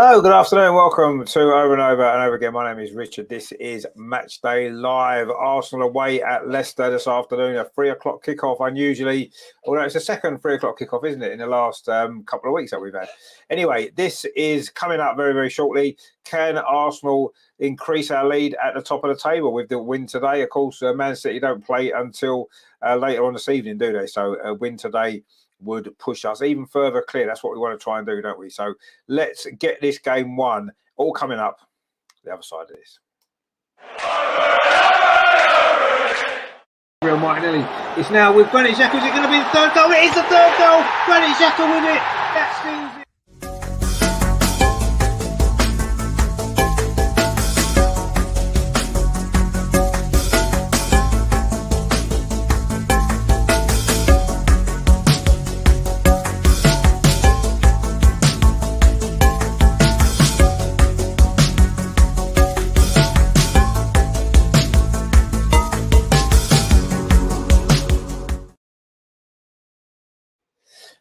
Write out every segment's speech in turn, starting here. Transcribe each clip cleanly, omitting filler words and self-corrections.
Hello, good afternoon. Welcome to Over and Over and Over again. My name is Richard. This is Matchday Live. Arsenal away at Leicester this afternoon. A 3 o'clock kickoff. Unusually, although it's the second 3 o'clock kickoff, isn't it, in the last couple of weeks that we've had. Anyway, this is coming up very, very shortly. Can Arsenal increase our lead at the top of the table with the win today? Of course, Man City don't play until later on this evening, do they? So a win today would push us even further clear. That's what we want to try and do, don't we? So let's get this game won. All coming up the other side of this. Real Martinelli. It's now with Granit Xhaka. Is it going to be the third goal? It is the third goal. Granit Xhaka with it. That seals it.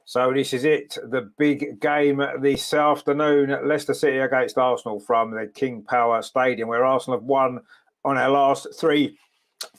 So this is it, the big game this afternoon. Leicester City against Arsenal from the King Power Stadium, where Arsenal have won on our last three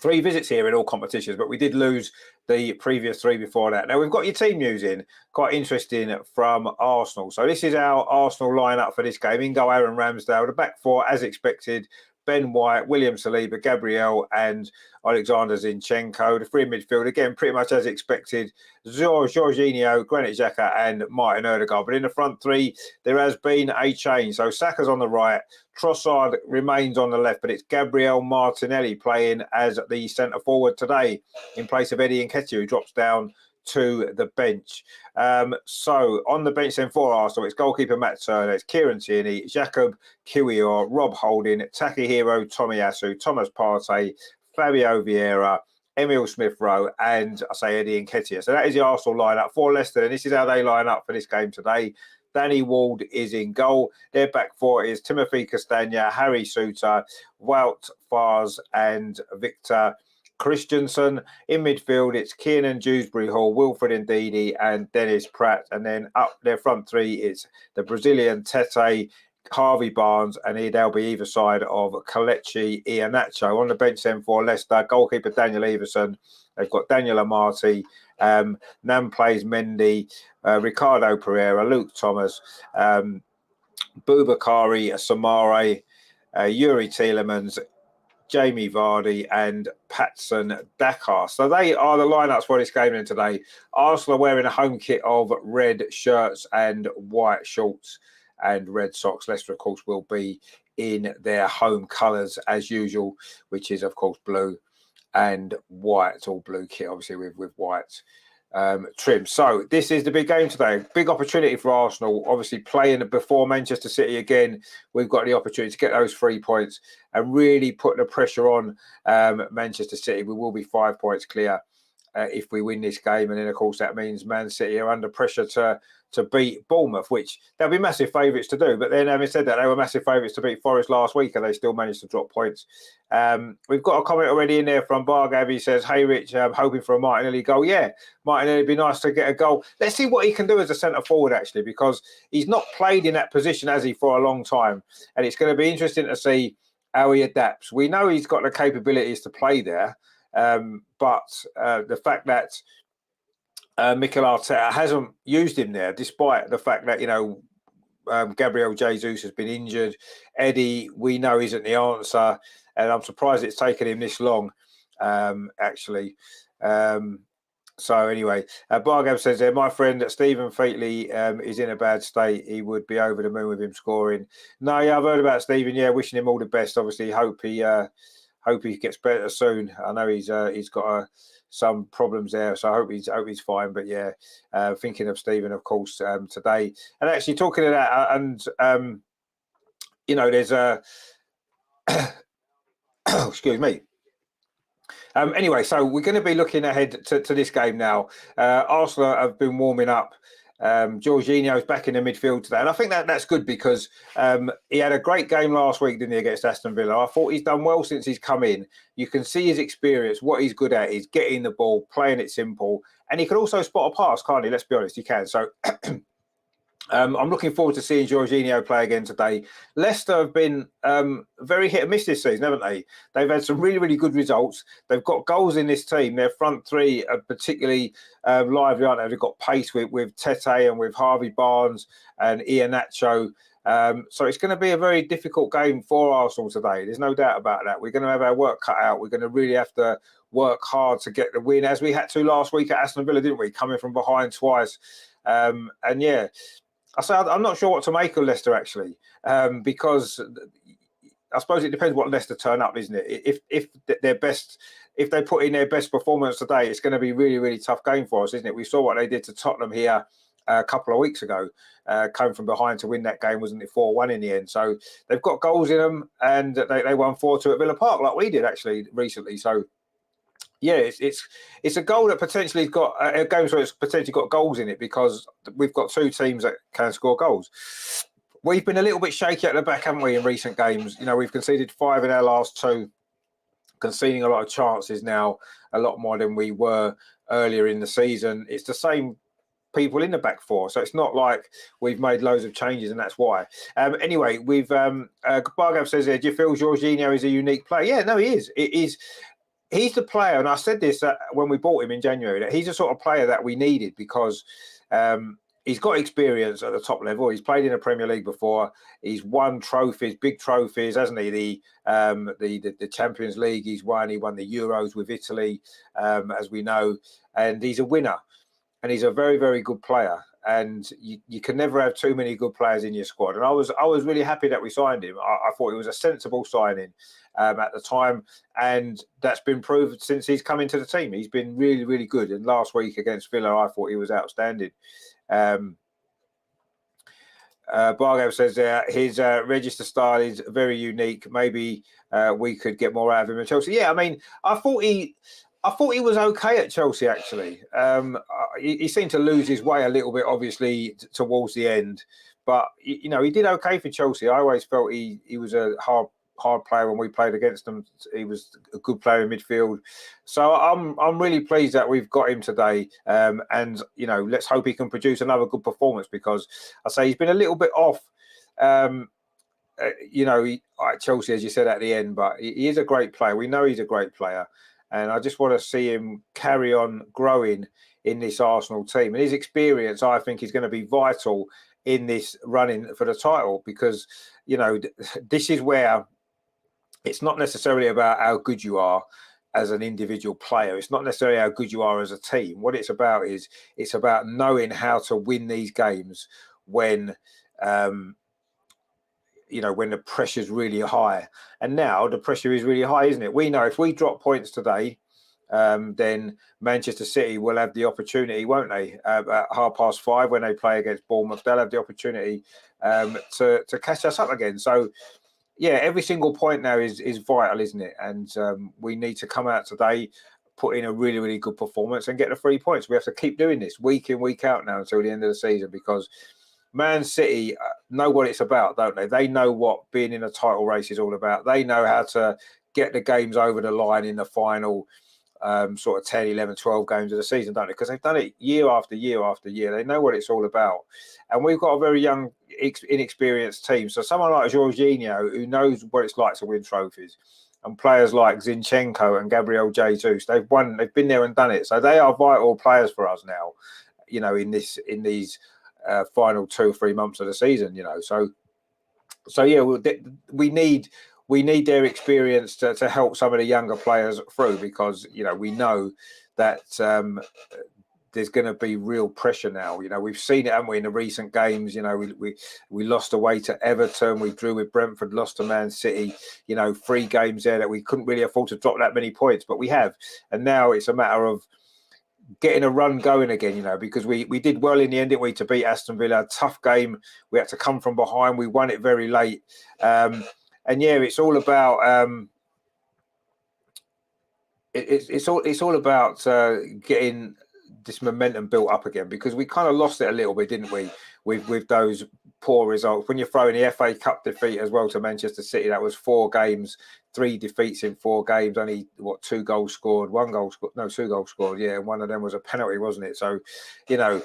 visits here in all competitions, but we did lose the previous three before that. Now, we've got your team news in, quite interesting from Arsenal. So this is our Arsenal lineup for this game. In goal, Aaron Ramsdale. The back four, as expected, Ben White, William Saliba, Gabriel and Alexander Zinchenko. The three in midfield, again, pretty much as expected, Jorginho, Granit Xhaka and Martin Odegaard. But in the front three, there has been a change. So Saka's on the right, Trossard remains on the left, but it's Gabriel Martinelli playing as the centre forward today in place of Eddie Nketiah, who drops down to the bench. So on the bench then for Arsenal, it's goalkeeper Matt Turner, it's Kieran Tierney, Jacob Kiwior, Rob Holding, Takahiro Tomiyasu, Thomas Partey, Fabio Vieira, Emil Smith-Rowe, and I say Eddie Nketiah. So that is the Arsenal lineup for Leicester, and this is how they line up for this game today. Danny Ward is in goal. Their back four is Timothy Castagna, Harry Souttar, Wout Faes, and Victor Christensen. In midfield, it's Kiernan Dewsbury-Hall, Wilfred Ndidi, and Dennis Pratt. And then up their front three, it's the Brazilian Tete, Harvey Barnes, and they'll be either side of Kelechi Iheanacho. On the bench then for Leicester, goalkeeper Daniel Everson. They've got Daniel Amati, Nampalys Mendy, Ricardo Pereira, Luke Thomas, Boubakary Samare, Yuri Tielemans, Jamie Vardy and Patson Dakar. So they are the lineups for this game today. Arsenal are wearing a home kit of red shirts and white shorts and red socks. Leicester, of course, will be in their home colours as usual, which is, of course, blue and white, all blue kit, obviously, with white trim. So this is the big game today. Big opportunity for Arsenal, obviously playing before Manchester City again. We've got the opportunity to get those 3 points and really put the pressure on Manchester City. We will be 5 points clear if we win this game, and then of course that means Man City are under pressure to beat Bournemouth, which they'll be massive favourites to do. But then having said that, they were massive favourites to beat Forest last week and they still managed to drop points. We've got a comment already in there from Bargav. He says, "Hey Rich, I'm hoping for a Martinelli goal." Yeah, Martinelli, it'd be nice to get a goal. Let's see what he can do as a centre forward actually, because he's not played in that position, has he, for a long time, and it's going to be interesting to see how he adapts. We know he's got the capabilities to play there, but the fact that Mikel Arteta hasn't used him there, despite the fact that, Gabriel Jesus has been injured. Eddie, we know, isn't the answer, and I'm surprised it's taken him this long, actually. So anyway, Bargab says there, my friend Stephen Featley is in a bad state. He would be over the moon with him scoring. No, yeah, I've heard about Stephen. Yeah, wishing him all the best. Obviously, hope he gets better soon. I know he's got some problems there, so I hope he's fine. But yeah, thinking of Stephen, of course, today. And actually talking of that, and there's a excuse me. Anyway, so we're going to be looking ahead to this game now. Arsenal have been warming up. Jorginho's back in the midfield today, and I think that's good because he had a great game last week, didn't he, against Aston Villa? I thought he's done well since he's come in. You can see his experience. What he's good at is getting the ball, playing it simple, and he can also spot a pass, can't he? Let's be honest, he can. So I'm looking forward to seeing Jorginho play again today. Leicester have been very hit and miss this season, haven't they? They've had some really, really good results. They've got goals in this team. Their front three are particularly lively, aren't they? They've got pace with Tete and with Harvey Barnes and Iheanacho. So it's going to be a very difficult game for Arsenal today. There's no doubt about that. We're going to have our work cut out. We're going to really have to work hard to get the win, as we had to last week at Aston Villa, didn't we? Coming from behind twice. And yeah, I'm not sure what to make of Leicester, actually, because I suppose it depends what Leicester turn up, isn't it? If they put in their best performance today, it's going to be really, really tough game for us, isn't it? We saw what they did to Tottenham here a couple of weeks ago, came from behind to win that game, wasn't it? 4-1 in the end. So they've got goals in them, and they won 4-2 at Villa Park, like we did actually recently. So yeah, it's a goal that potentially has got a game where it's potentially got goals in it, because we've got two teams that can score goals. We've been a little bit shaky at the back, haven't we, in recent games? You know, we've conceded 5 in our last 2, conceding a lot of chances now, a lot more than we were earlier in the season. It's the same people in the back four, so it's not like we've made loads of changes, and that's why. Anyway, we've Bargav says here, do you feel Jorginho is a unique player? Yeah, no, he is. It is. He's the player, and I said this when we bought him in January, that he's the sort of player that we needed, because he's got experience at the top level. He's played in the Premier League before. He's won trophies, big trophies, hasn't he? The Champions League he's won. He won the Euros with Italy, as we know, and he's a winner. And he's a very, very good player. And you can never have too many good players in your squad. And I was really happy that we signed him. I thought it was a sensible signing at the time, and that's been proved since he's come into the team. He's been really, really good. And last week against Villa, I thought he was outstanding. Bargo says his register style is very unique. Maybe we could get more out of him at Chelsea. Yeah, I mean, I thought he was okay at Chelsea, actually. He seemed to lose his way a little bit, obviously, towards the end. But, you know, he did okay for Chelsea. I always felt he was a hard player when we played against them. He was a good player in midfield. So I'm really pleased that we've got him today. And, you know, let's hope he can produce another good performance, because I say he's been a little bit off. You know, at Chelsea, as you said at the end, but he is a great player. We know he's a great player. And I just want to see him carry on growing in this Arsenal team. And his experience, I think, is going to be vital in this running for the title, because, you know, this is where it's not necessarily about how good you are as an individual player. It's not necessarily how good you are as a team. What it's about is it's about knowing how to win these games when you know, when the pressure's really high. And now the pressure is really high, isn't it? We know if we drop points today, then Manchester City will have the opportunity, won't they? At 5:30 when they play against Bournemouth, they'll have the opportunity to catch us up again. So, yeah, every single point now is vital, isn't it? And we need to come out today, put in a really, really good performance and get the 3 points. We have to keep doing this week in, week out now until the end of the season, because Man City know what it's about, don't they? They know what being in a title race is all about. They know how to get the games over the line in the final sort of 10, 11, 12 games of the season, don't they? Because they've done it year after year after year. They know what it's all about. And we've got a very young, inexperienced team. So someone like Jorginho, who knows what it's like to win trophies, and players like Zinchenko and Gabriel Jesus, they've been there and done it. So they are vital players for us now, you know, in these final 2 or 3 months of the season, you know. So yeah, we need their experience to help some of the younger players through, because, you know, we know that there's going to be real pressure now. You know, we've seen it, haven't we, in the recent games. You know, we lost away to Everton, we drew with Brentford, lost to Man City. You know, 3 games there that we couldn't really afford to drop that many points, but we have. And now it's a matter of getting a run going again, you know, because we did well in the end, didn't we, to beat Aston Villa. Tough game. We had to come from behind. We won it very late. And yeah, it's all about it's all about getting this momentum built up again, because we kind of lost it a little bit, didn't we, with those poor results. When you're throwing the FA Cup defeat as well to Manchester City, that was 4 games, 3 defeats in 4 games, only 2 goals scored, 1 goal scored, no, 2 goals scored, yeah, and one of them was a penalty, wasn't it? So, you know,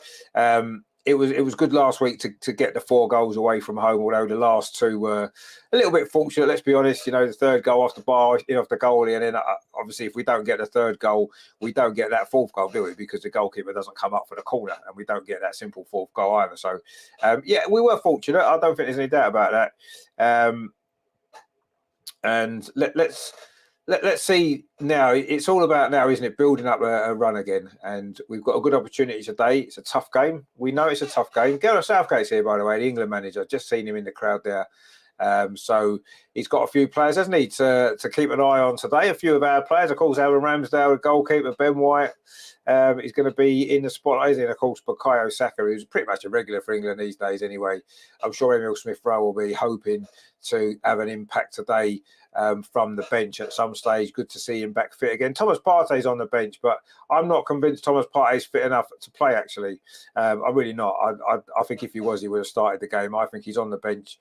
it was good last week to get the 4 goals away from home, although the last 2 were a little bit fortunate. Let's be honest. The third goal off the bar, off the goalie, and then obviously if we don't get the third goal, we don't get that 4th goal, do we? Because the goalkeeper doesn't come up for the corner, and we don't get that simple 4th goal either. So, yeah, we were fortunate. I don't think there's any doubt about that. And let's see now. It's all about now, isn't it? Building up a run again, and we've got a good opportunity today. It's a tough game. We know it's a tough game. Gareth Southgate's here, by the way, the England manager. I've just seen him in the crowd there. So he's got a few players, hasn't he, to keep an eye on today. A few of our players, of course, Aaron Ramsdale, the goalkeeper, Ben White. He's going to be in the spotlight, isn't he? And of course, Bukayo Saka, who's pretty much a regular for England these days anyway. I'm sure Emil Smith-Rowe will be hoping to have an impact today from the bench at some stage. Good to see him back fit again. Thomas Partey's on the bench, but I'm not convinced Thomas Partey's fit enough to play, actually. I'm really not. I think if he was, he would have started the game. I think he's on the bench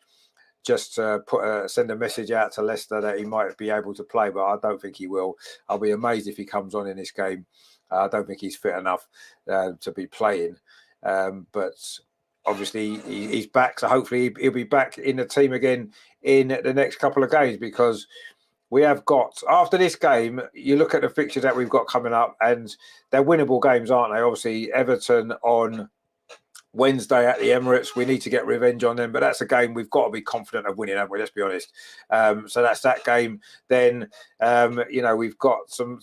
just to send a message out to Leicester that he might be able to play, but I don't think he will. I'll be amazed if he comes on in this game. I don't think he's fit enough to be playing. But obviously he's back, so hopefully he'll be back in the team again in the next couple of games, because we have got, after this game, you look at the fixtures that we've got coming up, and they're winnable games, aren't they? Obviously, Everton on Wednesday at the Emirates. We need to get revenge on them, but that's a game we've got to be confident of winning, haven't we? Let's be honest. So that's that game. Then, we've got some,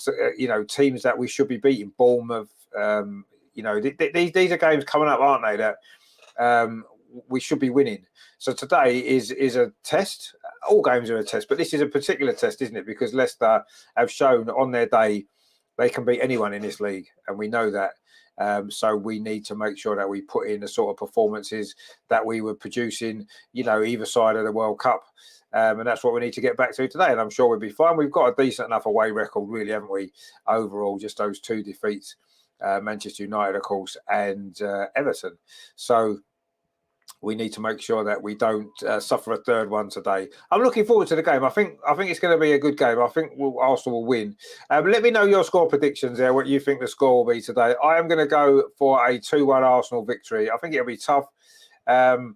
teams that we should be beating. Bournemouth. These are games coming up, aren't they? That we should be winning. So today is a test. All games are a test, but this is a particular test, isn't it? Because Leicester have shown on their day they can beat anyone in this league, and we know that. So we need to make sure that we put in the sort of performances that we were producing, either side of the World Cup. And that's what we need to get back to today. And I'm sure we'll be fine. We've got a decent enough away record, really, haven't we? Overall, just those 2 defeats, Manchester United, of course, and Everton. So we need to make sure that we don't suffer a third one today. I'm looking forward to the game. I think it's going to be a good game. I think Arsenal will win. Let me know your score predictions there, what you think the score will be today. I am going to go for a 2-1 Arsenal victory. I think it'll be tough. And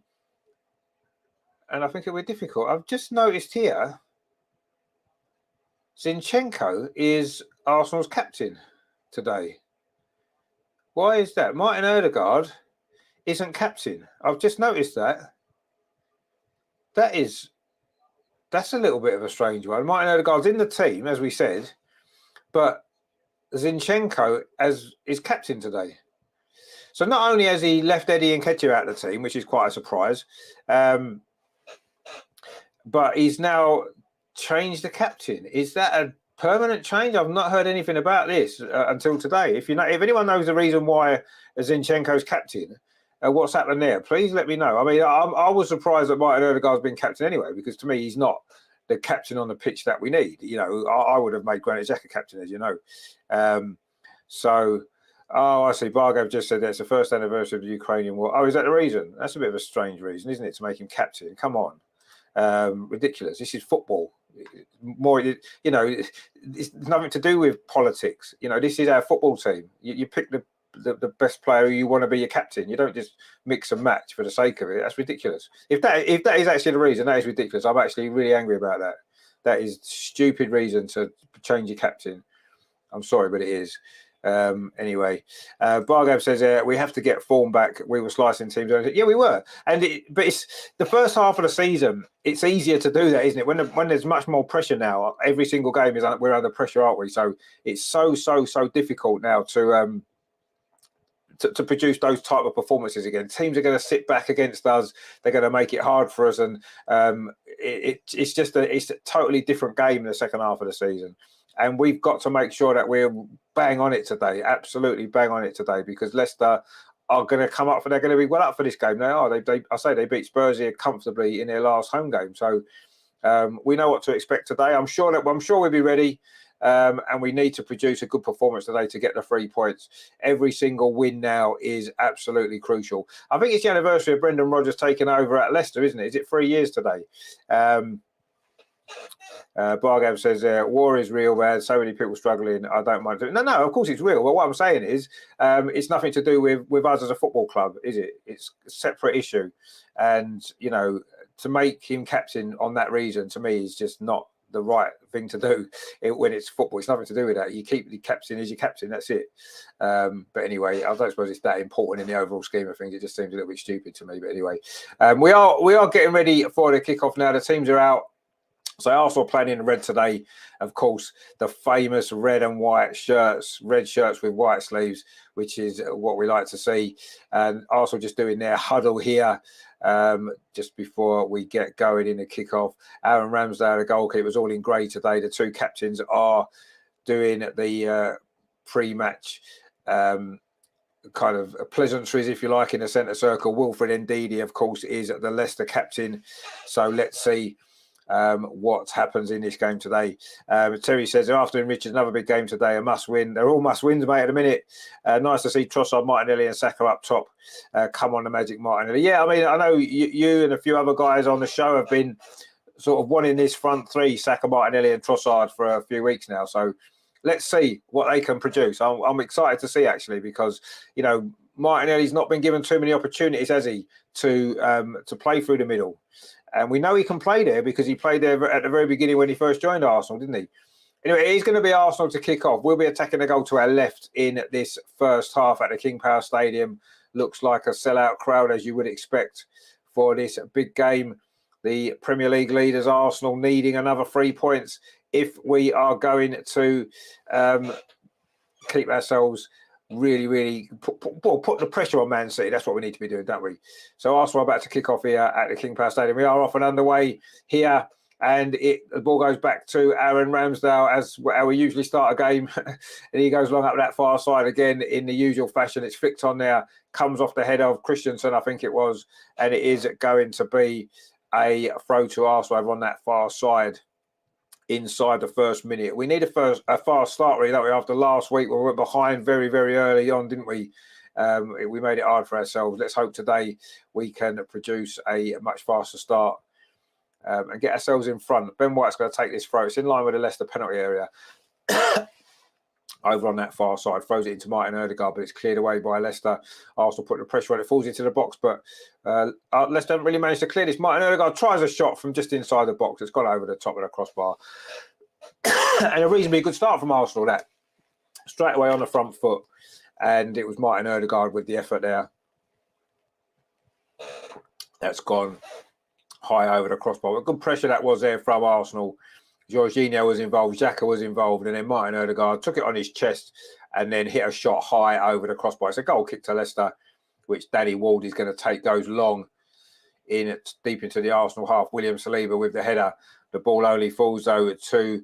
I think it'll be difficult. I've just noticed here, Zinchenko is Arsenal's captain today. Why is that? Martin Odegaard isn't captain. I've just noticed that. That's a little bit of a strange one. Martin Odegaard's in the team, as we said, but Zinchenko is captain today. So not only has he left Eddie Nketiah out of the team, which is quite a surprise, but he's now changed the captain. Is that a permanent change? I've not heard anything about this until today. If anyone knows the reason why Zinchenko's captain, what's happened there, please let me know. I mean, I was surprised that Martin Odegaard's been captain anyway, because to me, he's not the captain on the pitch that we need. I would have made Granit Xhaka captain, as you know. I see. Bargav just said that's the first anniversary of the Ukrainian war. Oh, is that the reason? That's a bit of a strange reason, isn't it, to make him captain? Come on. Ridiculous. This is football. It's nothing to do with politics. This is our football team. You pick the best player who you want to be your captain. You don't just mix and match for the sake of it. That's ridiculous. If that is actually the reason, that is ridiculous. I'm actually really angry about that. That is stupid reason to change your captain. I'm sorry, but it is. Anyway, Bargav says we have to get form back. We were slicing teams. Yeah, we were. But it's the first half of the season. It's easier to do that, isn't it? When there's much more pressure now. Every single game we're under pressure, aren't we? So it's so difficult now to produce those type of performances again. Teams are going to sit back against us. They're going to make it hard for us, and it's a totally different game in the second half of the season. And we've got to make sure that we're bang on it today, absolutely bang on it today, because Leicester are going to come up they're going to be well up for this game. They are. They beat Spurs here comfortably in their last home game. So we know what to expect today. I'm sure we'll be ready. And we need to produce a good performance today to get the 3 points. Every single win now is absolutely crucial. I think it's the anniversary of Brendan Rodgers taking over at Leicester, isn't it? Is it 3 years today? Bargab says, war is real, man. So many people struggling. I don't mind doing. No, of course it's real. But what I'm saying is, it's nothing to do with us as a football club, is it? It's a separate issue. And, you know, to make him captain on that reason, to me, is just not the right thing to do when it's football. It's nothing to do with that. You keep the captain as your captain. That's it. But anyway, I don't suppose it's that important in the overall scheme of things. It just seems a little bit stupid to me. But anyway, we are getting ready for the kickoff now. The teams are out. So Arsenal playing in red today, of course, the famous red and white shirts, red shirts with white sleeves, which is what we like to see. And Arsenal just doing their huddle here just before we get going in the kickoff. Aaron Ramsdale, the goalkeeper, was all in grey today. The two captains are doing the pre-match kind of pleasantries, if you like, in the centre circle. Wilfred Ndidi, of course, is the Leicester captain. So let's see what happens in this game today. Terry says, after Richards, another big game today, a must win. They're all must wins, mate, at the minute. Nice to see Trossard, Martinelli and Saka up top. Come on, the Magic Martinelli. Yeah, I mean, I know you and a few other guys on the show have been sort of wanting this front three, Saka, Martinelli and Trossard, for a few weeks now. So let's see what they can produce. I'm excited to see, actually, because, you know, Martinelli's not been given too many opportunities, has he, to play through the middle. And we know he can play there because he played there at the very beginning when he first joined Arsenal, didn't he? Anyway, he's going to be Arsenal to kick off. We'll be attacking the goal to our left in this first half at the King Power Stadium. Looks like a sellout crowd, as you would expect for this big game. The Premier League leaders, Arsenal, needing another 3 points if we are going to keep ourselves really put the pressure on Man City. That's what we need to be doing, don't we? So Arsenal are about to kick off here at the King Power Stadium. We are off and underway here, and the ball goes back to Aaron Ramsdale, as how we usually start a game. And he goes long up that far side again in the usual fashion. It's flicked on there, comes off the head of Christensen, I think it was, and it is going to be a throw to Arsenal over on that far side. Inside the first minute, we need a fast start, really, don't we? After last week, we were behind very early on, didn't we? We made it hard for ourselves. Let's hope today we can produce a much faster start and get ourselves in front. Ben White's going to take this throw. It's in line with the Leicester penalty area. Over on that far side, throws it into Martin Odegaard, but it's cleared away by Leicester. Arsenal put the pressure on it, falls into the box, but Leicester haven't really managed to clear this. Martin Odegaard tries a shot from just inside the box. It's gone over the top of the crossbar. And a reasonably good start from Arsenal, that. Straight away on the front foot. And it was Martin Odegaard with the effort there. That's gone high over the crossbar. Good pressure that was there from Arsenal. Jorginho was involved, Xhaka was involved, and then Martin Odegaard took it on his chest and then hit a shot high over the crossbar. It's a goal kick to Leicester, which Danny Ward is going to take, goes long in deep into the Arsenal half. William Saliba with the header. The ball only falls over to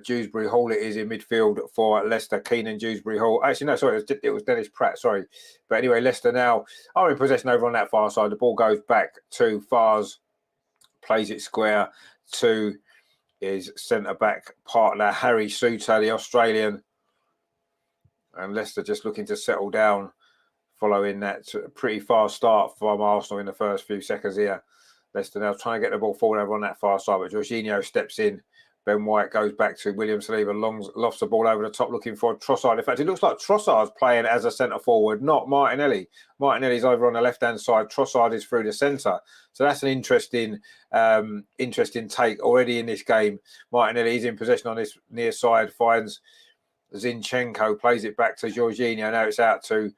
Dewsbury Hall. It is in midfield for Leicester. Keenan Dewsbury Hall. Actually, no, sorry, it was Dennis Pratt, sorry. But anyway, Leicester now are in possession over on that far side. The ball goes back to Fars, plays it square to his centre-back partner, Harry Souttar, the Australian. And Leicester just looking to settle down following that pretty fast start from Arsenal in the first few seconds here. Leicester now trying to get the ball forward over on that far side, but Jorginho steps in. Ben White goes back to William Saliba, lofts the ball over the top, looking for Trossard. In fact, it looks like Trossard's playing as a centre-forward, not Martinelli. Martinelli's over on the left-hand side. Trossard is through the centre. So that's an interesting take already in this game. Martinelli is in possession on this near side, finds Zinchenko, plays it back to Jorginho. Now it's out to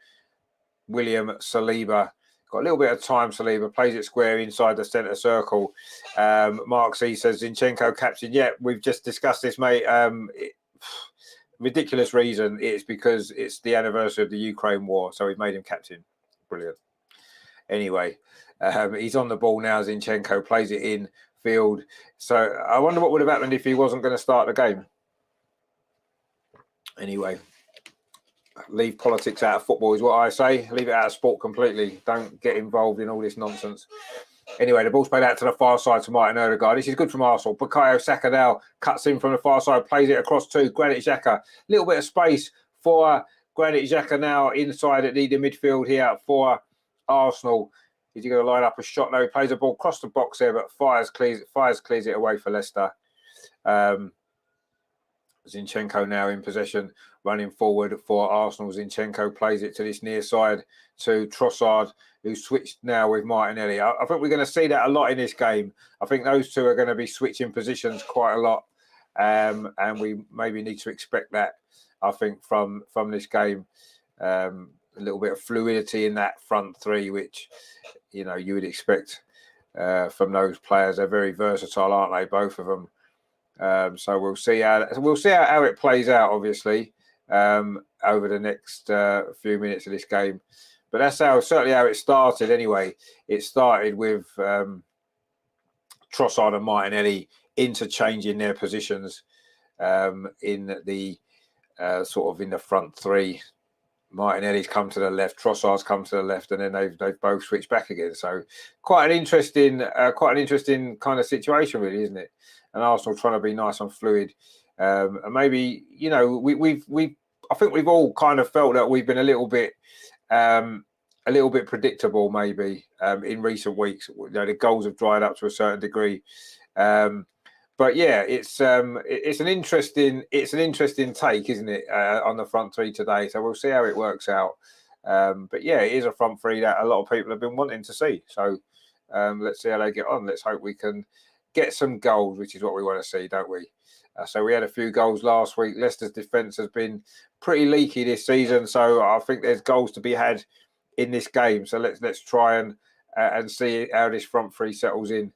William Saliba. Got a little bit of time, Saliba plays it square inside the centre circle. Mark C says, Zinchenko captain. Yeah, we've just discussed this, mate. Ridiculous reason. It's because it's the anniversary of the Ukraine war, so we've made him captain. Brilliant. Anyway, he's on the ball now. Zinchenko plays it in field. So I wonder what would have happened if he wasn't going to start the game. Anyway. Leave politics out of football is what I say. Leave it out of sport completely. Don't get involved in all this nonsense. Anyway, the ball's played out to the far side to Martin Odegaard. This is good from Arsenal. Bukayo Saka now cuts in from the far side, plays it across to Granit Xhaka. Little bit of space for Granit Xhaka now inside at the midfield here for Arsenal. Is he going to line up a shot? No, he plays a ball across the box there, but clears it away for Leicester. Zinchenko now in possession, running forward for Arsenal. Zinchenko plays it to this near side to Trossard, who switched now with Martinelli. I think we're going to see that a lot in this game. I think those two are going to be switching positions quite a lot, and we maybe need to expect that. I think from this game, a little bit of fluidity in that front three, which you would expect from those players. They're very versatile, aren't they? Both of them. So we'll see how it plays out, obviously, over the next few minutes of this game. But that's certainly how it started. Anyway, it started with Trossard and Martinelli interchanging their positions in the in the front three. Martinelli's come to the left, Trossard's come to the left, and then they've both switched back again. So quite an interesting kind of situation, really, isn't it? And Arsenal trying to be nice and fluid, and maybe I think we've all kind of felt that we've been a little bit predictable, maybe in recent weeks. The goals have dried up to a certain degree, but yeah, it's an interesting take, isn't it, on the front three today? So we'll see how it works out. But yeah, it is a front three that a lot of people have been wanting to see. So let's see how they get on. Let's hope we can get some goals, which is what we want to see, don't we? So we had a few goals last week. Leicester's defence has been pretty leaky this season, so I think there's goals to be had in this game. So let's try and see how this front three settles in.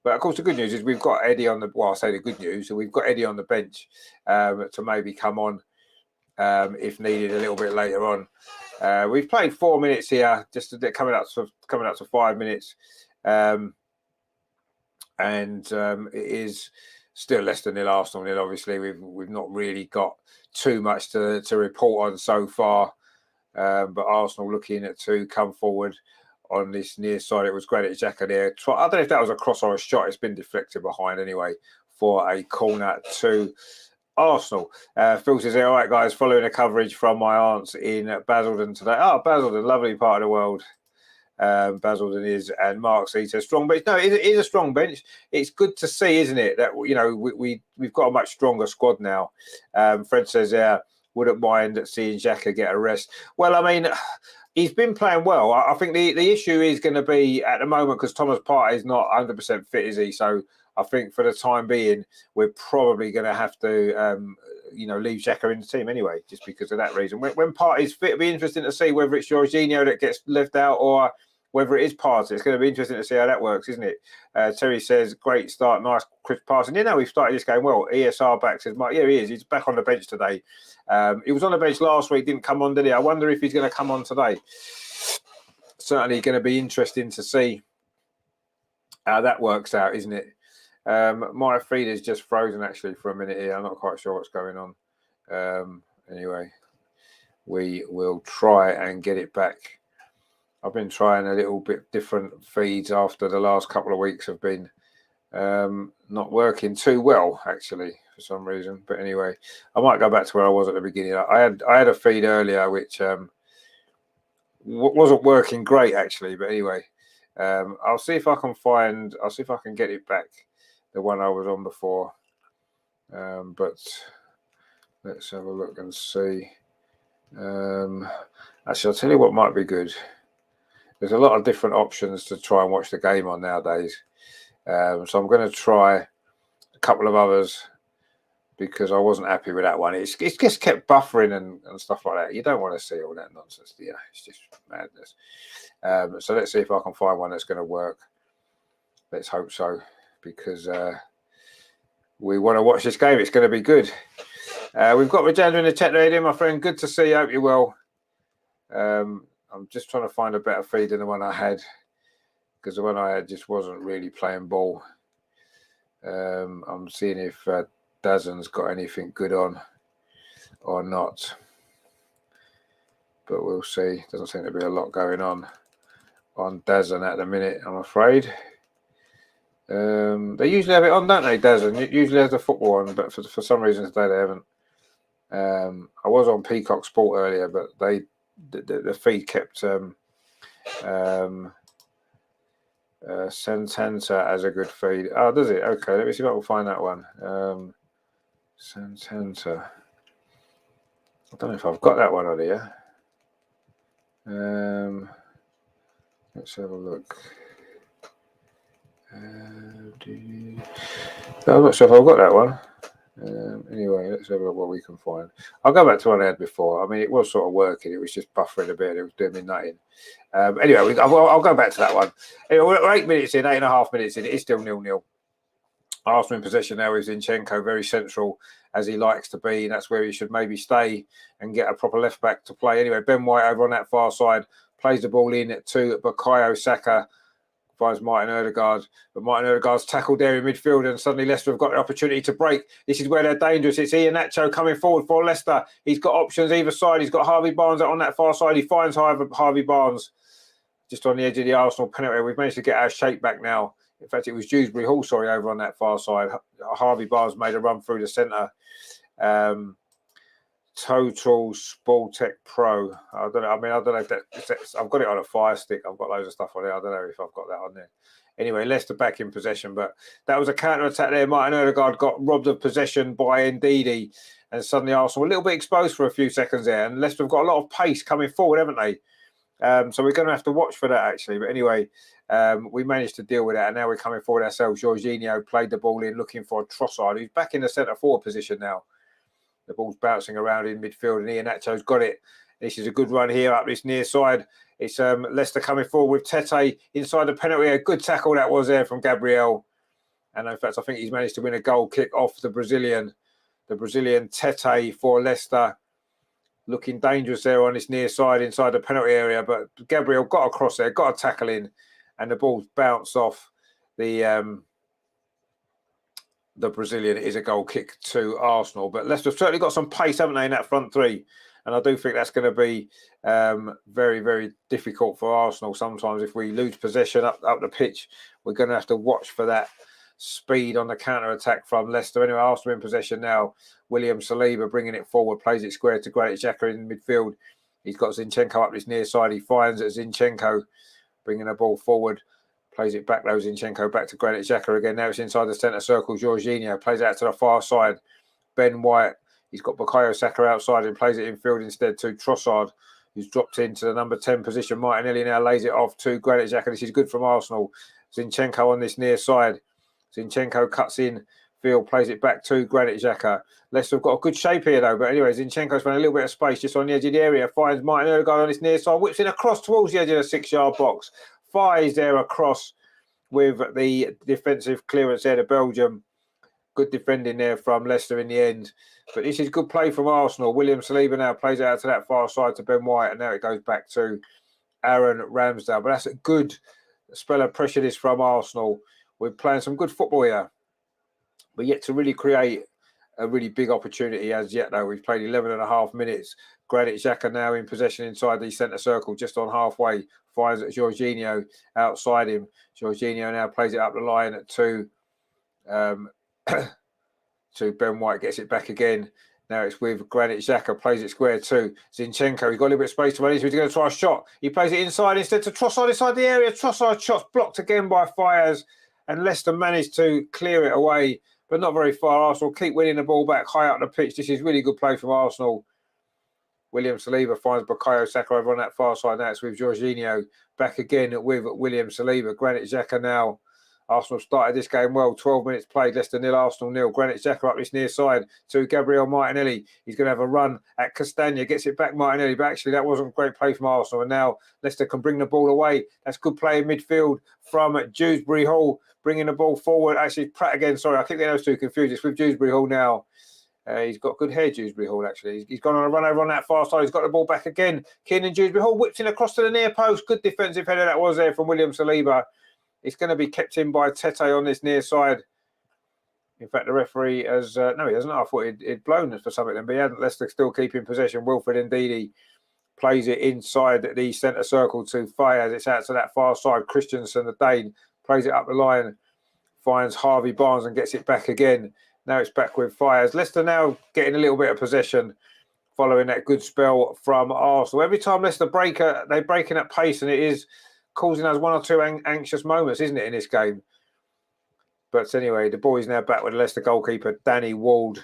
But of course, the good news is we've got Eddie on the. Well, I say the good news, so we've got Eddie on the bench to maybe come on if needed a little bit later on. We've played 4 minutes here, just coming up to 5 minutes. And it is still Leicester nil, Arsenal nil. Obviously, we've not really got too much to report on so far. But Arsenal looking to come forward on this near side. It was Granit Xhaka there. I don't know if that was a cross or a shot. It's been deflected behind anyway for a corner to Arsenal. Phil says, all right, guys, following the coverage from my aunts in Basildon today. Oh, Basildon, lovely part of the world. Basildon is, and Mark says a strong bench. No, it is a strong bench. It's good to see, isn't it, that we've got a much stronger squad now. Fred says, wouldn't mind seeing Xhaka get a rest. Well, I mean, he's been playing well. I think the issue is going to be at the moment because Thomas Partey is not 100% fit, is he? So I think for the time being, we're probably going to have to leave Xhaka in the team anyway, just because of that reason. When Partey's fit, it'll be interesting to see whether it's Jorginho that gets left out or whether it is Partey. It's going to be interesting to see how that works, isn't it? Terry says, great start, nice crisp pass. And we've started this game well. ESR back says, Mike, yeah, he is. He's back on the bench today. He was on the bench last week, didn't come on, did he? I wonder if he's going to come on today. Certainly going to be interesting to see how that works out, isn't it? My feed is just frozen actually for a minute here. I'm not quite sure what's going on. Anyway, we will try and get it back. I've been trying a little bit different feeds after the last couple of weeks have been not working too well actually for some reason. But anyway, I might go back to where I was at the beginning. I had a feed earlier which wasn't working great actually. But anyway, I'll see if I can get it back. The one I was on before, but let's have a look and see. Actually, I'll tell you what might be good. There's a lot of different options to try and watch the game on nowadays, so I'm going to try a couple of others because I wasn't happy with that one. It's just kept buffering and stuff like that. You don't want to see all that nonsense. Yeah, it's just madness. So let's see if I can find one that's going to work. Let's hope so. Because we want to watch this game. It's going to be good. We've got Rajendra in the chat there, my friend. Good to see you. Hope you're well. I'm just trying to find a better feed than the one I had because the one I had just wasn't really playing ball. I'm seeing if Dazan's got anything good on or not. But we'll see. Doesn't seem to be a lot going on Dazan at the minute, I'm afraid. They usually have it on, don't they, Dazan? It usually has the football on, but for some reason today they haven't. I was on Peacock Sport earlier, but the feed kept Santanta has a good feed. Oh, does it? Okay, let me see if I can find that one. Santanta. I don't know if I've got that one on here. Let's have a look. I'm not sure if I've got that one. Anyway, let's have a look what we can find. I'll go back to one I had before. I mean, it was sort of working. It was just buffering a bit. It was doing me nothing. Anyway, I'll go back to that one. Anyway, we're 8 minutes in, 8.5 minutes in. It's still 0-0. Arsenal in possession now with Zinchenko, very central as he likes to be. And that's where he should maybe stay and get a proper left back to play. Anyway, Ben White over on that far side plays the ball in to Bukayo Saka. Finds Martin Odegaard, but Martin Odegaard's tackled there in midfield, and suddenly Leicester have got the opportunity to break. This is where they're dangerous. It's Iheanacho coming forward for Leicester. He's got options either side. He's got Harvey Barnes on that far side. He finds Harvey Barnes just on the edge of the Arsenal penalty. We've managed to get our shape back now. In fact, it was Dewsbury Hall, over on that far side. Harvey Barnes made a run through the centre. Total Sportec Pro. I don't know. I mean, I don't know if that's, I've got it on a Fire Stick. I've got loads of stuff on it. I don't know if I've got that on there. Anyway, Leicester back in possession, but that was a counter attack there. Martin Odegaard got robbed of possession by Ndidi, and suddenly Arsenal a little bit exposed for a few seconds there. And Leicester have got a lot of pace coming forward, haven't they? So we're going to have to watch for that actually. But anyway, we managed to deal with that, and now we're coming forward ourselves. Jorginho played the ball in, looking for Trossard, who's back in the centre forward position now. The ball's bouncing around in midfield, and Iheanacho's got it. This is a good run here up this near side. It's Leicester coming forward with Tete inside the penalty. A good tackle that was there from Gabriel. And in fact, I think he's managed to win a goal kick off the Brazilian. The Brazilian Tete for Leicester. Looking dangerous there on this near side inside the penalty area. But Gabriel got across there, got a tackle in, and the ball's bounced off the Brazilian. Is a goal kick to Arsenal. But Leicester have certainly got some pace, haven't they, in that front three? And I do think that's going to be very, very difficult for Arsenal sometimes. If we lose possession up the pitch, we're going to have to watch for that speed on the counter-attack from Leicester. Anyway, Arsenal in possession now. William Saliba bringing it forward, plays it square to Granit Xhaka in midfield. He's got Zinchenko up this near side. He finds Zinchenko bringing the ball forward. Plays it back though, Zinchenko back to Granit Xhaka again. Now it's inside the centre circle. Jorginho plays it out to the far side. Ben White. He's got Bukayo Saka outside and plays it infield instead to Trossard, who's dropped into the number 10 position. Martinelli now lays it off to Granit Xhaka. This is good from Arsenal. Zinchenko on this near side. Zinchenko cuts in field, plays it back to Granit Xhaka. Leicester have got a good shape here though. But anyway, Zinchenko's found a little bit of space just on the edge of the area. Finds Martin Odegaard on this near side. Whips it across towards the edge of the 6-yard box. Fires there across with the defensive clearance there to Belgium. Good defending there from Leicester in the end. But this is good play from Arsenal. William Saliba now plays it out to that far side to Ben White. And now it goes back to Aaron Ramsdale. But that's a good spell of pressure this from Arsenal. We're playing some good football here. But yet to really create a really big opportunity as yet, though. We've played 11.5 minutes. Granit Xhaka now in possession inside the centre circle, just on halfway. Finds Jorginho outside him. Jorginho now plays it up the line to Ben White, gets it back again. Now it's with Granit Xhaka, plays it square to Zinchenko. He's got a little bit of space to run into. He's going to try a shot. He plays it inside instead to Trossard inside the area. Trossard's shot's blocked again by Fires, and Leicester managed to clear it away, but not very far. Arsenal keep winning the ball back high up the pitch. This is really good play from Arsenal. William Saliba finds Bukayo Saka over on that far side. Now it's with Jorginho back again with William Saliba. Granit Xhaka now. Arsenal started this game well. 12 minutes played. Leicester 0, Arsenal 0. Granit Xhaka up this near side to Gabriel Martinelli. He's going to have a run at Castagna. Gets it back Martinelli. But actually, that wasn't a great play from Arsenal. And now Leicester can bring the ball away. That's good play in midfield from Dewsbury Hall. Bringing the ball forward. Actually, Pratt again. Sorry, I keep getting those two confused. It's with Dewsbury Hall now. He's got good hair, Dewsbury Hall, actually. He's gone on a run over on that far side. He's got the ball back again. Keenan Dewsbury Hall whips in across to the near post. Good defensive header that was there from William Saliba. It's going to be kept in by Tete on this near side. In fact, the referee has... no, he hasn't. I thought he'd blown for something then, but he hadn't. Leicester still keeping possession. Wilfred Ndidi plays it inside the centre circle to Fayez. It's out to that far side. Christensen, the Dane, plays it up the line. Finds Harvey Barnes and gets it back again. Now it's back with Fires. Leicester now getting a little bit of possession following that good spell from Arsenal. Every time Leicester they're breaking at pace, and it is causing us one or two anxious moments, isn't it, in this game? But anyway, the boys now back with the Leicester goalkeeper, Danny Ward.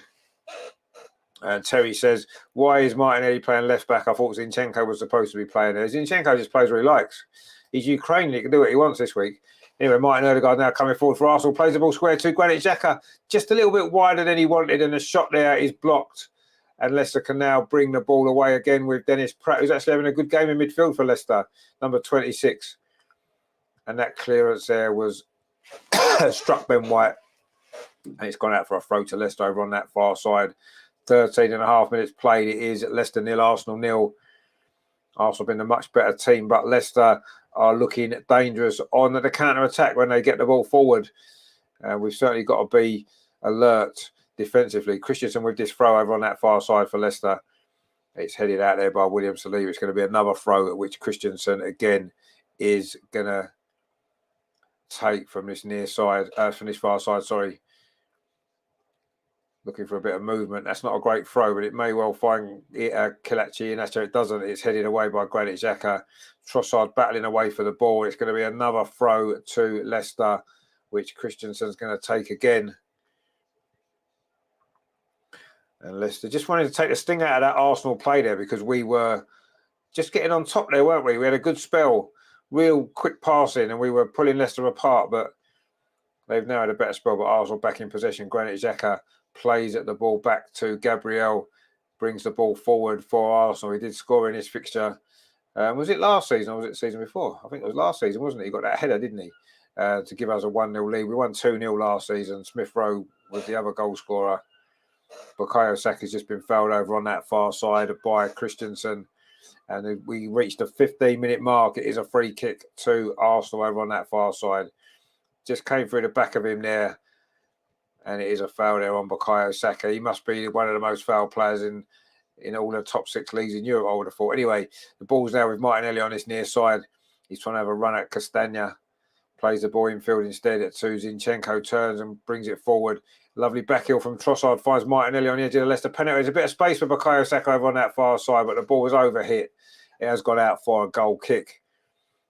And Terry says, why is Martinelli playing left back? I thought Zinchenko was supposed to be playing there. Zinchenko just plays where he likes. He's Ukrainian. He can do what he wants this week. Anyway, Martin Odegaard now coming forward for Arsenal. Plays the ball square to Granit Xhaka. Just a little bit wider than he wanted. And the shot there is blocked. And Leicester can now bring the ball away again with Dennis Pratt, who's actually having a good game in midfield for Leicester, number 26. And that clearance there was struck Ben White. And it's gone out for a throw to Leicester over on that far side. 13.5 minutes played. It is Leicester 0, Arsenal 0. Arsenal been a much better team, but Leicester are looking dangerous on the counter-attack when they get the ball forward. We've certainly got to be alert defensively. Christensen with this throw over on that far side for Leicester. It's headed out there by William Saliba. It's going to be another throw at which Christensen again is going to take from this near side, from this far side, sorry. Looking for a bit of movement. That's not a great throw, but it may well find Kelechi, and that's how it doesn't. It's headed away by Granit Xhaka. Trossard battling away for the ball. It's going to be another throw to Leicester, which Christensen's going to take again. And Leicester just wanted to take the sting out of that Arsenal play there because we were just getting on top there, weren't we? We had a good spell, real quick passing, and we were pulling Leicester apart, but they've now had a better spell, but Arsenal back in possession. Granit Xhaka plays at the ball back to Gabriel, brings the ball forward for Arsenal. He did score in his fixture. Was it last season or was it the season before? I think it was last season, wasn't it? He got that header, didn't he? To give us a 1-0 lead. We won 2-0 last season. Smith Rowe was the other goal scorer. Bukayo Saka's just been fouled over on that far side by Christensen. And we reached the 15-minute mark. It is a free kick to Arsenal over on that far side. Just came through the back of him there. And it is a foul there on Bukayo Saka. He must be one of the most foul players in all the top 6 leagues in Europe, I would have thought. Anyway, the ball's now with Martinelli on this near side. He's trying to have a run at Castagna. Plays the ball infield instead at Zinchenko, turns and brings it forward. Lovely back heel from Trossard. Finds Martinelli on the edge of the Leicester penalty. There's a bit of space for Bukayo Saka over on that far side, but the ball was overhit. It has gone out for a goal kick.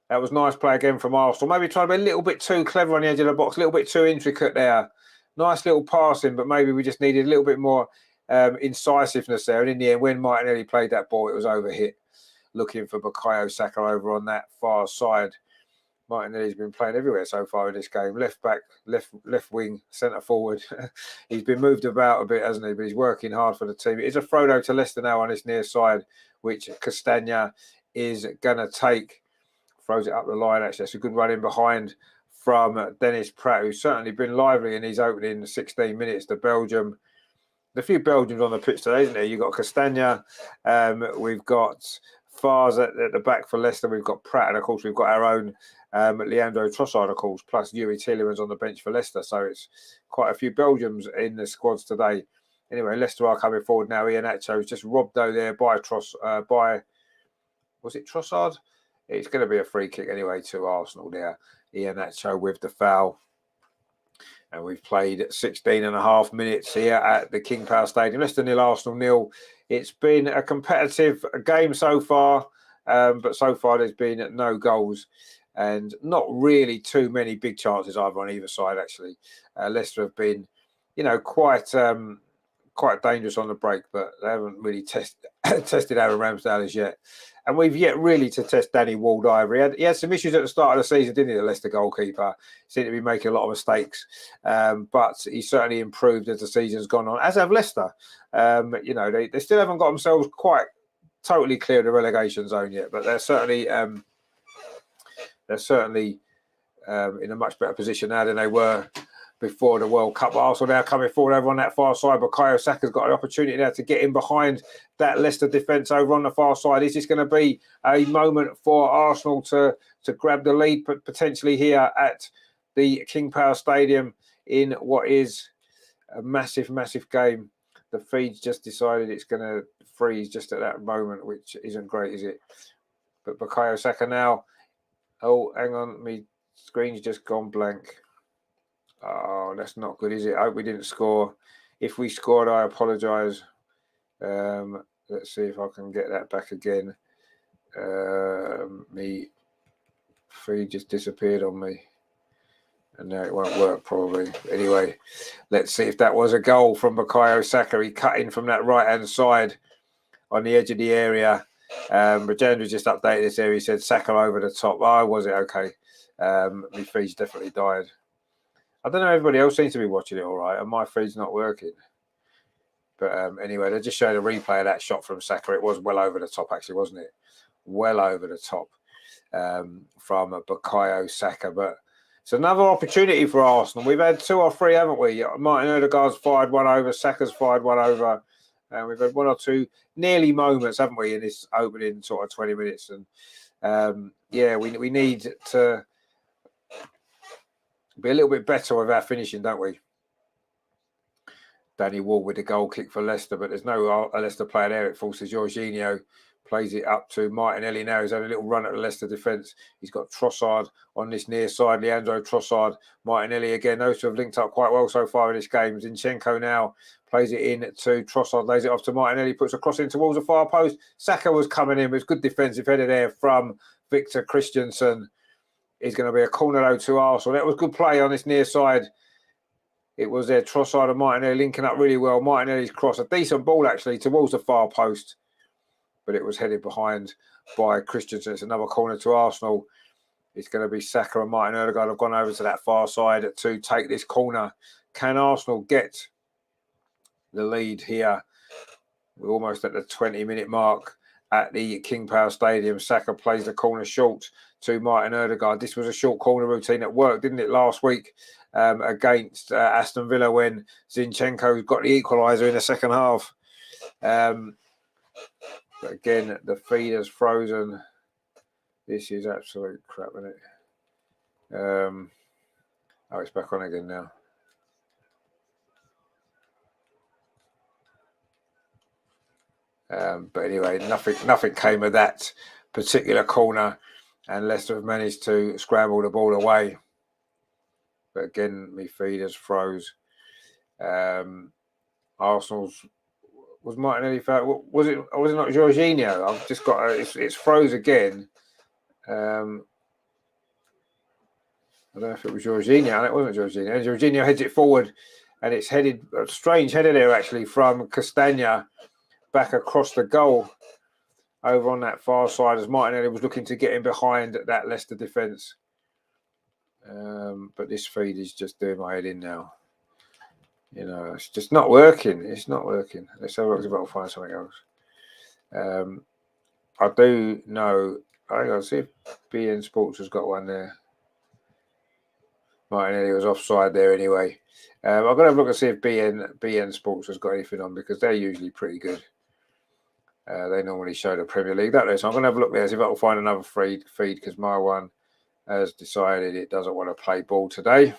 That was nice play again from Arsenal. Maybe trying to be a little bit too clever on the edge of the box, a little bit too intricate there. Nice little passing, but maybe we just needed a little bit more incisiveness there. And in the end, when Martinelli played that ball, it was overhit. Looking for Bukayo Saka over on that far side. Martinelli's been playing everywhere so far in this game. Left back, left wing, centre forward. He's been moved about a bit, hasn't he? But he's working hard for the team. It is a throw though to Leicester now on this near side, which Castagna is going to take. Throws it up the line, actually. That's a good run in behind from Dennis Pratt, who's certainly been lively in his opening 16 minutes to Belgium. There's a few Belgians on the pitch today, isn't there? You've got Castagna, we've got Fars at the back for Leicester, we've got Pratt, and of course we've got our own Leandro Trossard, of course, plus Yuri Tielemans on the bench for Leicester. So it's quite a few Belgians in the squads today. Anyway, Leicester are coming forward now. Iheanacho's just robbed though there by was it Trossard? It's going to be a free kick anyway to Arsenal there. Iheanacho with the foul. And we've played 16.5 minutes here at the King Power Stadium. Leicester 0, Arsenal 0. It's been a competitive game so far, but so far there's been no goals and not really too many big chances either on either side, actually. Leicester have been, quite dangerous on the break, but they haven't really tested Aaron Ramsdale as yet. And we've yet really to test Danny Ward either. He had some issues at the start of the season, didn't he, the Leicester goalkeeper? Seemed to be making a lot of mistakes. But he's certainly improved as the season's gone on, as have Leicester. They still haven't got themselves quite totally clear of the relegation zone yet, but they're certainly in a much better position now than they were before the World Cup. Arsenal now coming forward over on that far side. Bukayo Saka's got an opportunity there to get in behind that Leicester defence over on the far side. Is this going to be a moment for Arsenal to grab the lead potentially here at the King Power Stadium in what is a massive, massive game? The feed's just decided it's going to freeze just at that moment, which isn't great, is it? But Bukayo Saka now. Oh, hang on. My screen's just gone blank. Oh, that's not good, is it? I hope we didn't score. If we scored, I apologise. Let's see if I can get that back again. Me feed just disappeared on me. And now it won't work probably. Anyway, let's see if that was a goal from Bukayo Saka. He cut in from that right-hand side on the edge of the area. Rajendra just updated this area. He said Saka over the top. Oh, was it? Okay. My feed's definitely died. I don't know. Everybody else seems to be watching it all right, and my feed's not working. But anyway, they just showed a replay of that shot from Saka. It was well over the top, actually, wasn't it? Well over the top from Bukayo Saka. But it's another opportunity for Arsenal. We've had 2 or 3, haven't we? Martin Odegaard's fired one over. Saka's fired one over. And we've had 1 or 2 nearly moments, haven't we, in this opening sort of 20 minutes. And yeah, we need to be a little bit better with our finishing, don't we? Danny Ward with the goal kick for Leicester, but there's no Leicester player there. It falls to Jorginho, plays it up to Martinelli now. He's had a little run at the Leicester defence. He's got Trossard on this near side, Leandro Trossard. Martinelli again, those two have linked up quite well so far in this game. Zinchenko now plays it in to Trossard, lays it off to Martinelli, puts a cross in towards the far post. Saka was coming in, but it's good defensive header there from Victor Christensen. It's going to be a corner though to Arsenal. That was good play on this near side. It was there, Trossard and Martinelli linking up really well. Martinelli's cross, a decent ball actually towards the far post, but it was headed behind by Christensen. It's another corner to Arsenal. It's going to be Saka and Martin Odegaard have gone over to that far side to take this corner. Can Arsenal get the lead here? We're almost at the 20-minute mark at the King Power Stadium. Saka plays the corner short to Martin Odegaard. This was a short corner routine that worked, didn't it, last week against Aston Villa when Zinchenko got the equaliser in the second half. But again, the feed has frozen. This is absolute crap, isn't it? Oh, it's back on again now. But anyway, nothing came of that particular corner, and Leicester have managed to scramble the ball away. But again, my feed has froze. Arsenal's was Martinelli foul? Was it? Or was it not Jorginho? I've just got it's froze again. I don't know if it was Jorginho. No, it wasn't Jorginho. And Jorginho heads it forward, and it's headed a strange header there actually from Castagna back across the goal over on that far side as Martinelli was looking to get in behind that Leicester defence. But this feed is just doing my head in now. You know, it's just not working. It's not working. Let's have a look if I can find something else. I do know. Hang on, see if BN Sports has got one there. Martinelli was offside there anyway. I've got to have a look and see if BN Sports has got anything on because they're usually pretty good. They normally show the Premier League, don't they? So I'm going to have a look there, see if I can find another feed because my one has decided it doesn't want to play ball today.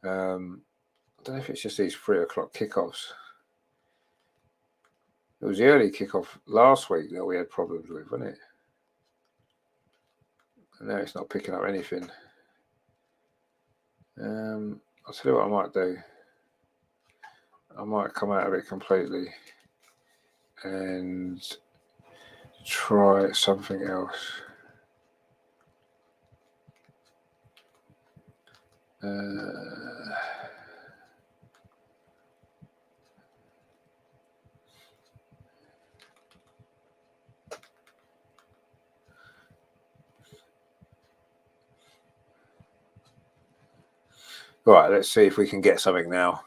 I don't know if it's just these 3 o'clock kickoffs. It was the early kickoff last week that we had problems with, wasn't it? And now it's not picking up anything. I'll tell you what I might do. I might come out of it completely and try something else. Right, let's see if we can get something now.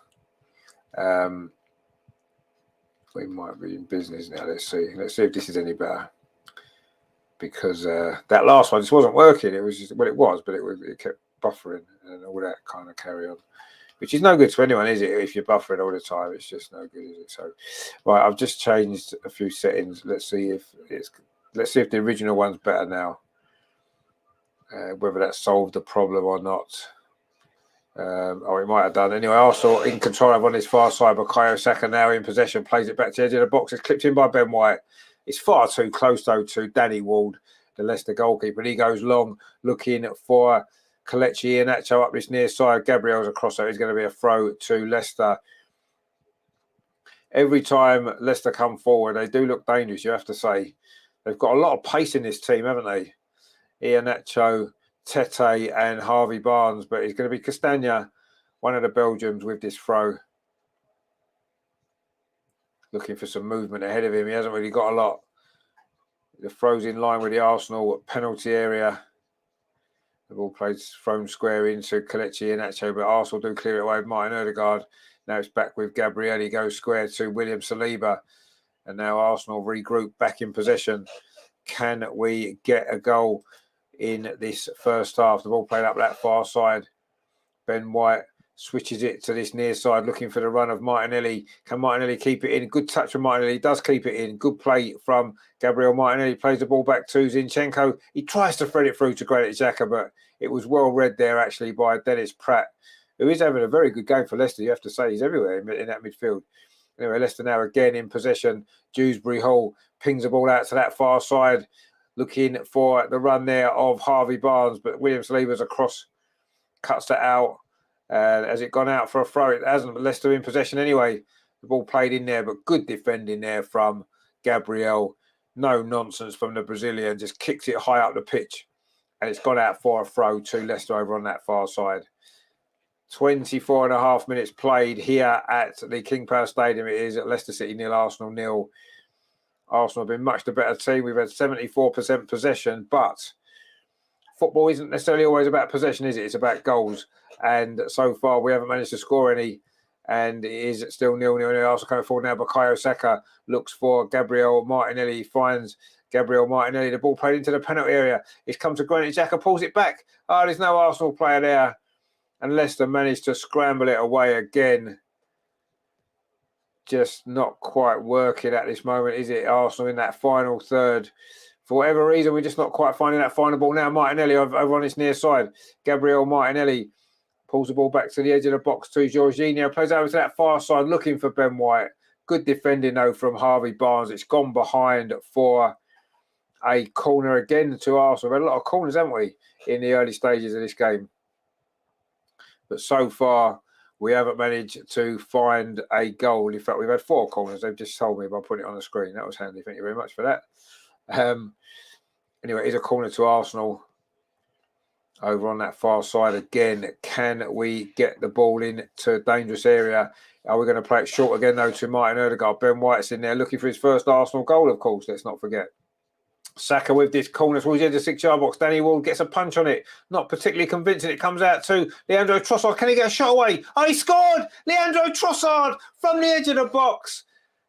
We might be in business now. Let's see. Let's see if this is any better. Because that last one just wasn't working. It was just, well, it was, but it kept buffering and all that kind of carry on, which is no good to anyone, is it? If you're buffering all the time, it's just no good, is it? So, right, I've just changed a few settings. Let's see if the original one's better now. Whether that solved the problem or not. It might have done. Anyway, Arsenal in control on this far side. Bukayo Saka now in possession, plays it back to the edge of the box. It's clipped in by Ben White. It's far too close, though, to Danny Ward, the Leicester goalkeeper. And he goes long, looking for Kelechi Iheanacho up this near side. Gabriel's across, so it's going to be a throw to Leicester. Every time Leicester come forward, they do look dangerous, you have to say. They've got a lot of pace in this team, haven't they? Iheanacho, Tete and Harvey Barnes, but it's going to be Castagna, one of the Belgians, with this throw. Looking for some movement ahead of him. He hasn't really got a lot. The throw's in line with the Arsenal penalty area. The ball played thrown square into Kelechi Iheanacho, but Arsenal do clear it away with Martin Odegaard. Now it's back with Gabriel. He goes square to William Saliba. And now Arsenal regroup back in possession. Can we get a goal in this first half? The ball played up that far side. Ben White switches it to this near side, looking for the run of Martinelli. Can Martinelli keep it in? Good touch from Martinelli. He does keep it in. Good play from Gabriel Martinelli. Plays the ball back to Zinchenko. He tries to thread it through to Granit Xhaka, but it was well read there, actually, by Dennis Pratt, who is having a very good game for Leicester. You have to say he's everywhere in that midfield. Anyway, Leicester now again in possession. Dewsbury Hall pings the ball out to that far side, looking for the run there of Harvey Barnes, but William Saliba's across, cuts it out. Has it gone out for a throw? It hasn't, but Leicester in possession anyway. The ball played in there, but good defending there from Gabriel. No nonsense from the Brazilian, just kicks it high up the pitch. And it's gone out for a throw to Leicester over on that far side. 24 and a half minutes played here at the King Power Stadium. It is at Leicester City 0, Arsenal 0. Arsenal have been much the better team. We've had 74% possession, but football isn't necessarily always about possession, is it? It's about goals. And so far, we haven't managed to score any. And it is still 0-0. Arsenal coming forward now. Bukayo Saka looks for Gabriel Martinelli. Finds Gabriel Martinelli. The ball played into the penalty area. It's come to Granit Xhaka. Pulls it back. Oh, there's no Arsenal player there. And Leicester managed to scramble it away again. Just not quite working at this moment, is it? Arsenal in that final third. For whatever reason, we're just not quite finding that final ball. Now Martinelli over on this near side. Gabriel Martinelli pulls the ball back to the edge of the box to Jorginho. Plays over to that far side, looking for Ben White. Good defending, though, from Harvey Barnes. It's gone behind for a corner again to Arsenal. We've had a lot of corners, haven't we, in the early stages of this game? But so far, we haven't managed to find a goal. In fact, we've had 4 corners. They've just told me by putting it on the screen. That was handy. Thank you very much for that. Anyway, it's a corner to Arsenal. Over on that far side again. Can we get the ball into a dangerous area? Are we going to play it short again, though, to Martin Odegaard? Ben White's in there looking for his first Arsenal goal, of course. Let's not forget. Saka with this corner towards the edge of the 6-yard box. Danny Ward gets a punch on it. Not particularly convincing. It comes out to Leandro Trossard. Can he get a shot away? Oh, he scored! Leandro Trossard from the edge of the box.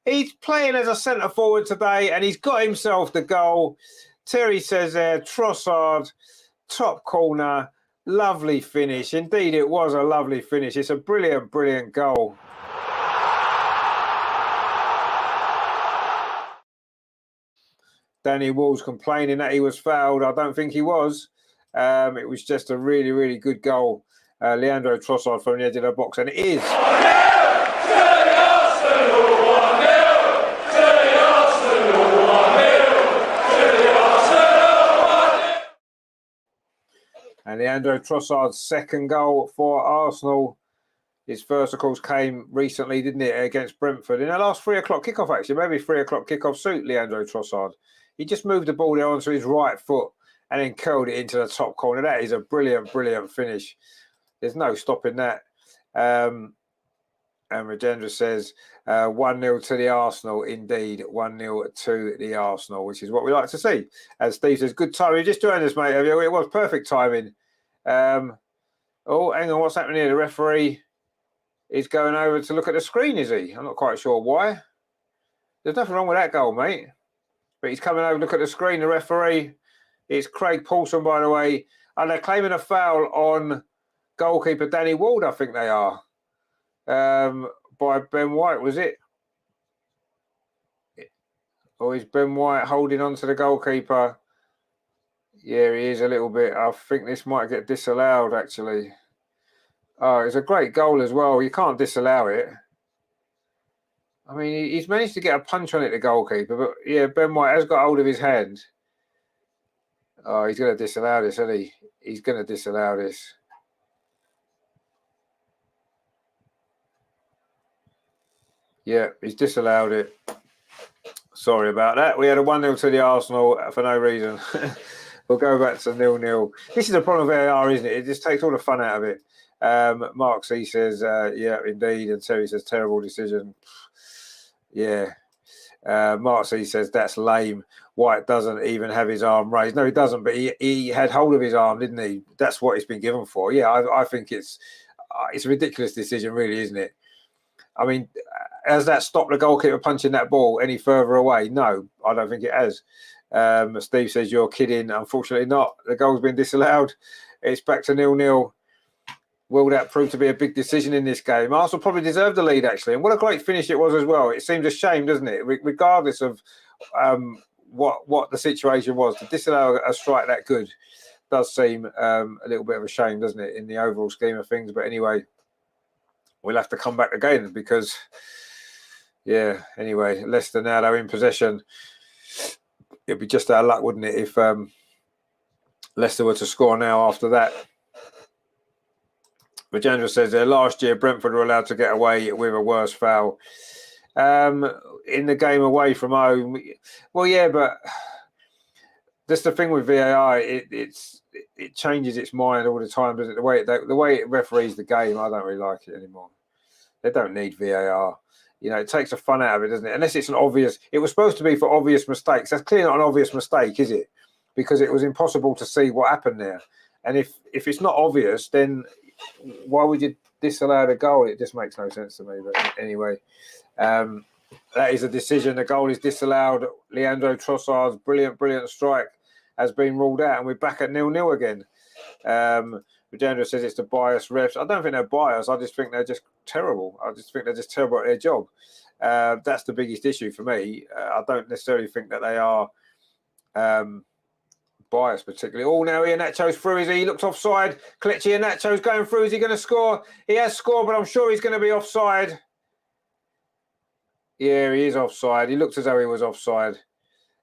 He's playing as a centre forward today, and he's got himself the goal. Terry says there, Trossard, top corner, lovely finish. Indeed, it was a lovely finish. It's a brilliant, brilliant goal. Danny Wall's complaining that he was fouled. I don't think he was. It was just a really, really good goal. Leandro Trossard from the edge of the box, and it is. And Leandro Trossard's second goal for Arsenal. His first, of course, came recently, didn't it, against Brentford. In the last 3 o'clock kickoff, actually. Maybe 3 o'clock kickoff suit Leandro Trossard. He just moved the ball there onto his right foot and then curled it into the top corner. That is a brilliant, brilliant finish. There's no stopping that. And Rajendra says 1-0 to the Arsenal. Indeed, 1-0 to the Arsenal, which is what we like to see. As Steve says, good timing. You just joined us, mate. It was perfect timing. Oh, hang on. What's happening here? The referee is going over to look at the screen, is he? I'm not quite sure why. There's nothing wrong with that goal, mate. But he's coming over to look at the screen. The referee, it's Craig Paulson, by the way. And they're claiming a foul on goalkeeper Danny Ward, I think they are. By Ben White, was it? Or is Ben White holding on to the goalkeeper? Yeah, he is a little bit. I think this might get disallowed, actually. Oh, it's a great goal as well. You can't disallow it. I mean, he's managed to get a punch on it, the goalkeeper. But, yeah, Ben White has got hold of his hand. Oh, he's going to disallow this, isn't he? He's going to disallow this. Yeah, he's disallowed it. Sorry about that. We had a 1-0 to the Arsenal for no reason. We'll go back to 0-0. This is the problem with VAR, isn't it? It just takes all the fun out of it. Mark C says, yeah, indeed. And Terry says, terrible decision. Yeah. Mark C says, that's lame. White doesn't even have his arm raised. No, he doesn't, but he had hold of his arm, didn't he? That's what he's been given for. Yeah, I think it's a ridiculous decision, really, isn't it? I mean, has that stopped the goalkeeper punching that ball any further away? No, I don't think it has. Steve says, you're kidding. Unfortunately not. The goal's been disallowed. It's back to 0-0. Will that prove to be a big decision in this game? Arsenal probably deserved the lead, actually. And what a great finish it was as well. It seems a shame, doesn't it? Regardless of what the situation was, to disallow a strike that good does seem a little bit of a shame, doesn't it, in the overall scheme of things. But anyway, we'll have to come back again because, yeah, anyway, Leicester now, they're in possession. It'd be just our luck, wouldn't it, if Leicester were to score now after that. Rajendra says there, last year Brentford were allowed to get away with a worse foul in the game away from home. Well, yeah, but that's the thing with VAR. It changes its mind all the time, doesn't it? The way it referees the game, I don't really like it anymore. They don't need VAR. You know, it takes the fun out of it, doesn't it? Unless it's an obvious. It was supposed to be for obvious mistakes. That's clearly not an obvious mistake, is it? Because it was impossible to see what happened there. And if it's not obvious, then why would you disallow the goal? It just makes no sense to me. But anyway, that is a decision. The goal is disallowed. Leandro Trossard's brilliant strike has been ruled out, and we're back at 0-0 again. Rajendra says it's the biased refs. I don't think they're biased. I just think they're just terrible. I just think they're just terrible at their job. That's the biggest issue for me. I don't necessarily think that they are biased particularly. Oh, now Iheanacho's through. He looked offside. Kelechi Iheanacho's going through. Is he going to score? He has scored, but I'm sure he's going to be offside. Yeah, he is offside. He looked as though he was offside.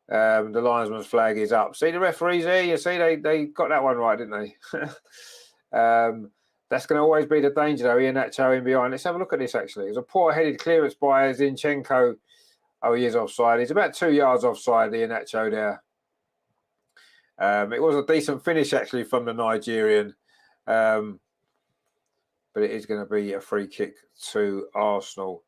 The linesman's flag is up. See the referees there? You see, they got that one right, didn't they? That's going to always be the danger, though. Iheanacho in behind. Let's have a look at this, actually. It was a poor-headed clearance by Zinchenko. Oh, he is offside. He's about 2 yards offside, Iheanacho there. It was a decent finish, actually, from the Nigerian. But it is going to be a free kick to Arsenal.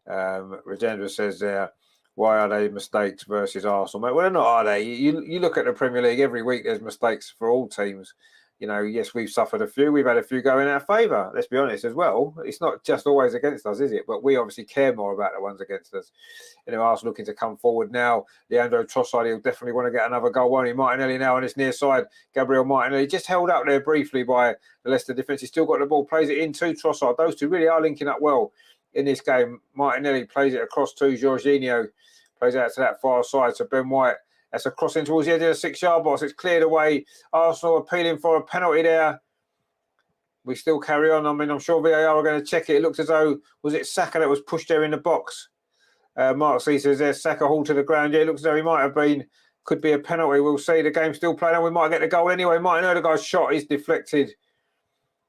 Rajendra says there, why are they mistakes versus Arsenal? Well, they're not, are they? You look at the Premier League, every week there's mistakes for all teams. You know, yes, we've suffered a few. We've had a few go in our favour, let's be honest, as well. It's not just always against us, is it? But we obviously care more about the ones against us. You know, Arsenal looking to come forward now. Leandro Trossard, he'll definitely want to get another goal, won't he? Martinelli now on his near side. Gabriel Martinelli just held up there briefly by the Leicester defence. He's still got the ball, plays it in to Trossard. Those two really are linking up well in this game. Martinelli plays it across to Jorginho. Plays out to that far side. So Ben White, that's a crossing towards the edge of the 6-yard box. It's cleared away. Arsenal appealing for a penalty there. We still carry on. I mean, I'm sure VAR are going to check it. It looks as though, was it Saka that was pushed there in the box? Mark C says there's Saka hauled to the ground. Yeah, it looks as though he might have been. Could be a penalty. We'll see. The game's still playing on. We might get the goal anyway. Martin Odegaard's shot is deflected.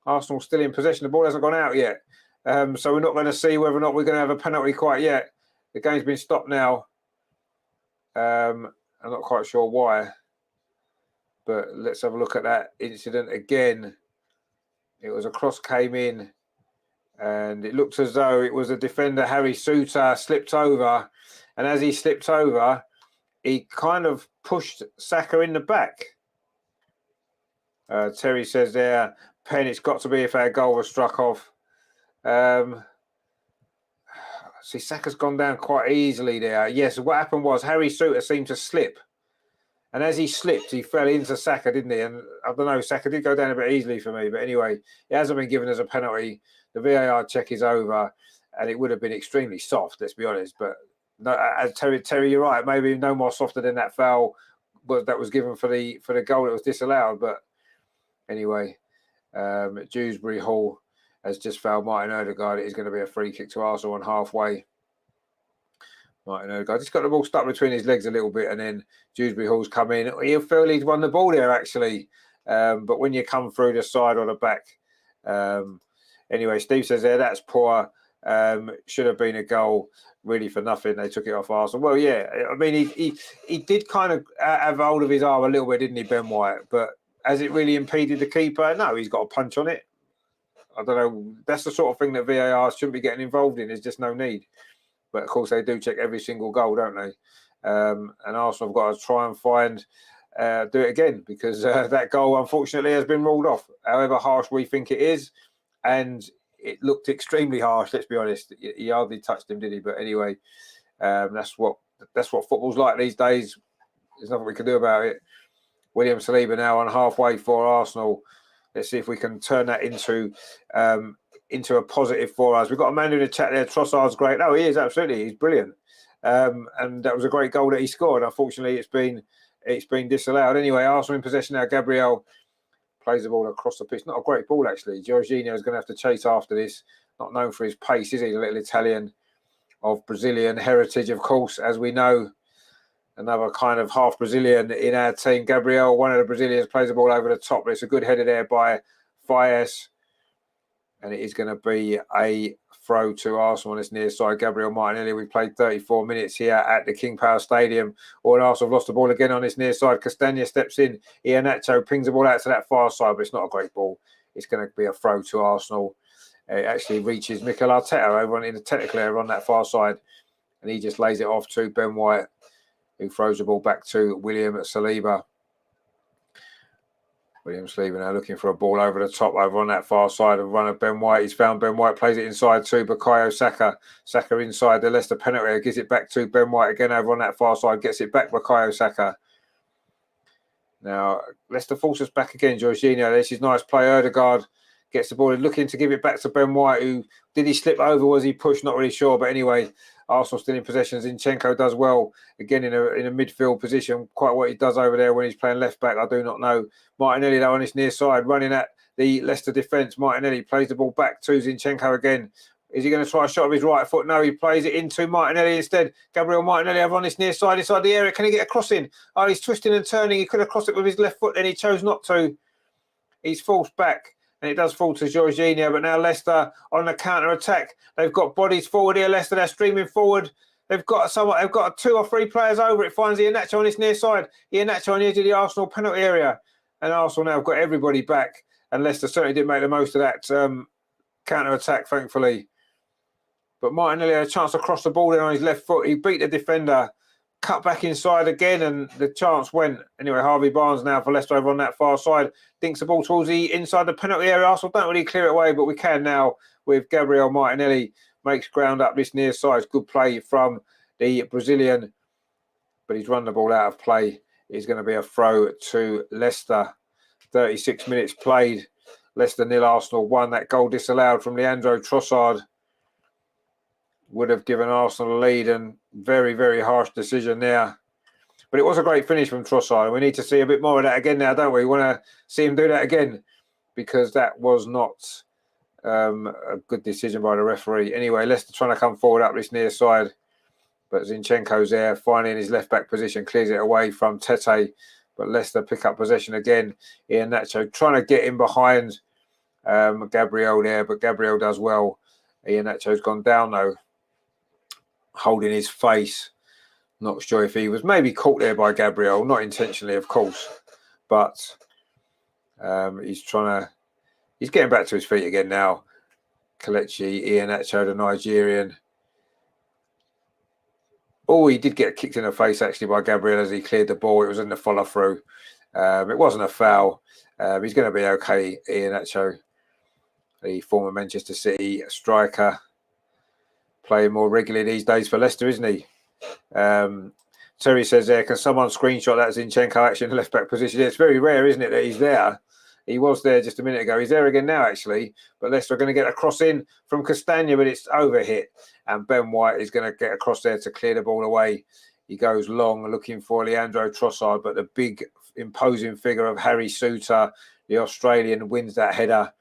Arsenal still in possession. The ball hasn't gone out yet. So we're not going to see whether or not we're going to have a penalty quite yet. The game's been stopped now. I'm not quite sure why, but let's have a look at that incident again. It was a cross came in, and it looked as though it was a defender, Harry Souttar, slipped over, and as he slipped over, he kind of pushed Saka in the back. Terry says there, Penn, it's got to be if our goal was struck off. See, Saka's gone down quite easily there. Yes, what happened was Harry Souttar seemed to slip. And as he slipped, he fell into Saka, didn't he? And I don't know, Saka did go down a bit easily for me. But anyway, it hasn't been given as a penalty. The VAR check is over. And it would have been extremely soft, let's be honest. But no, as Terry, you're right. Maybe no more softer than that foul that was given for the goal that was disallowed. But anyway, Dewsbury Hall has just fouled Martin Odegaard. It is going to be a free kick to Arsenal on halfway. Martin Odegaard just got the ball stuck between his legs a little bit, and then Dewsbury Hall's come in. He'll feel he's won the ball there, actually. But when you come through the side or the back. Anyway, Steve says there, that's poor. Should have been a goal really for nothing. They took it off Arsenal. Well, yeah, I mean, he did kind of have hold of his arm a little bit, didn't he, Ben White? But has it really impeded the keeper? No, he's got a punch on it. I don't know. That's the sort of thing that VAR shouldn't be getting involved in. There's just no need. But of course, they do check every single goal, don't they? And Arsenal have got to try and do it again, because that goal, unfortunately, has been ruled off. However harsh we think it is, and it looked extremely harsh. Let's be honest. He hardly touched him, did he? But anyway, that's what football's like these days. There's nothing we can do about it. William Saliba now on halfway for Arsenal. Let's see if we can turn that into a positive for us. We've got a man in the chat there. Trossard's great. No, he is, absolutely. He's brilliant. And that was a great goal that he scored. Unfortunately, it's been disallowed. Anyway, Arsenal in possession now. Gabriel plays the ball across the pitch. Not a great ball, actually. Jorginho is going to have to chase after this. Not known for his pace, is he? The little Italian of Brazilian heritage, of course, as we know. Another kind of half Brazilian in our team. Gabriel, one of the Brazilians, plays the ball over the top. But it's a good header there by Fayez. And it is going to be a throw to Arsenal on this near side. Gabriel Martinelli, we played 34 minutes here at the King Power Stadium. Or Arsenal have lost the ball again on this near side. Castagna steps in. Iheanacho pings the ball out to that far side, but it's not a great ball. It's going to be a throw to Arsenal. It actually reaches Mikel Arteta over in the technical area on that far side. And he just lays it off to Ben White, who throws the ball back to William Saliba. William Saliba now looking for a ball over the top, over on that far side of run of Ben White. He's found Ben White, plays it inside to Bukayo Saka. Saka inside the Leicester penalty area, gives it back to Ben White again over on that far side, gets it back Bukayo Saka. Now, Leicester forces back again. Jorginho, this is nice play. Ødegaard gets the ball, looking to give it back to Ben White, who, did he slip over? Was he pushed? Not really sure. But anyway, Arsenal still in possession. Zinchenko does well, again in a midfield position. Quite what he does over there when he's playing left back, I do not know. Martinelli, though, on his near side, running at the Leicester defence. Martinelli plays the ball back to Zinchenko again. Is he going to try a shot of his right foot? No, he plays it into Martinelli instead. Gabriel Martinelli over on this near side, inside the area. Can he get a cross in? Oh, he's twisting and turning. He could have crossed it with his left foot, and he chose not to. He's forced back. And it does fall to Jorginho, but now Leicester on the counter-attack. They've got bodies forward here, Leicester. They're streaming forward. They've got 2 or 3 players over. It finds Iheanacho on this near side. Iheanacho on the edge of the Arsenal penalty area. And Arsenal now have got everybody back. And Leicester certainly didn't make the most of that counter-attack, thankfully. But Martinelli had a chance to cross the ball in on his left foot. He beat the defender, cut back inside again, and the chance went. Anyway, Harvey Barnes now for Leicester over on that far side. Dinks the ball towards the inside the penalty area. Arsenal don't really clear it away, but we can now with Gabriel Martinelli. Makes ground up this near side. Good play from the Brazilian, but he's run the ball out of play. It's going to be a throw to Leicester. 36 minutes played. Leicester 0, Arsenal 1. That goal disallowed from Leandro Trossard would have given Arsenal a lead, and very, very harsh decision there. But it was a great finish from Trossard. We need to see a bit more of that again now, don't we? We want to see him do that again, because that was not a good decision by the referee. Anyway, Leicester trying to come forward up this near side. But Zinchenko's there, finding his left-back position, clears it away from Tete. But Leicester pick up possession again. Iheanacho trying to get in behind Gabriel there, but Gabriel does well. Iheanacho's gone down, though, holding his face. Not sure if he was maybe caught there by Gabriel, not intentionally, of course, but he's getting back to his feet again now. Kelechi Iheanacho, the Nigerian. Oh, he did get kicked in the face, actually, by Gabriel as he cleared the ball. It was in the follow-through. It wasn't a foul. He's going to be okay, Iheanacho, the former Manchester City striker, playing more regularly these days for Leicester, isn't he? Terry says there, can someone screenshot that Zinchenko actually in the left-back position? It's very rare, isn't it, that he's there? He was there just a minute ago. He's there again now, actually. But Leicester are going to get a cross in from Castagna, but it's overhit. And Ben White is going to get across there to clear the ball away. He goes long, looking for Leandro Trossard, but the big, imposing figure of Harry Souttar, the Australian, wins that header.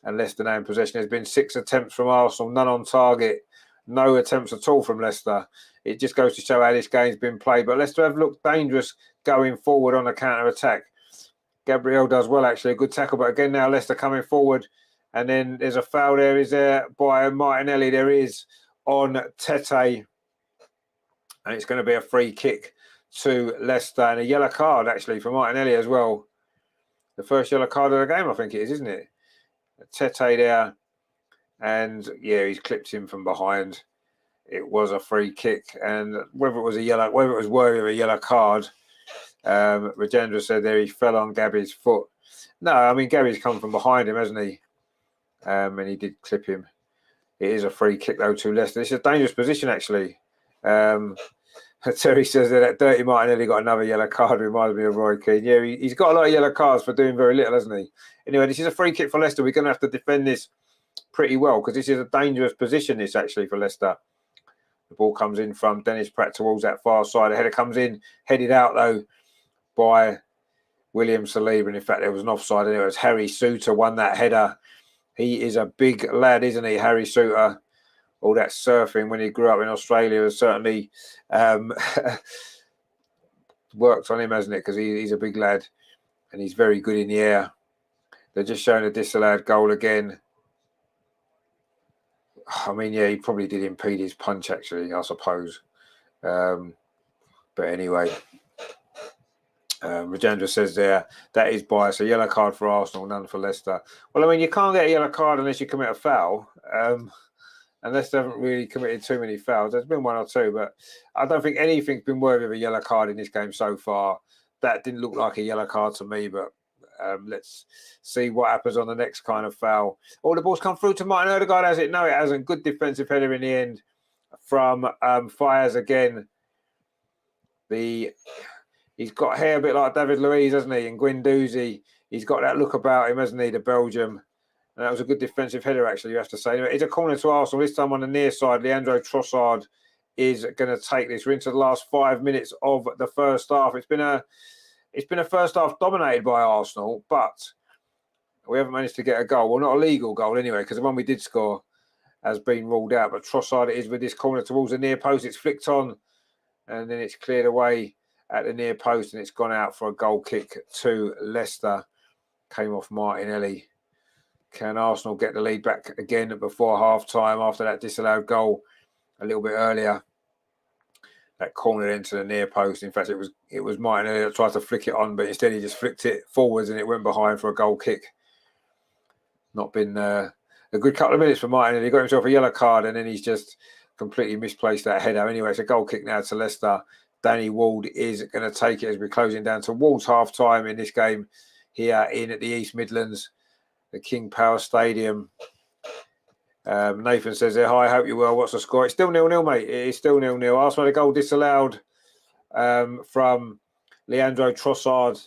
And Leicester now in possession. There's been 6 attempts from Arsenal, none on target. No attempts at all from Leicester. It just goes to show how this game's been played. But Leicester have looked dangerous going forward on the counter-attack. Gabriel does well, actually. A good tackle. But again, now Leicester coming forward. And then there's a foul there, is there, by Martinelli? There is, on Tete. And it's going to be a free kick to Leicester. And a yellow card, actually, for Martinelli as well. The first yellow card of the game, I think it is, isn't it? Tete there. And, yeah, he's clipped him from behind. It was a free kick. And whether it was worthy of a yellow card, Rajendra said there he fell on Gabby's foot. No, I mean, Gabby's come from behind him, hasn't he? And he did clip him. It is a free kick, though, to Leicester. It's a dangerous position, actually. Terry says that Dirty Martinelli got another yellow card. Reminds me of Roy Keane. Yeah, he's got a lot of yellow cards for doing very little, hasn't he? Anyway, this is a free kick for Leicester. We're going to have to defend this pretty well because this is a dangerous position, this, actually, for Leicester. The ball comes in from Dennis Pratt towards that far side. The header comes in, headed out, though, by William Saliba. And, in fact, there was an offside, and it was Harry Suter won that header. He is a big lad, isn't he, Harry Suter? All that surfing when he grew up in Australia has certainly worked on him, hasn't it? Because he's a big lad and he's very good in the air. They're just showing a disallowed goal again. I mean, yeah, he probably did impede his punch, actually, I suppose. But anyway, Rajendra says there, that is bias. A yellow card for Arsenal, none for Leicester. Well, I mean, you can't get a yellow card unless you commit a foul. And Leicester haven't really committed too many fouls. There's been one or two, but I don't think anything's been worthy of a yellow card in this game so far. That didn't look like a yellow card to me, but let's see what happens on the next kind of foul. All the balls come through to Martin Odegaard, has it? No, it hasn't. Good defensive header in the end from Fires again. He's got hair a bit like David Luiz, hasn't he? And Guendouzi, he's got that look about him, hasn't he, the Belgium? And that was a good defensive header, actually, you have to say. Anyway, it's a corner to Arsenal. This time on the near side, Leandro Trossard is going to take this. We're into the last 5 minutes of the first half. It's been a first half dominated by Arsenal, but we haven't managed to get a goal. Well, not a legal goal anyway, because the one we did score has been ruled out. But Trossard it is with this corner towards the near post. It's flicked on, and then it's cleared away at the near post, and it's gone out for a goal kick to Leicester. Came off Martinelli. Can Arsenal get the lead back again before half-time after that disallowed goal a little bit earlier? That cornered into the near post. In fact, it was Martinelli that tried to flick it on, but instead he just flicked it forwards and it went behind for a goal kick. Not been a good couple of minutes for Martinelli. He got himself a yellow card and then he's just completely misplaced that header. Anyway, it's a goal kick now to Leicester. Danny Ward is going to take it as we're closing down towards half-time in this game here in the East Midlands. The King Power Stadium. Nathan says there, hi, hope you're well. What's the score? It's still 0-0, mate. It is still 0-0. Arsenal had a goal disallowed from Leandro Trossard.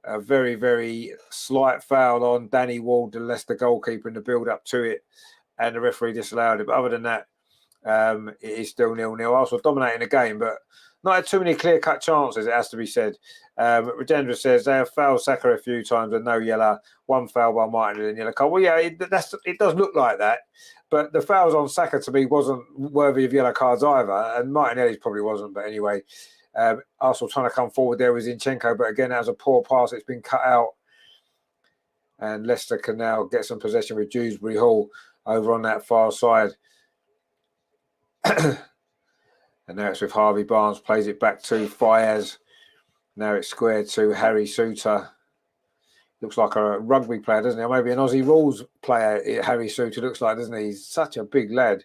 A very, very slight foul on Danny Ward, the Leicester goalkeeper, in the build-up to it. And the referee disallowed it. But other than that, it is still 0-0. Arsenal dominating the game, but not had too many clear-cut chances, it has to be said. Rajendra says they have fouled Saka a few times and no yellow. One foul by Martin and yellow card. Well, yeah, it does look like that. But the fouls on Saka, to me, wasn't worthy of yellow cards either. And Martinelli's probably wasn't. But anyway, Arsenal trying to come forward there with Zinchenko. But again, that was a poor pass. It's been cut out. And Leicester can now get some possession with Dewsbury Hall over on that far side. And now it's with Harvey Barnes, plays it back to Fayez. Now it's squared to Harry Suter. Looks like a rugby player, doesn't he? Or maybe an Aussie rules player, Harry Suter looks like, doesn't he? He's such a big lad.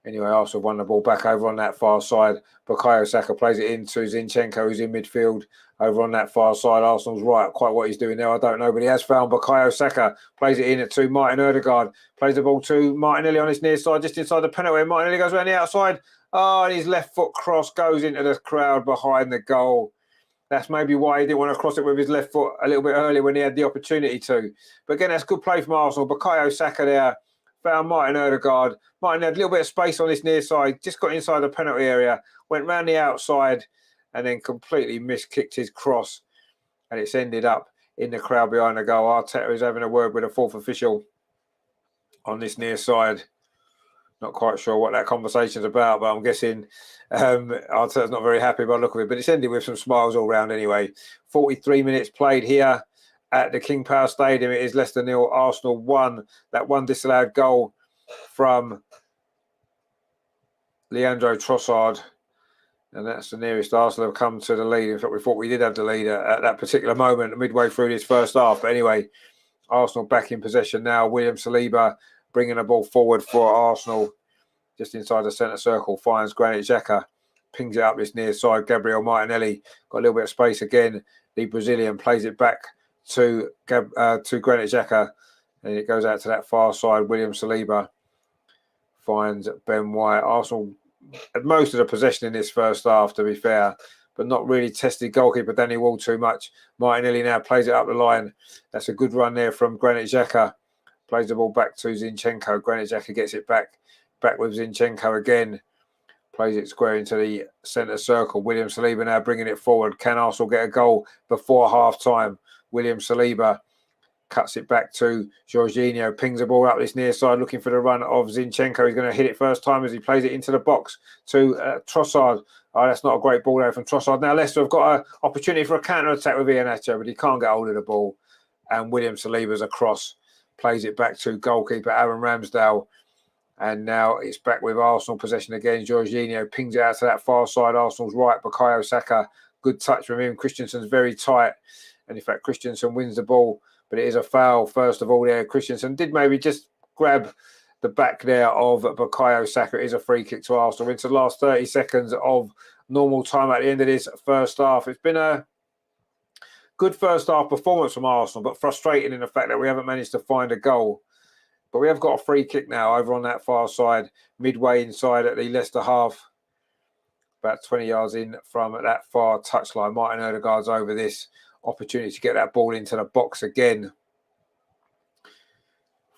Anyway, Arsenal won the ball back over on that far side. Bukayo Saka plays it into Zinchenko, who's in midfield over on that far side. Arsenal's right. Quite what he's doing there, I don't know, but he has found Bukayo Saka. Plays it in to Martin Odegaard. Plays the ball to Martinelli on his near side, just inside the penalty. Martinelli goes around the outside. Oh, and his left foot cross goes into the crowd behind the goal. That's maybe why he didn't want to cross it with his left foot a little bit earlier when he had the opportunity to. But again, that's good play from Arsenal. Bukayo Saka there found Martin Odegaard. Martin had a little bit of space on his near side, just got inside the penalty area, went round the outside and then completely miskicked his cross. And it's ended up in the crowd behind the goal. Arteta is having a word with a fourth official on this near side. Not quite sure what that conversation's about, but I'm guessing Arteta's not very happy by the look of it. But it's ended with some smiles all round anyway. 43 minutes played here at the King Power Stadium. It is Leicester 0, Arsenal 1. That one disallowed goal from Leandro Trossard. And that's the nearest Arsenal have come to the lead. In fact, we thought we did have the lead at that particular moment, midway through this first half. But anyway, Arsenal back in possession now. William Saliba bringing the ball forward for Arsenal. Just inside the centre circle, finds Granit Xhaka. Pings it up this near side. Gabriel Martinelli got a little bit of space again. The Brazilian plays it back to Granit Xhaka. And it goes out to that far side. William Saliba finds Ben White. Arsenal had most of the possession in this first half, to be fair, but not really tested goalkeeper Danny Wall too much. Martinelli now plays it up the line. That's a good run there from Granit Xhaka. Plays the ball back to Zinchenko. Granit Xhaka gets it back with Zinchenko again. Plays it square into the centre circle. William Saliba now bringing it forward. Can Arsenal get a goal before half-time? William Saliba cuts it back to Jorginho, pings the ball up this near side, looking for the run of Zinchenko. He's going to hit it first time as he plays it into the box to Trossard. Oh, that's not a great ball there from Trossard. Now Leicester have got an opportunity for a counter-attack with Iheanacho, but he can't get hold of the ball. And William Saliba's across, plays it back to goalkeeper Aaron Ramsdale. And now it's back with Arsenal possession again. Jorginho pings it out to that far side. Arsenal's right, Bukayo Saka. Good touch from him. Christensen's very tight. And in fact, Christensen wins the ball. But it is a foul, first of all, there. Christensen did maybe just grab the back there of Bukayo Saka. It is a free kick to Arsenal. Into the last 30 seconds of normal time at the end of this first half. It's been a good first half performance from Arsenal, but frustrating in the fact that we haven't managed to find a goal. But we have got a free kick now over on that far side, midway inside at the Leicester half. About 20 yards in from that far touchline. Martin Odegaard's over this. Opportunity to get that ball into the box again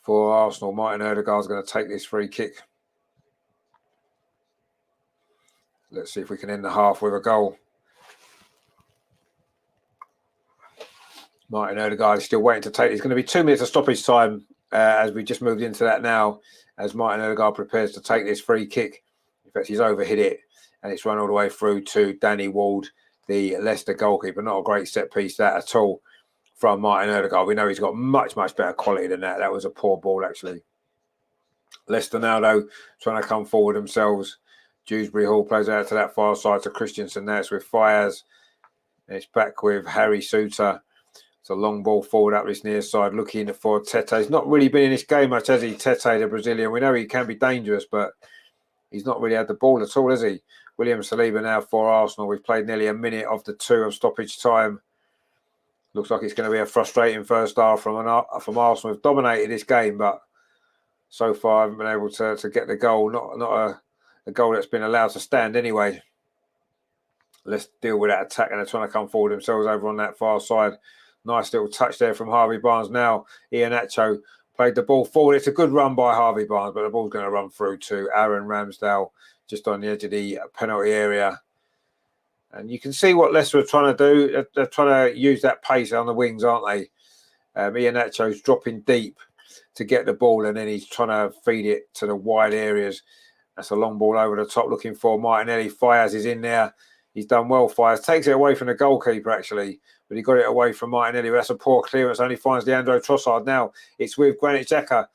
for Arsenal. Martin Odegaard's going to take this free kick. Let's see if we can end the half with a goal. Martin Odegaard is still waiting to take. It's going to be 2 minutes of stoppage time as we just moved into that now, as Martin Odegaard prepares to take this free kick. In fact, he's overhit it and it's run all the way through to Danny Ward, the Leicester goalkeeper. Not a great set piece that at all from Martin Odegaard. We know he's got much better quality than that. That was a poor ball, actually. Leicester now, though, trying to come forward themselves. Dewsbury Hall plays out to that far side to Christensen. Now it's with Fires. And it's back with Harry Souttar. It's a long ball forward up this near side, looking for Tete. He's not really been in this game much, has he? Tete, the Brazilian. We know he can be dangerous, but he's not really had the ball at all, has he? William Saliba now for Arsenal. We've played nearly a minute of the 2 of stoppage time. Looks like it's going to be a frustrating first half from Arsenal. We've dominated this game, but so far I haven't been able to get the goal. Not a goal that's been allowed to stand anyway. Let's deal with that attack, and they're trying to come forward themselves over on that far side. Nice little touch there from Harvey Barnes. Now Iheanacho played the ball forward. It's a good run by Harvey Barnes, but the ball's going to run through to Aaron Ramsdale just on the edge of the penalty area. And you can see what Leicester are trying to do. They're trying to use that pace on the wings, aren't they? Iheanacho's dropping deep to get the ball, and then he's trying to feed it to the wide areas. That's a long ball over the top looking for Martinelli. Fires is in there. He's done well, Fires. Takes it away from the goalkeeper, actually. But he got it away from Martinelli. That's a poor clearance. Only finds Leandro Trossard. Now it's with Granit Xhaka.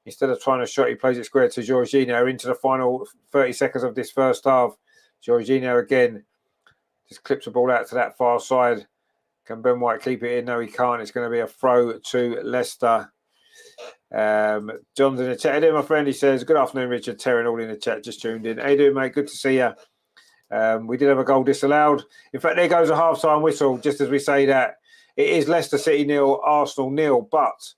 Instead of trying to shot, he plays it square to Jorginho into the final 30 seconds of this first half. Jorginho again just clips the ball out to that far side. Can Ben White keep it in? No, he can't. It's going to be a throw to Leicester. John's in the chat. How you doing, my friend? He says, good afternoon, Richard. Terran all in the chat, just tuned in. How you doing, mate? Good to see you. We did have a goal disallowed. In fact, there goes a half-time whistle, just as we say that. It is Leicester City 0, Arsenal 0, but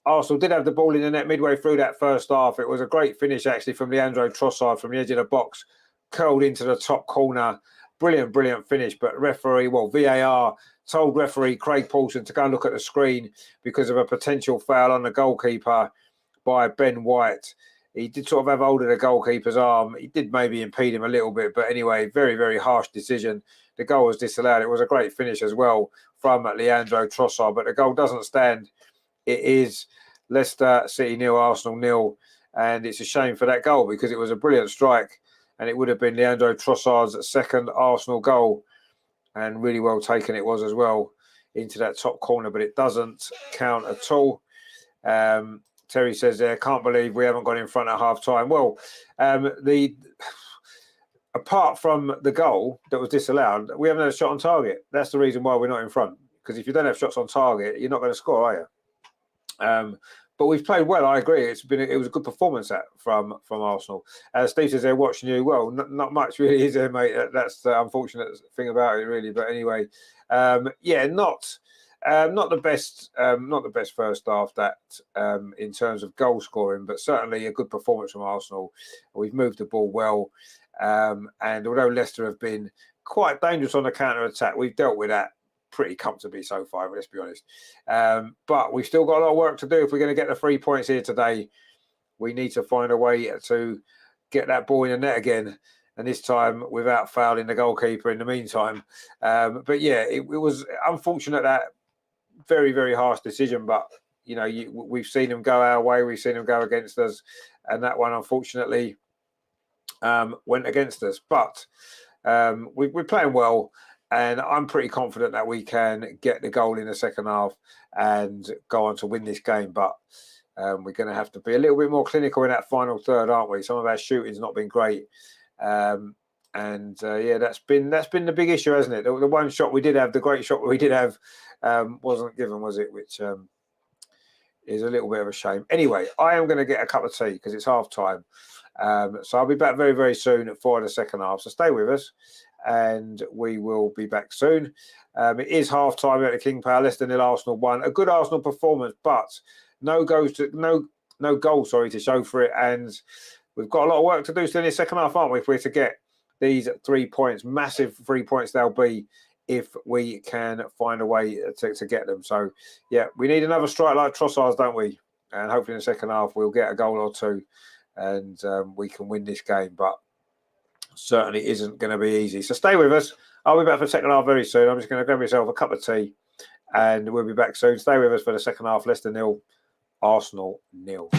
Arsenal did have the ball in the net midway through that first half. It was a great finish, actually, from Leandro Trossard from the edge of the box, curled into the top corner. Brilliant finish, but VAR told referee Craig Paulson to go and look at the screen because of a potential foul on the goalkeeper by Ben White. He did sort of have hold of the goalkeeper's arm. He did maybe impede him a little bit, but anyway, very harsh decision. The goal was disallowed. It was a great finish as well from Leandro Trossard, but the goal doesn't stand. It is Leicester City 0, Arsenal 0, and it's a shame for that goal because it was a brilliant strike, and it would have been Leandro Trossard's second Arsenal goal, and really well taken it was as well. into that top corner, but it doesn't count at all. Terry says there, can't believe we haven't gone in front at half time. Well, apart from the goal that was disallowed, we haven't had a shot on target. That's the reason why we're not in front. Because if you don't have shots on target, you're not going to score, are you? But we've played well. I agree. It was a good performance from Arsenal. Steve says they're watching you. Well, not much really, is there, mate? That's the unfortunate thing about it, really. But anyway, yeah, not the best first half that in terms of goal scoring, but certainly a good performance from Arsenal. We've moved the ball well, and although Leicester have been quite dangerous on the counter attack, we've dealt with that pretty comfortably so far, let's be honest. But we've still got a lot of work to do if we're going to get the 3 points here today. We need to find a way to get that ball in the net again, and this time without fouling the goalkeeper in the meantime. But yeah, it was unfortunate, that very, very harsh decision. But you know, we've seen them go our way, we've seen them go against us, and that one unfortunately went against us. But we're playing well. And I'm pretty confident that we can get the goal in the second half and go on to win this game. But we're going to have to be a little bit more clinical in that final third, aren't we? Some of our shooting's not been great. Yeah, that's been the big issue, hasn't it? The one shot we did have, the great shot we did have, wasn't given, was it? Which is a little bit of a shame. Anyway, I am going to get a cup of tea because it's half time. So I'll be back very, very soon for the second half. So stay with us, and we will be back soon. It is half time at the King Power. Leicester 0, Arsenal 1. A good Arsenal performance, but no goal to show for it. And we've got a lot of work to do still in the second half, aren't we? If we're to get these 3 points, massive 3 points they'll be, if we can find a way to get them. So yeah, we need another strike like Trossard's, don't we? And hopefully in the second half we'll get a goal or two, and we can win this game. But certainly isn't going to be easy. So stay with us. I'll be back for the second half very soon. I'm just going to grab myself a cup of tea, and we'll be back soon. Stay with us for the second half. Leicester 0, Arsenal 0.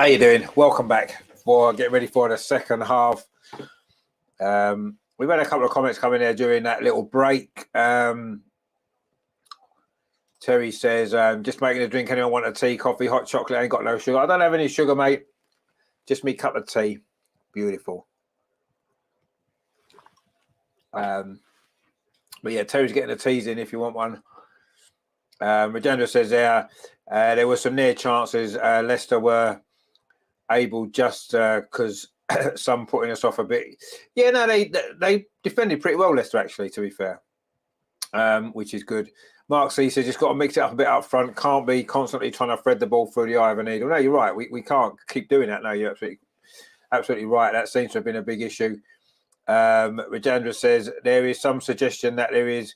How you doing? Welcome back for getting ready for the second half. We've had a couple of comments coming there during that little break. Terry says, just making a drink. Anyone want a tea, coffee, hot chocolate? Ain't got no sugar. I don't have any sugar, mate. Just me cup of tea. Beautiful. But yeah, Terry's getting the teas in if you want one. Rajendra says there were some near chances. Leicester were able just because some putting us off a bit. Yeah, no, they defended pretty well, Leicester, actually, to be fair, which is good. Mark C says just got to mix it up a bit up front. Can't be constantly trying to thread the ball through the eye of a needle. No, you're right. We can't keep doing that. No, you're absolutely right. That seems to have been a big issue. Rajendra says there is some suggestion that there is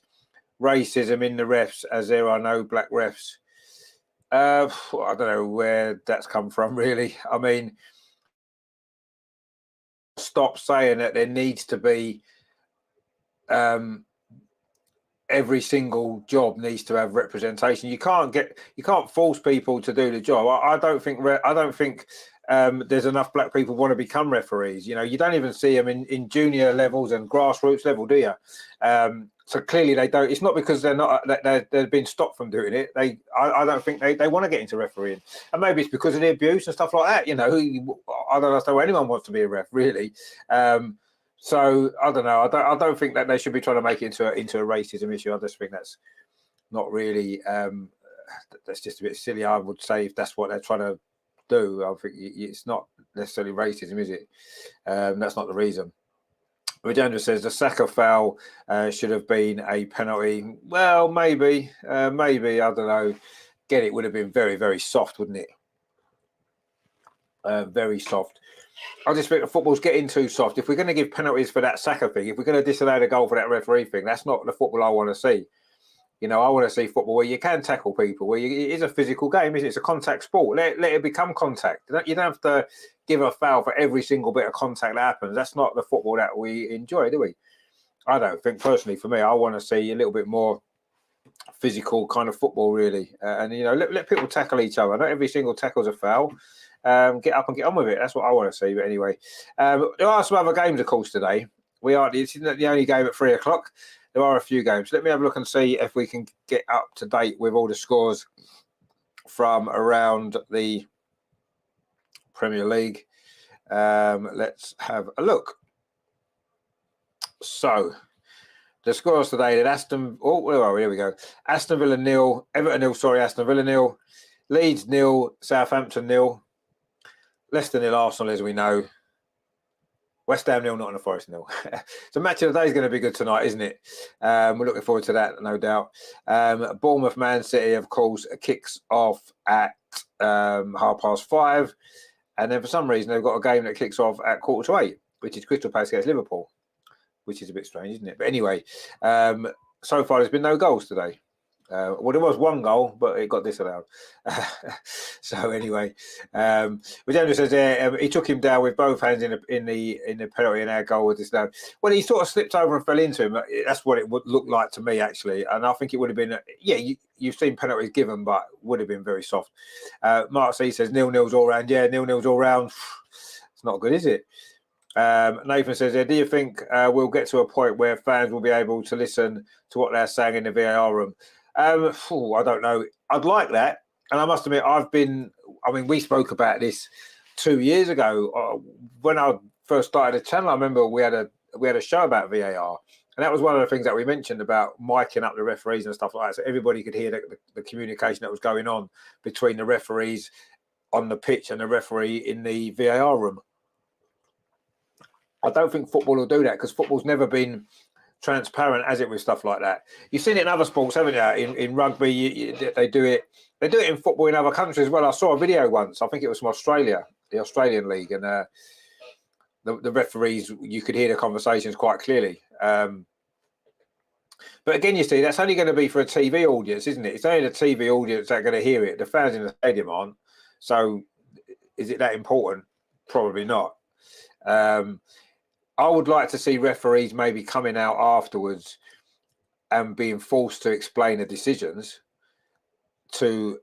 racism in the refs as there are no black refs. I don't know where that's come from, really. I mean, stop saying that there needs to be every single job needs to have representation. You can't force people to do the job. I don't think there's enough black people want to become referees. You know, you don't even see them in junior levels and grassroots level, do you? So clearly they don't. It's not because they've been stopped from doing it. I don't think they want to get into refereeing, and maybe it's because of the abuse and stuff like that. You know, I don't understand why anyone wants to be a ref, really. So I don't know. I don't think that they should be trying to make it into a racism issue. I just think that's not really. That's just a bit silly. I would say if that's what they're trying to do, I think it's not necessarily racism, is it? That's not the reason. Rajendra says the Saka foul should have been a penalty. Well, maybe. I don't know. Again, it would have been very, very soft, wouldn't it? Very soft. I just think the football's getting too soft. If we're going to give penalties for that Saka thing, if we're going to disallow the goal for that referee thing, that's not the football I want to see. You know, I want to see football where you can tackle people, where it is a physical game, isn't it? It's a contact sport. Let it become contact. You don't have to give a foul for every single bit of contact that happens. That's not the football that we enjoy, do we? I don't think, personally, for me, I want to see a little bit more physical kind of football, really. And, you know, let people tackle each other. Not every single tackle's a foul. Get up and get on with it. That's what I want to see. But anyway, there are some other games, of course, today. It's not the only game at 3 o'clock. There are a few games. Let me have a look and see if we can get up to date with all the scores from around the Premier League. Let's have a look. So, the scores today: that here we go. Aston Villa 0, Everton 0. Sorry, Aston Villa 0, Leeds 0, Southampton 0, Leicester 0, Arsenal, as we know. West Ham 0, Nottingham Forest 0. So match of the day is going to be good tonight, isn't it? We're looking forward to that, no doubt. Bournemouth Man City, of course, kicks off at 5:30. And then for some reason, they've got a game that kicks off at 7:45, which is Crystal Palace against Liverpool, which is a bit strange, isn't it? But anyway, so far there's been no goals today. Well, there was one goal, but it got disallowed. So anyway, Rajendra says he took him down with both hands in the penalty, and our goal was disallowed. Well, he sort of slipped over and fell into him. That's what it would look like to me, actually. And I think it would have been, you've seen penalties given, but would have been very soft. Mark C says 0-0's all round. Yeah, 0-0's all round. It's not good, is it? Nathan says, do you think we'll get to a point where fans will be able to listen to what they're saying in the VAR room? I don't know. I'd like that. And I must admit, we spoke about this 2 years ago. When I first started the channel, I remember we had a show about VAR. And that was one of the things that we mentioned about miking up the referees and stuff like that. So everybody could hear the communication that was going on between the referees on the pitch and the referee in the VAR room. I don't think football will do that because football's never been transparent, as it with stuff like that. You've seen it in other sports, haven't you? In rugby, they do it. They do it in football in other countries as well. I saw a video once. I think it was from Australia, the Australian league, and the referees. You could hear the conversations quite clearly. But again, you see, that's only going to be for a TV audience, isn't it? It's only the TV audience that are going to hear it. The fans in the stadium aren't. So, is it that important? Probably not. I would like to see referees maybe coming out afterwards and being forced to explain the decisions to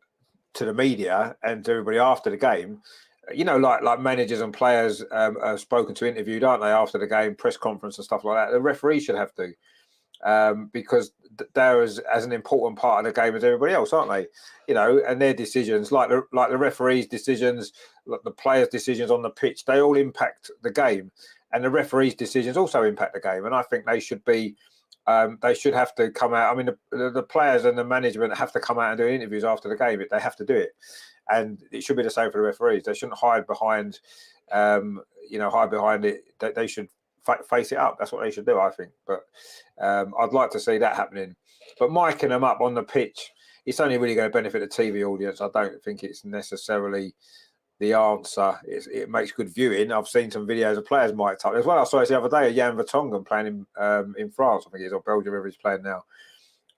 the media and to everybody after the game, like managers and players are spoken to, interviewed, aren't they, after the game, press conference and stuff like that. The referee should have to, because they're as an important part of the game as everybody else, aren't they? And their decisions, like the referees' decisions, like the players' decisions on the pitch, they all impact the game, and the referees' decisions also impact the game. And I think they should be. They should have to come out. I mean, the players and the management have to come out and do interviews after the game. They have to do it. And it should be the same for the referees. They shouldn't hide behind, it. They should face it up. That's what they should do, I think. But I'd like to see that happening. But miking them up on the pitch, it's only really going to benefit the TV audience. I don't think it's necessarily the answer. It makes good viewing. I've seen some videos of players mic'd up. As well, I saw it the other day, Jan Vertonghen playing in France. I think he's or Belgium, wherever he's playing now.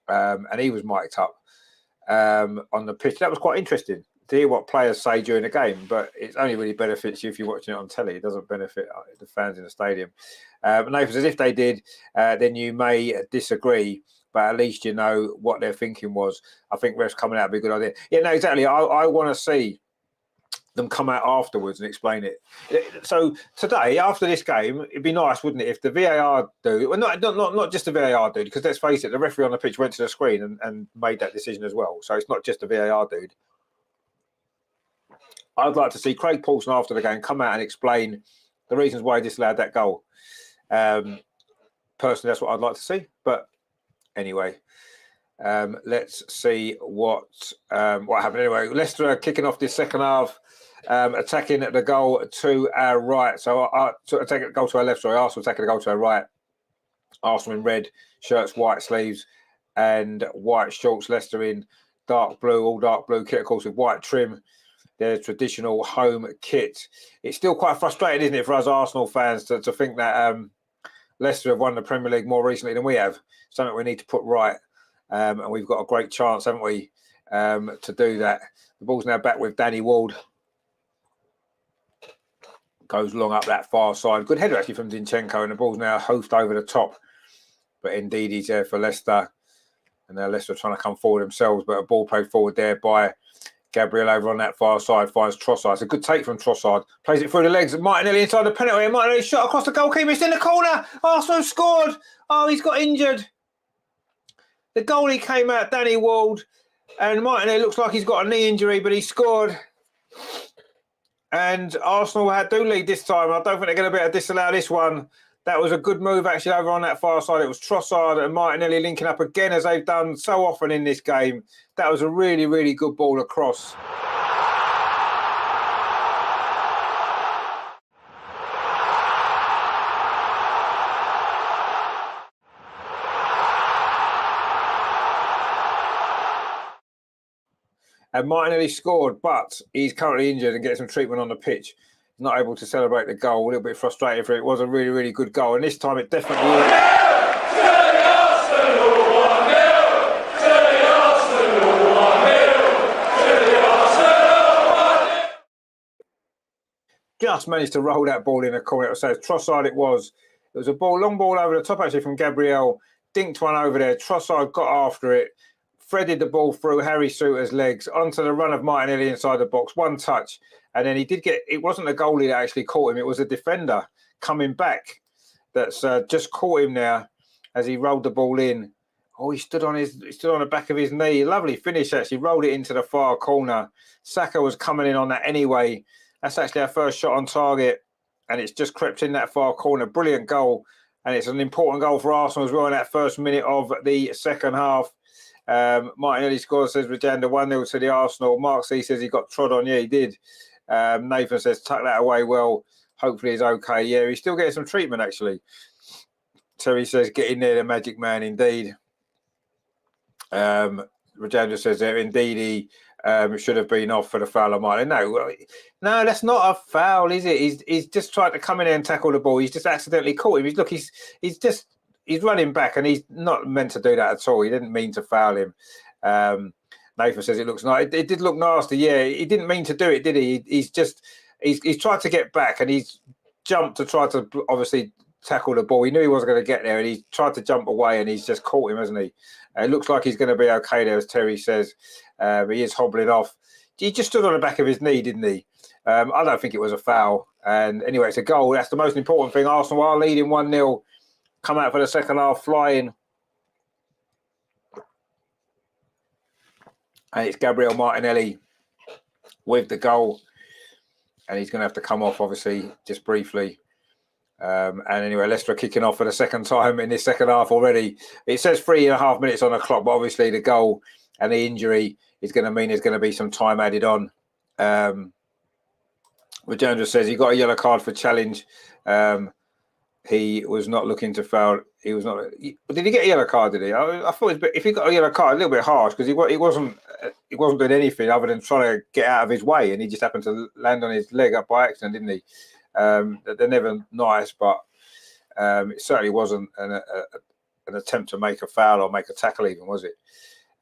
And he was mic'd up on the pitch. That was quite interesting to hear what players say during the game, but it only really benefits you if you're watching it on telly. It doesn't benefit the fans in the stadium. Nathan says, if they did, then you may disagree, but at least you know what their thinking was. I think refs coming out would be a good idea. Yeah, no, exactly. I want to see them come out afterwards and explain it. So today, after this game, it'd be nice, wouldn't it, if the VAR dude, well, not just the VAR dude, because let's face it, the referee on the pitch went to the screen and made that decision as well. So it's not just the VAR dude. I'd like to see Craig Paulson after the game come out and explain the reasons why he disallowed that goal. Personally, that's what I'd like to see. But anyway, let's see what happened. Anyway, Leicester are kicking off this second half, attacking the goal to our right. So attacking the goal to our left. Sorry, Arsenal attacking the goal to our right. Arsenal in red shirts, white sleeves, and white shorts. Leicester in dark blue, all dark blue kit, of course, with white trim. Their traditional home kit. It's still quite frustrating, isn't it, for us Arsenal fans to think that Leicester have won the Premier League more recently than we have. Something we need to put right. And we've got a great chance, haven't we, to do that. The ball's now back with Danny Ward. Goes long up that far side. Good header, actually, from Zinchenko. And the ball's now hoofed over the top. But indeed, he's there for Leicester. And now Leicester are trying to come forward themselves. But a ball played forward there by Gabriel over on that far side, finds Trossard. It's a good take from Trossard. Plays it through the legs. Martinelli inside the penalty. Martinelli shot across the goalkeeper. It's in the corner. Arsenal scored. Oh, he's got injured. The goalie came out, Danny Ward, and Martinelli looks like he's got a knee injury, but he scored. And Arsenal do lead this time. I don't think they're going to be able to disallow this one. That was a good move, actually, over on that far side. It was Trossard and Martinelli linking up again, as they've done so often in this game. That was a really, really good ball across. And Martinelli scored, but he's currently injured and gets some treatment on the pitch. Not able to celebrate the goal. A little bit frustrated for it. It was a really, really good goal. And this time it definitely is. Just managed to roll that ball in a corner. So Trossard it was. It was a long ball over the top, actually, from Gabriel. Dinked one over there. Trossard got after it. Threaded the ball through Harry Souttar's legs onto the run of Martinelli inside the box. One touch. And then he did get, it wasn't the goalie that actually caught him. It was a defender coming back that's just caught him there as he rolled the ball in. Oh, he stood on the back of his knee. Lovely finish, actually. Rolled it into the far corner. Saka was coming in on that anyway. That's actually our first shot on target. And it's just crept in that far corner. Brilliant goal. And it's an important goal for Arsenal as well in that first minute of the second half. Martinelli scores, says Rajanda, 1-0 to the Arsenal. Mark C says he got trod on. Yeah, he did. Nathan says, tuck that away well. Hopefully he's okay. Yeah, he's still getting some treatment, actually. Terry says, get in there, the magic man, indeed. Rajanda says, indeed, he should have been off for the foul of Martinelli. No, that's not a foul, is it? He's just tried to come in there and tackle the ball. He's just accidentally caught him. He's running back, and he's not meant to do that at all. He didn't mean to foul him. Nathan says it looks nice. It did look nasty. Yeah, he didn't mean to do it, did he? He's tried to get back, and he's jumped to try to obviously tackle the ball. He knew he wasn't going to get there, and he tried to jump away, and he's just caught him, hasn't he? It looks like he's going to be okay there, as Terry says. He is hobbling off. He just stood on the back of his knee, didn't he? I don't think it was a foul. And anyway, it's a goal. That's the most important thing. Arsenal are leading 1-0. Come out for the second half flying. And it's Gabriel Martinelli with the goal. And he's going to have to come off, obviously, just briefly. And anyway, Leicester are kicking off for the second time in this second half already. It says 3.5 minutes on the clock, but obviously the goal and the injury is going to mean there's going to be some time added on. Jones just says he got a yellow card for challenge. He was not looking to foul. He was not. Did he get a yellow card? Did he? I thought if he got a yellow card, a little bit harsh because he wasn't doing anything other than trying to get out of his way, and he just happened to land on his leg up by accident, didn't he? They're never nice, but it certainly wasn't an attempt to make a foul or make a tackle, even, was it?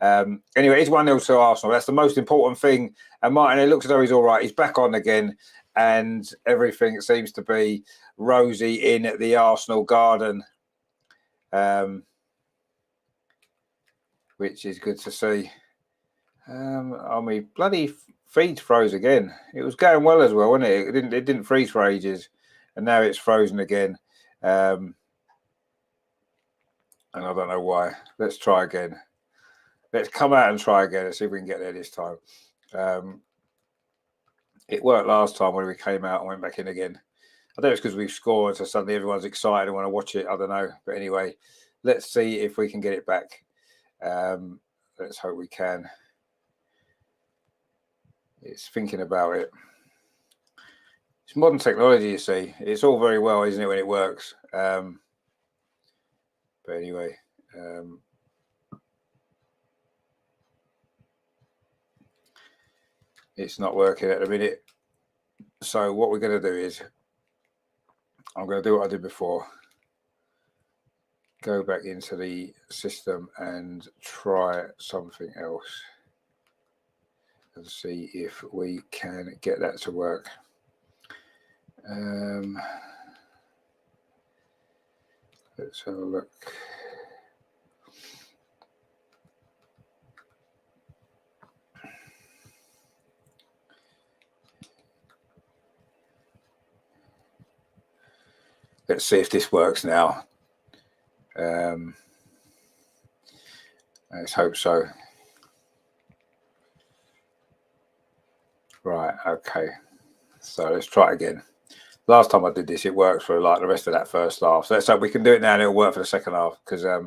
Anyway, it's 1-0 to Arsenal. That's the most important thing. And Martin, it looks as though he's all right. He's back on again, and everything seems to be rosy in the Arsenal garden, which is good to see. My bloody feed froze again. It was going well as well, wasn't it? It didn't freeze for ages, and now it's frozen again. And I don't know why. Let's try again. Let's come out and try again and see if we can get there this time. It worked last time when we came out and went back in again. I think it's because we've scored, so suddenly everyone's excited and want to watch it. I don't know. But anyway, let's see if we can get it back. Let's hope we can. It's thinking about it. It's modern technology, you see. It's all very well, isn't it, when it works? But anyway, it's not working at the minute. So what we're going to do is I'm going to do what I did before. Go back into the system and try something else and see if we can get that to work. Let's have a look. Let's see if this works now. Let's hope so. Right, okay. So let's try it again. Last time I did this, it worked for like the rest of that first half. So let's hope we can do it now and it'll work for the second half, because that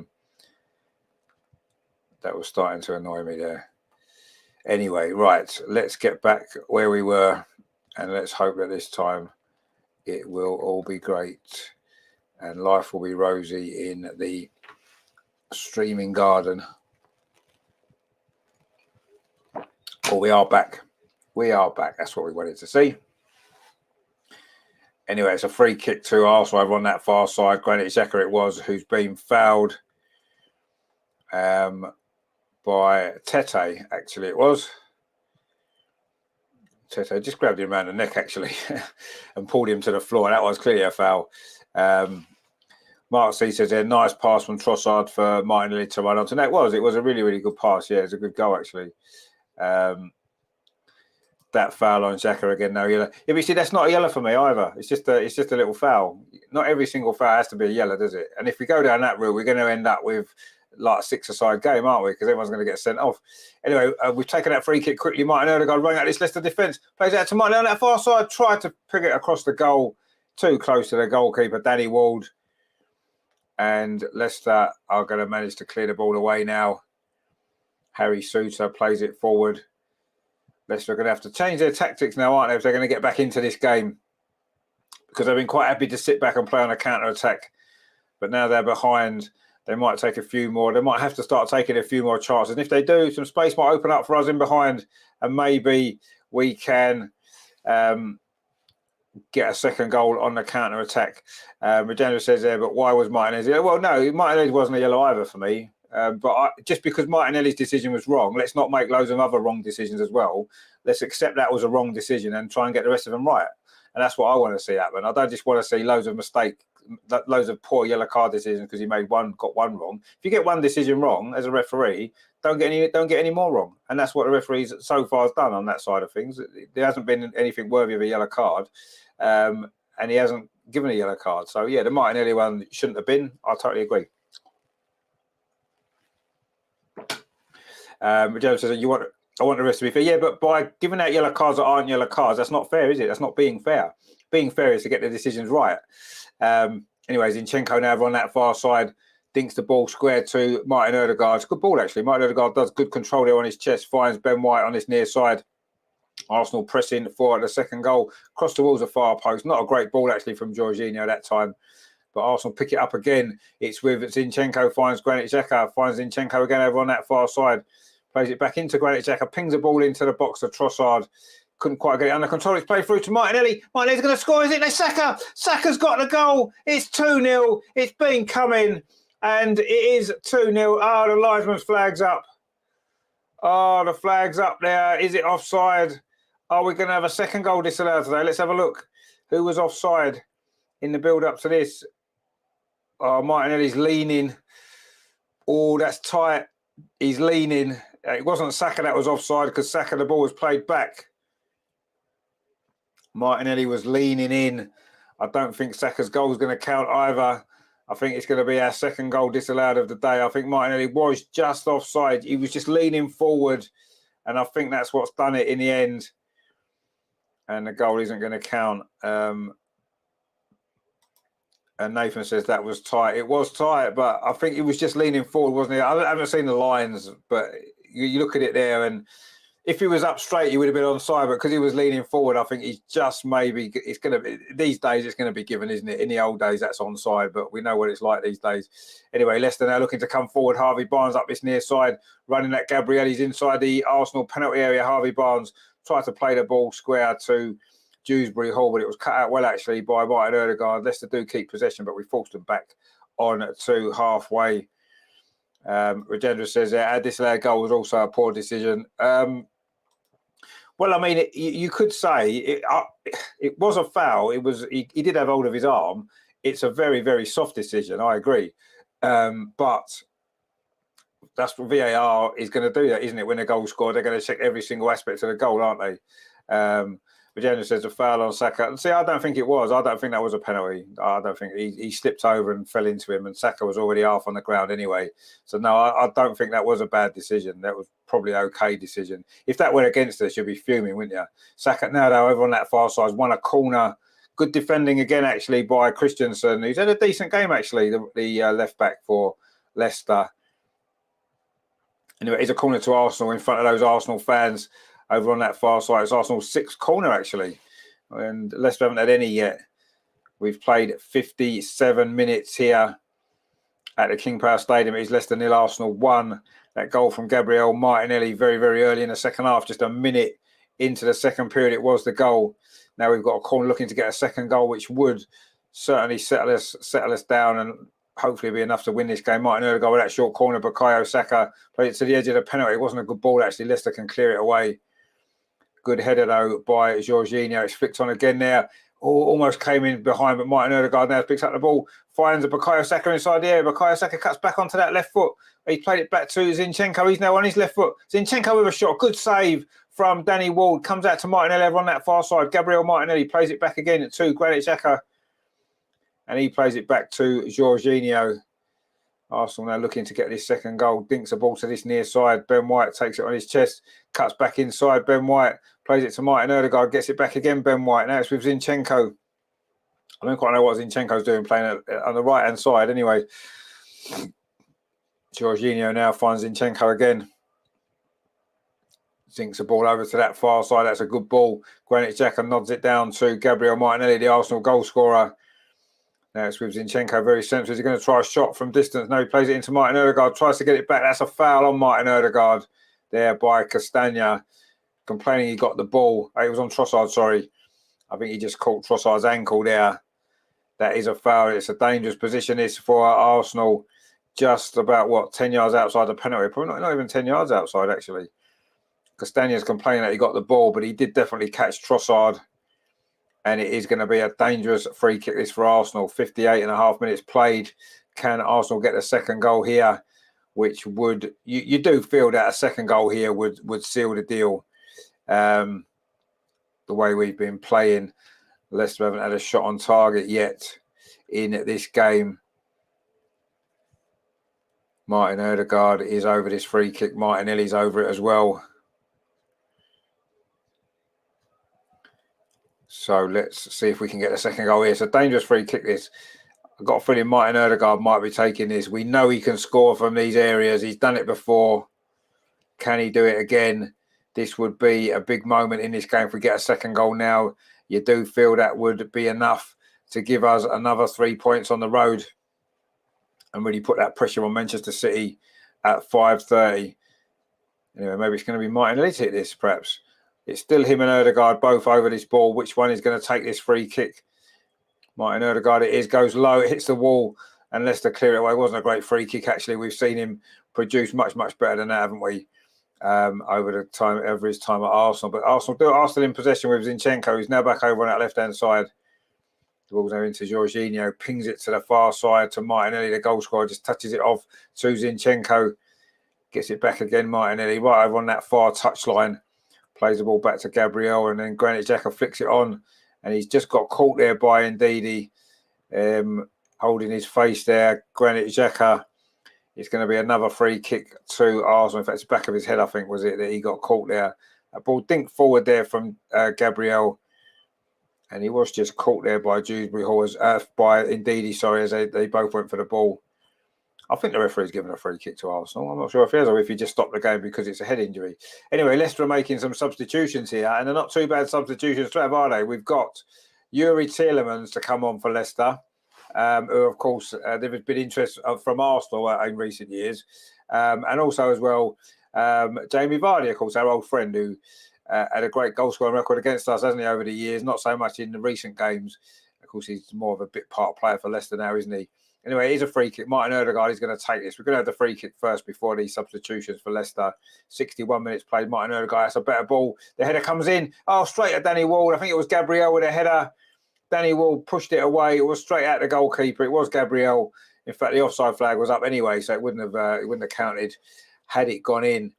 was starting to annoy me there. Anyway, right, let's get back where we were and let's hope that this time it will all be great and life will be rosy in the streaming garden. Oh, we are back. We are back. That's what we wanted to see. Anyway, it's a free kick to Arsenal over on that far side. Granit Xhaka it was, who's been fouled by Tete, actually it was. Tete just grabbed him around the neck, actually, and pulled him to the floor. That was clearly a foul. Mark C says there, nice pass from Trossard for Martinelli to run onto. And it was a really, really good pass. Yeah, it was a good goal, actually. That foul on Xhaka again, no yellow. Yeah, but you see, that's not a yellow for me either. It's just a little foul. Not every single foul has to be a yellow, does it? And if we go down that route, we're going to end up with like a 6-a-side game, aren't we? Because everyone's going to get sent off. Anyway, we've taken that free kick quickly. Martin Odegaard running out this Leicester defence. Plays out to Martin on that far side. Tried to pick it across the goal. Too close to the goalkeeper, Danny Ward. And Leicester are going to manage to clear the ball away now. Harry Souttar plays it forward. Leicester are going to have to change their tactics now, aren't they, if they're going to get back into this game? Because they've been quite happy to sit back and play on a counter-attack. But now they're behind. They might take a few more. They might have to start taking a few more chances. And if they do, some space might open up for us in behind. And maybe we can get a second goal on the counter-attack. Regina says there, but why was Martinelli? Well, no, Martinelli wasn't a yellow either for me. Just because Martinelli's decision was wrong, let's not make loads of other wrong decisions as well. Let's accept that was a wrong decision and try and get the rest of them right. And that's what I want to see happen. I don't just want to see loads of loads of poor yellow card decisions because he got one wrong. If you get one decision wrong as a referee, don't get any more wrong, and that's what the referees so far has done on that side of things. There hasn't been anything worthy of a yellow card, and he hasn't given a yellow card. So yeah, the Martinelli one shouldn't have been. I totally agree. Joe says I want the rest to be fair. Yeah, but by giving out yellow cards that aren't yellow cards, that's not fair, is it? That's not being fair. Being fair is to get the decisions right. Anyways, Zinchenko now on that far side, dinks the ball square to Martin Ødegaard. It's a good ball, actually. Martin Ødegaard does good control there on his chest, finds Ben White on his near side. Arsenal pressing for the second goal. Cross towards the far post. Not a great ball, actually, from Jorginho that time. But Arsenal pick it up again. It's with Zinchenko, finds Granit Xhaka, finds Zinchenko again over on that far side. Plays it back into Granit Xhaka, pings the ball into the box of Trossard. Couldn't quite get it under control. It's played through to Martinelli. Martinelli's going to score, is it? There's Saka. Saka's got the goal. It's 2-0. It's been coming. And it is 2-0. Oh, the linesman's flag's up. Oh, the flag's up there. Is it offside? Are we going to have a second goal disallowed today? Let's have a look. Who was offside in the build-up to this? Oh, Martinelli's leaning. Oh, that's tight. He's leaning. It wasn't Saka that was offside because Saka, the ball was played back. Martinelli was leaning in. I don't think Saka's goal is going to count either. I think it's going to be our second goal disallowed of the day. I think Martinelli was just offside. He was just leaning forward, and I think that's what's done it in the end. And the goal isn't going to count. And Nathan says that was tight. It was tight, but I think he was just leaning forward, wasn't he? I haven't seen the lines, but you look at it there, and if he was up straight, he would have been onside. But because he was leaning forward, I think he's just maybe. It's going to be these days. It's going to be given, isn't it? In the old days, that's onside, but we know what it's like these days. Anyway, Leicester now looking to come forward. Harvey Barnes up this near side, running at Gabrielli's inside the Arsenal penalty area. Harvey Barnes tried to play the ball square to Dewsbury Hall, but it was cut out well, actually, by Martin Ødegaard. Leicester do keep possession, but we forced them back on to halfway. Rajendra says our disallowed goal was also a poor decision. Well, I mean, you could say it was a foul. It was he did have hold of his arm. It's a very, very soft decision. I agree, but that's what VAR is going to do. That, isn't it? When a goal scored, they're going to check every single aspect of the goal, aren't they? Virginia says a foul on Saka. See, I don't think it was. I don't think that was a penalty. I don't think he slipped over and fell into him, and Saka was already half on the ground anyway. So no, I don't think that was a bad decision. That was probably an okay decision. If that went against us, you'd be fuming, wouldn't you? Saka now, though, over on that far side, won a corner. Good defending again, actually, by Christensen. He's had a decent game, actually, the left back for Leicester. Anyway, it's a corner to Arsenal in front of those Arsenal fans. Over on that far side, it's Arsenal's sixth corner, actually. And Leicester haven't had any yet. We've played 57 minutes here at the King Power Stadium. It is Leicester 0, Arsenal 1. That goal from Gabriel Martinelli very, very early in the second half. Just a minute into the second period, it was the goal. Now we've got a corner looking to get a second goal, which would certainly settle us down and hopefully be enough to win this game. Martin Ødegaard with that short corner. Bukayo Saka played it to the edge of the penalty. It wasn't a good ball, actually. Leicester can clear it away. Good header, though, by Jorginho. It's flicked on again there. Almost came in behind, but Martin Ødegaard now picks up the ball, finds a Bukayo Saka inside the area. Bukayo Saka cuts back onto that left foot. He played it back to Zinchenko. He's now on his left foot. Zinchenko with a shot. Good save from Danny Ward. Comes out to Martinelli over on that far side. Gabriel Martinelli plays it back again to Granit Xhaka. And he plays it back to Jorginho. Arsenal now looking to get this second goal. Dinks the ball to this near side. Ben White takes it on his chest. Cuts back inside. Ben White plays it to Martin Ødegaard. Gets it back again. Ben White. Now it's with Zinchenko. I don't quite know what Zinchenko's doing playing on the right-hand side. Anyway, Jorginho now finds Zinchenko again. Zinks the ball over to that far side. That's a good ball. Granit Xhaka nods it down to Gabriel Martinelli, the Arsenal goal scorer. Now it's with Zinchenko very central. He's going to try a shot from distance. No, he plays it into Martin Ødegaard. Tries to get it back. That's a foul on Martin Ødegaard there by Castagna. Complaining he got the ball. It was on Trossard, sorry. I think he just caught Trossard's ankle there. That is a foul. It's a dangerous position. It's for Arsenal. Just about, 10 yards outside the penalty. Probably not even 10 yards outside, actually. Castagna's complaining that he got the ball, but he did definitely catch Trossard. and it is going to be a dangerous free kick this for Arsenal. 58.5 minutes played. Can Arsenal get a second goal here? Which would, you do feel that a second goal here would seal the deal. The way we've been playing, Leicester haven't had a shot on target yet in this game. Martin Ødegaard is over this free kick. Martinelli's over it as well. So let's see if we can get a second goal here. It's a dangerous free kick, this. I've got a feeling Martin Ødegaard might be taking this. We know he can score from these areas. He's done it before. Can he do it again? This would be a big moment in this game if we get a second goal now. You do feel that would be enough to give us another 3 points on the road and really put that pressure on Manchester City at 5:30. Anyway, maybe it's going to be Martinelli to hit this, perhaps. It's still him and Ødegaard both over this ball. Which one is going to take this free kick? Martin Ødegaard, it is, goes low, it hits the wall, and Leicester clear it away. It wasn't a great free kick, actually. We've seen him produce much, much better than that, haven't we? Over his time at Arsenal. But Arsenal are still in possession with Zinchenko. He's now back over on that left-hand side. The ball's now into Jorginho, pings it to the far side to Martinelli, the goal scorer, just touches it off to Zinchenko. Gets it back again, Martinelli, right over on that far touchline. Plays the ball back to Gabriel, and then Granit Xhaka flicks it on. And he's just got caught there by Ndidi, holding his face there. Granit Xhaka. It's going to be another free kick to Arsenal. In fact, it's the back of his head, I think, was it, that he got caught there. A ball dinked forward there from Gabriel. And he was just caught there by Dewsbury Hall, by Ndidi, sorry, as they both went for the ball. I think the referee's given a free kick to Arsenal. I'm not sure if he has or if he just stopped the game because it's a head injury. Anyway, Leicester are making some substitutions here, and they're not too bad substitutions to have, are they? We've got Yuri Tielemans to come on for Leicester, who, of course, there has been interest from Arsenal in recent years. And also, as well, Jamie Vardy, of course, our old friend, who had a great goal scoring record against us, hasn't he, over the years? Not so much in the recent games. Of course, he's more of a bit part player for Leicester now, isn't he? Anyway, it is a free kick. Martin Ødegaard is going to take this. We're going to have the free kick first before these substitutions for Leicester. 61 minutes played. Martin Ødegaard has a better ball. The header comes in. Oh, straight at Danny Ward. I think it was Gabriel with a header. Danny Ward pushed it away. It was straight at the goalkeeper. It was Gabriel. In fact, the offside flag was up anyway, so it wouldn't have counted had it gone in.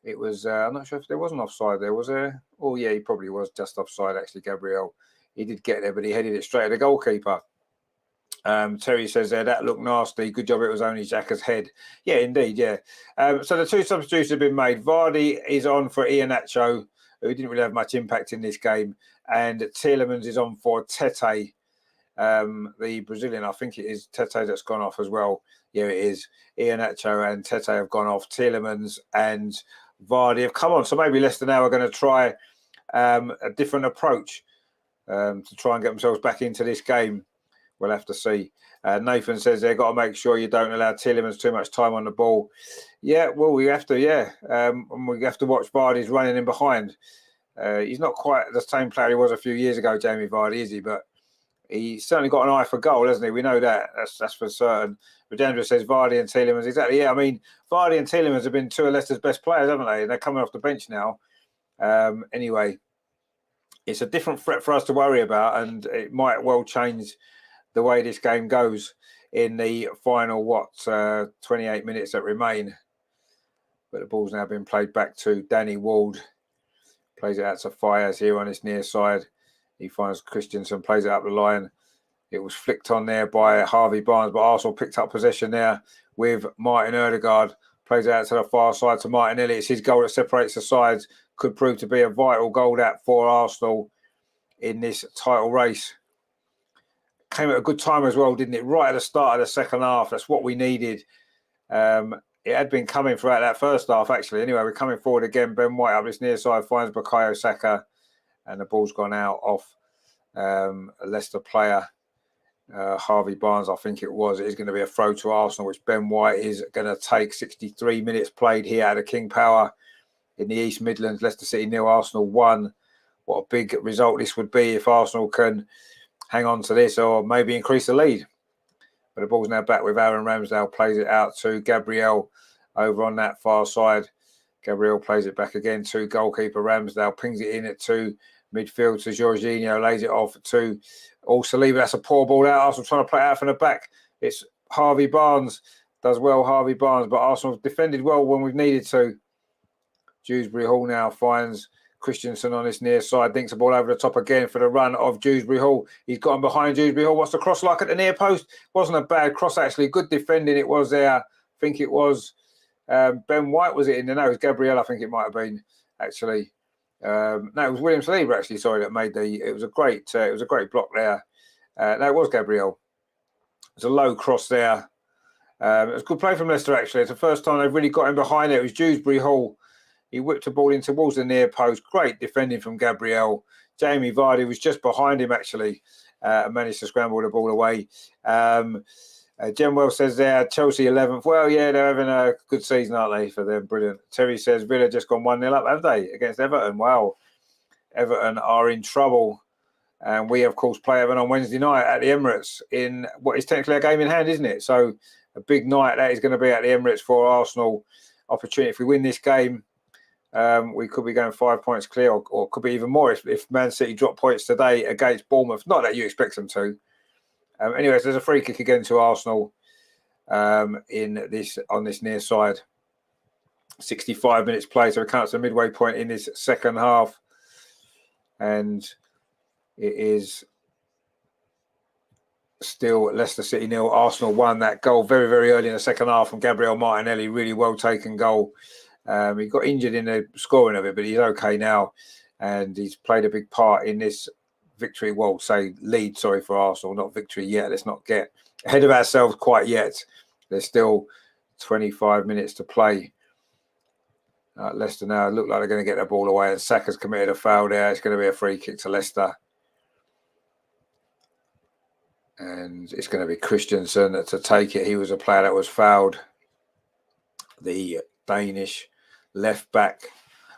It was. I'm not sure if there was an offside there. Was there? Oh, yeah, he probably was just offside, actually, Gabriel. He did get there, but he headed it straight at the goalkeeper. Terry says there, that looked nasty. Good job it was only Xhaka's head. Yeah, indeed, yeah. So the two substitutes have been made. Vardy is on for Iheanacho, who didn't really have much impact in this game. And Tielemans is on for Tete, the Brazilian. I think it is Tete that's gone off as well. Yeah, it is. Iheanacho and Tete have gone off. Tielemans and Vardy have come on. So maybe Leicester now are going to try a different approach to try and get themselves back into this game. We'll have to see. Nathan says they've got to make sure you don't allow Tielemans too much time on the ball. Yeah, well, we have to, yeah. And we have to watch Vardy's running in behind. He's not quite the same player he was a few years ago, Jamie Vardy, is he? But he's certainly got an eye for goal, hasn't he? We know that. That's for certain. Rajendra says Vardy and Tielemans. Exactly, yeah. I mean, Vardy and Tielemans have been two of Leicester's best players, haven't they? And they're coming off the bench now. Anyway, it's a different threat for us to worry about, and it might well change the way this game goes in the final, 28 minutes that remain. But the ball's now been played back to Danny Ward. Plays it out to Fayez here on his near side. He finds Christensen, plays it up the line. It was flicked on there by Harvey Barnes, but Arsenal picked up possession there with Martin Ødegaard. Plays it out to the far side to Martinelli. It's his goal that separates the sides. Could prove to be a vital goal that for Arsenal in this title race. Came at a good time as well, didn't it? Right at the start of the second half. That's what we needed. It had been coming throughout that first half, actually. Anyway, we're coming forward again. Ben White up this near side finds Bukayo Saka, and the ball's gone out off a Leicester player. Harvey Barnes, I think it was. It is going to be a throw to Arsenal, which Ben White is going to take. 63 minutes played here at the King Power in the East Midlands. Leicester City 0, Arsenal 1. What a big result this would be if Arsenal can hang on to this or maybe increase the lead. But the ball's now back with Aaron Ramsdale, plays it out to Gabriel over on that far side. Gabriel plays it back again to goalkeeper Ramsdale, pings it in it to Midfield to Jorginho, lays it off to Saliba. That's a poor ball out. Arsenal trying to play it out from the back. It's Harvey Barnes. Does well, Harvey Barnes, but Arsenal defended well when we've needed to. Dewsbury Hall now finds Christensen on his near side, dinks the ball over the top again for the run of Dewsbury Hall. He's gotten behind Dewsbury Hall. What's the cross like at the near post? Wasn't a bad cross, actually. Good defending it was there. I think it was Ben White, was it in there? No, it was Gabriel, I think it might have been, actually. No, it was William Saliba, actually, sorry, that made it was a great block there. No, it was Gabriel. It was a low cross there. It was a good play from Leicester, actually. It's the first time they've really got him behind it. It was Dewsbury Hall. He whipped the ball in towards the near post. Great defending from Gabriel. Jamie Vardy was just behind him, actually, and managed to scramble the ball away. Gemwell says there, Chelsea 11th. Well, yeah, they're having a good season, aren't they, for them? Brilliant. Terry says, Villa just gone 1-0 up, have they, against Everton? Wow. Everton are in trouble. And we, of course, play Everton on Wednesday night at the Emirates in what is technically a game in hand, isn't it? So a big night that is going to be at the Emirates for Arsenal. Opportunity. If we win this game, we could be going 5 points clear, or could be even more if Man City drop points today against Bournemouth. Not that you expect them to. Anyways, there's a free kick again to Arsenal on this near side. 65 minutes play, so it counts a midway point in this second half, and it is still Leicester City 0, Arsenal 1. That goal very, very early in the second half from Gabriel Martinelli, really well taken goal. He got injured in the scoring of it, but he's okay now, and he's played a big part in this victory. Well, lead, for Arsenal, not victory yet. Let's not get ahead of ourselves quite yet. There's still 25 minutes to play. Leicester now look like they're going to get the ball away, and Saka's committed a foul there. It's going to be a free kick to Leicester. And it's going to be Christensen to take it. He was a player that was fouled. The Danish left back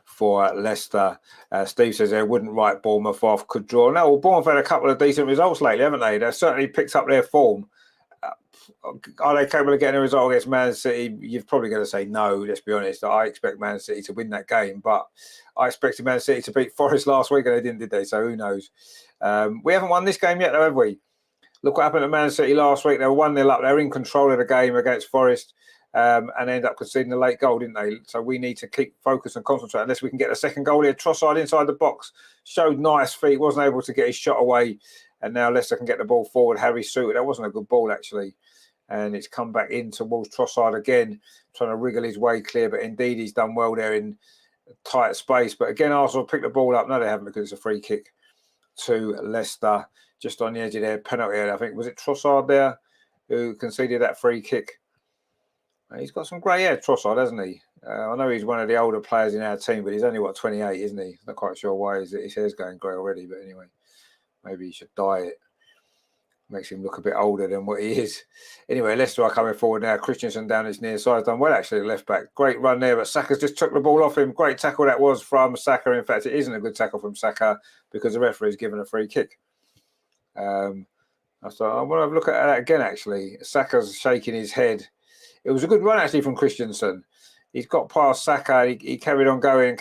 for Leicester. Steve says they wouldn't write Bournemouth off, could draw. No, well, Bournemouth had a couple of decent results lately, haven't they? They've certainly picked up their form. Are they capable of getting a result against Man City? You're probably going to say no, let's be honest. I expect Man City to win that game, but I expected Man City to beat Forest last week and they didn't, did they? So who knows? We haven't won this game yet, though, have we? Look what happened to Man City last week. They were 1-0 up. They were in control of the game against Forest. And ended up conceding a late goal, didn't they? So we need to keep focused and concentrate unless we can get a second goal here. Trossard inside the box, showed nice feet, wasn't able to get his shot away, and now Leicester can get the ball forward. Harry Suter, that wasn't a good ball actually, and it's come back in towards Trossard again, trying to wriggle his way clear, but indeed he's done well there in tight space. But again, Arsenal picked the ball up. No, they haven't, because it's a free kick to Leicester just on the edge of their penalty area. I think, was it Trossard there who conceded that free kick? He's got some grey hair, Trossard, hasn't he? I know he's one of the older players in our team, but he's only, 28, isn't he? Not quite sure why his hair's going grey already, but anyway, maybe he should dye it. Makes him look a bit older than what he is. Anyway, Leicester are coming forward now. Christensen down his near side. Done well, actually, left back. Great run there, but Saka's just took the ball off him. Great tackle that was from Saka. In fact, it isn't a good tackle from Saka because the referee's given a free kick. So I want to have a look at that again, actually. Saka's shaking his head. It was a good run, actually, from Christensen. He's got past Saka. He carried on going,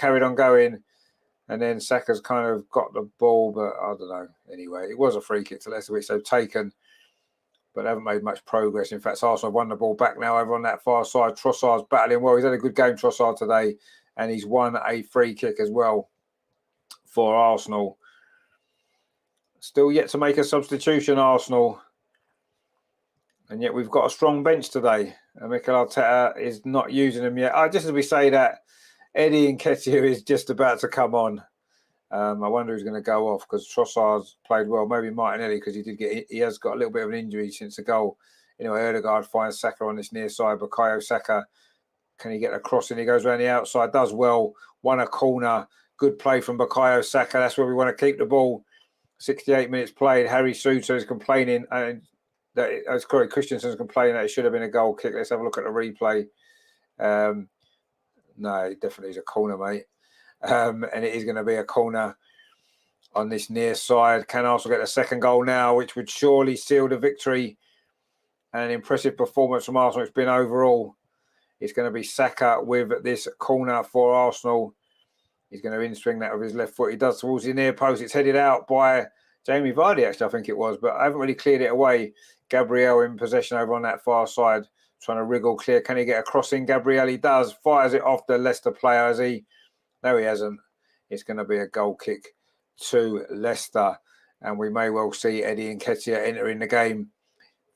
and then Saka's kind of got the ball, but I don't know. Anyway, it was a free kick to Leicester, which they've taken, but they haven't made much progress. In fact, Arsenal have won the ball back now over on that far side. Trossard's battling well. He's had a good game, Trossard, today, and he's won a free kick as well for Arsenal. Still yet to make a substitution, Arsenal. And yet we've got a strong bench today. Mikel Arteta is not using them yet. Just as we say that, Eddie Nketiah is just about to come on. I wonder who's going to go off, because Trossard's played well. Maybe Martinelli, because he has got a little bit of an injury since the goal. Anyway, Ødegaard finds Saka on this near side. Bukayo Saka, can he get a cross in? He goes around the outside, does well. Won a corner. Good play from Bukayo Saka. That's where we want to keep the ball. 68 minutes played. Harry Suter is complaining, and that's correct. Christensen's complaining that it should have been a goal kick. Let's have a look at the replay. No, it definitely is a corner, mate. And it is going to be a corner on this near side. Can Arsenal get a second goal now, which would surely seal the victory? And an impressive performance from Arsenal. It's been overall. It's going to be Saka with this corner for Arsenal. He's going to in-swing that with his left foot. He does towards the near post. It's headed out by Jamie Vardy, actually, I think it was, but I haven't really cleared it away. Gabriel in possession over on that far side, trying to wriggle clear. Can he get a cross in? Gabriel, he does. Fires it off the Leicester player as he... No, he hasn't. It's going to be a goal kick to Leicester. And we may well see Eddie Nketiah entering the game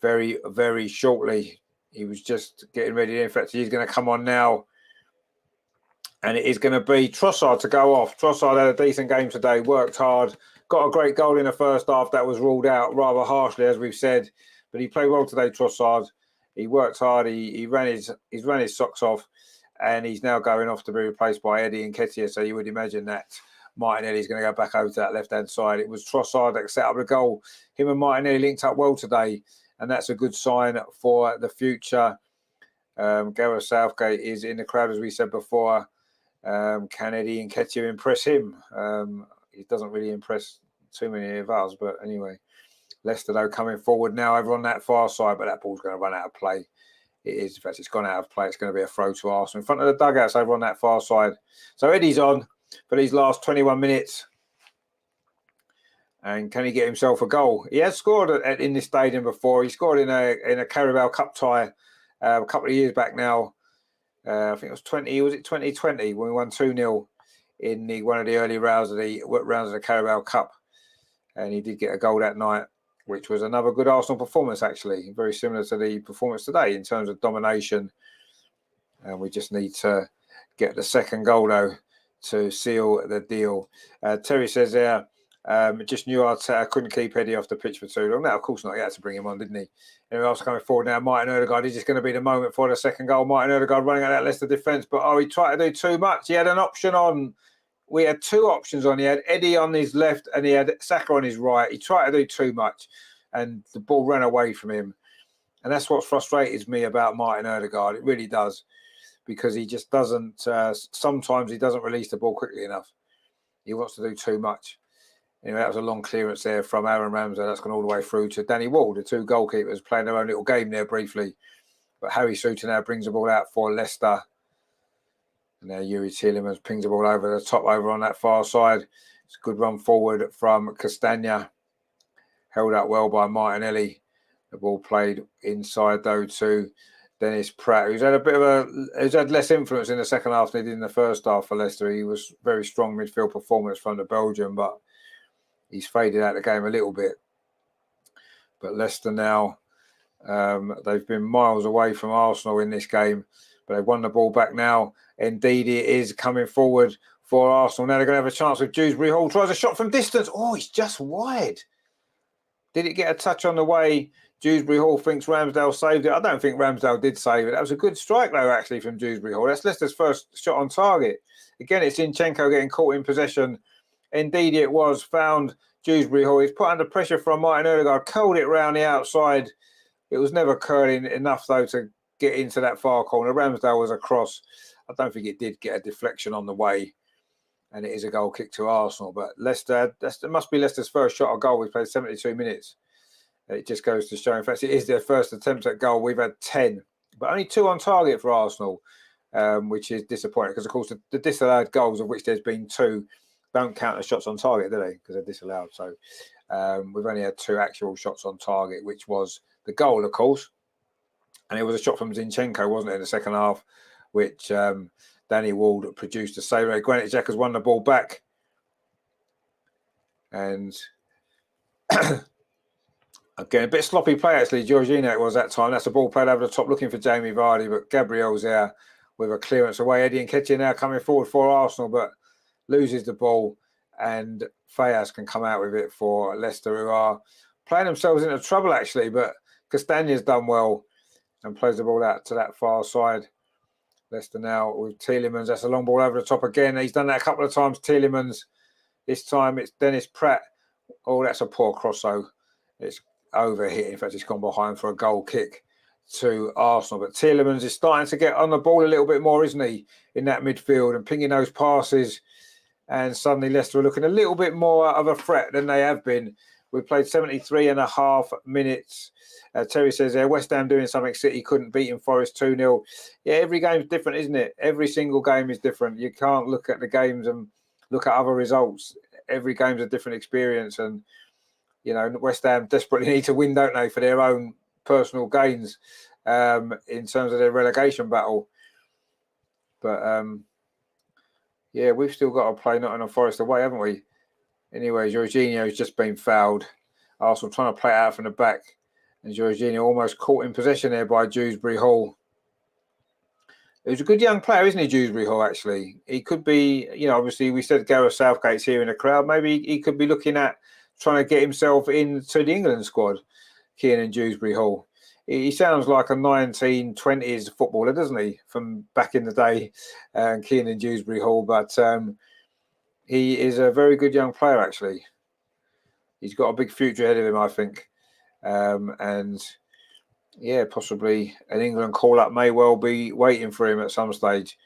very, very shortly. He was just getting ready. In fact, he's going to come on now. And it is going to be Trossard to go off. Trossard had a decent game today, worked hard, got a great goal in the first half that was ruled out rather harshly, as we've said. But he played well today, Trossard. He worked hard. He ran his socks off, and he's now going off to be replaced by Eddie Nketiah. So you would imagine that Martinelli's going to go back over to that left-hand side. It was Trossard that set up the goal. Him and Martinelli linked up well today, and that's a good sign for the future. Gareth Southgate is in the crowd, as we said before. Can Eddie Nketiah impress him? He doesn't really impress too many of us, but anyway. Leicester, though, coming forward now over on that far side, but that ball's going to run out of play. It is. In fact, it's gone out of play. It's going to be a throw to Arsenal in front of the dugouts over on that far side. So Eddie's on for these last 21 minutes. And can he get himself a goal? He has scored in this stadium before. He scored in a Carabao Cup tie a couple of years back now. I think it was 2020 when we won 2-0 in one of the early rounds of the Carabao Cup. And he did get a goal that night, which was another good Arsenal performance, actually. Very similar to the performance today in terms of domination. And we just need to get the second goal, though, to seal the deal. Terry says there, just knew Arteta couldn't keep Eddie off the pitch for too long. No, of course not. He had to bring him on, didn't he? Anyway, else coming forward now. Martin Odegaard. Is just going to be the moment for the second goal. Martin Odegaard running at that Leicester defence. But, he tried to do too much. He had an option on. We had two options on. He had Eddie on his left and he had Saka on his right. He tried to do too much and the ball ran away from him. And that's what frustrates me about Martin Odegaard. It really does. Because he just doesn't, sometimes he doesn't release the ball quickly enough. He wants to do too much. Anyway, that was a long clearance there from Aaron Ramsey. That's gone all the way through to Danny Ward, the two goalkeepers playing their own little game there briefly. But Harry Souttar now brings the ball out for Leicester. And now Yuri Tielemans pings the ball over the top over on that far side. It's a good run forward from Castagna. Held up well by Martinelli. The ball played inside though to Dennis Pratt, who's had less influence in the second half than he did in the first half for Leicester. He was very strong midfield performance from the Belgian, but he's faded out of the game a little bit. But Leicester now, they've been miles away from Arsenal in this game, but they've won the ball back now. Indeed, it is coming forward for Arsenal. Now they're going to have a chance with Dewsbury Hall. Tries a shot from distance. Oh, it's just wide. Did it get a touch on the way? Dewsbury Hall thinks Ramsdale saved it. I don't think Ramsdale did save it. That was a good strike, though, actually, from Dewsbury Hall. That's Leicester's first shot on target. Again, it's Zinchenko getting caught in possession. Indeed, it was. Found Dewsbury Hall. He's put under pressure from Martin Odegaard. Curled it round the outside. It was never curling enough, though, to get into that far corner. Ramsdale was across. I don't think it did get a deflection on the way. And it is a goal kick to Arsenal. But Leicester, it must be Leicester's first shot on goal. We've played 72 minutes. It just goes to show. In fact, it is their first attempt at goal. We've had 10, but only 2 on target for Arsenal, which is disappointing because, of course, the disallowed goals, of which there's been 2, don't count as shots on target, do they? Because they're disallowed. So we've only had 2 actual shots on target, which was the goal, of course. And it was a shot from Zinchenko, wasn't it, in the second half, which Danny Ward produced a save. Granit Xhaka's won the ball back. And again, a bit sloppy play, actually. Jorginho was that time. That's a ball played over the top, looking for Jamie Vardy, but Gabriel's there with a clearance away. Eddie Nketiah now coming forward for Arsenal, but loses the ball, and Fayaz can come out with it for Leicester, who are playing themselves into trouble, actually, but Castagna's done well and plays the ball out to that far side. Leicester now with Tielemans. That's a long ball over the top again. He's done that a couple of times, Tielemans. This time it's Dennis Pratt. Oh, that's a poor cross, though. It's over here. In fact, it's gone behind for a goal kick to Arsenal. But Tielemans is starting to get on the ball a little bit more, isn't he, in that midfield and pinging those passes. And suddenly Leicester are looking a little bit more of a threat than they have been. We've played 73 and a half minutes. Terry says there, West Ham doing something City couldn't beat in Forest 2-0. Yeah, every game's different, isn't it? Every single game is different. You can't look at the games and look at other results. Every game's a different experience, and West Ham desperately need to win, don't they, for their own personal gains in terms of their relegation battle. But yeah, we've still got to play Nottingham Forest away, haven't we? Anyway, Jorginho's just been fouled. Arsenal trying to play it out from the back, and Jorginho almost caught in possession there by Dewsbury Hall. He's a good young player, isn't he, Dewsbury Hall, actually? He could be, obviously we said Gareth Southgate's here in the crowd. Maybe he could be looking at trying to get himself into the England squad, Kiernan Dewsbury Hall. He sounds like a 1920s footballer, doesn't he, from back in the day, Kiernan Dewsbury Hall. But he is a very good young player, actually. He's got a big future ahead of him, I think. And yeah, possibly an England call-up may well be waiting for him at some stage.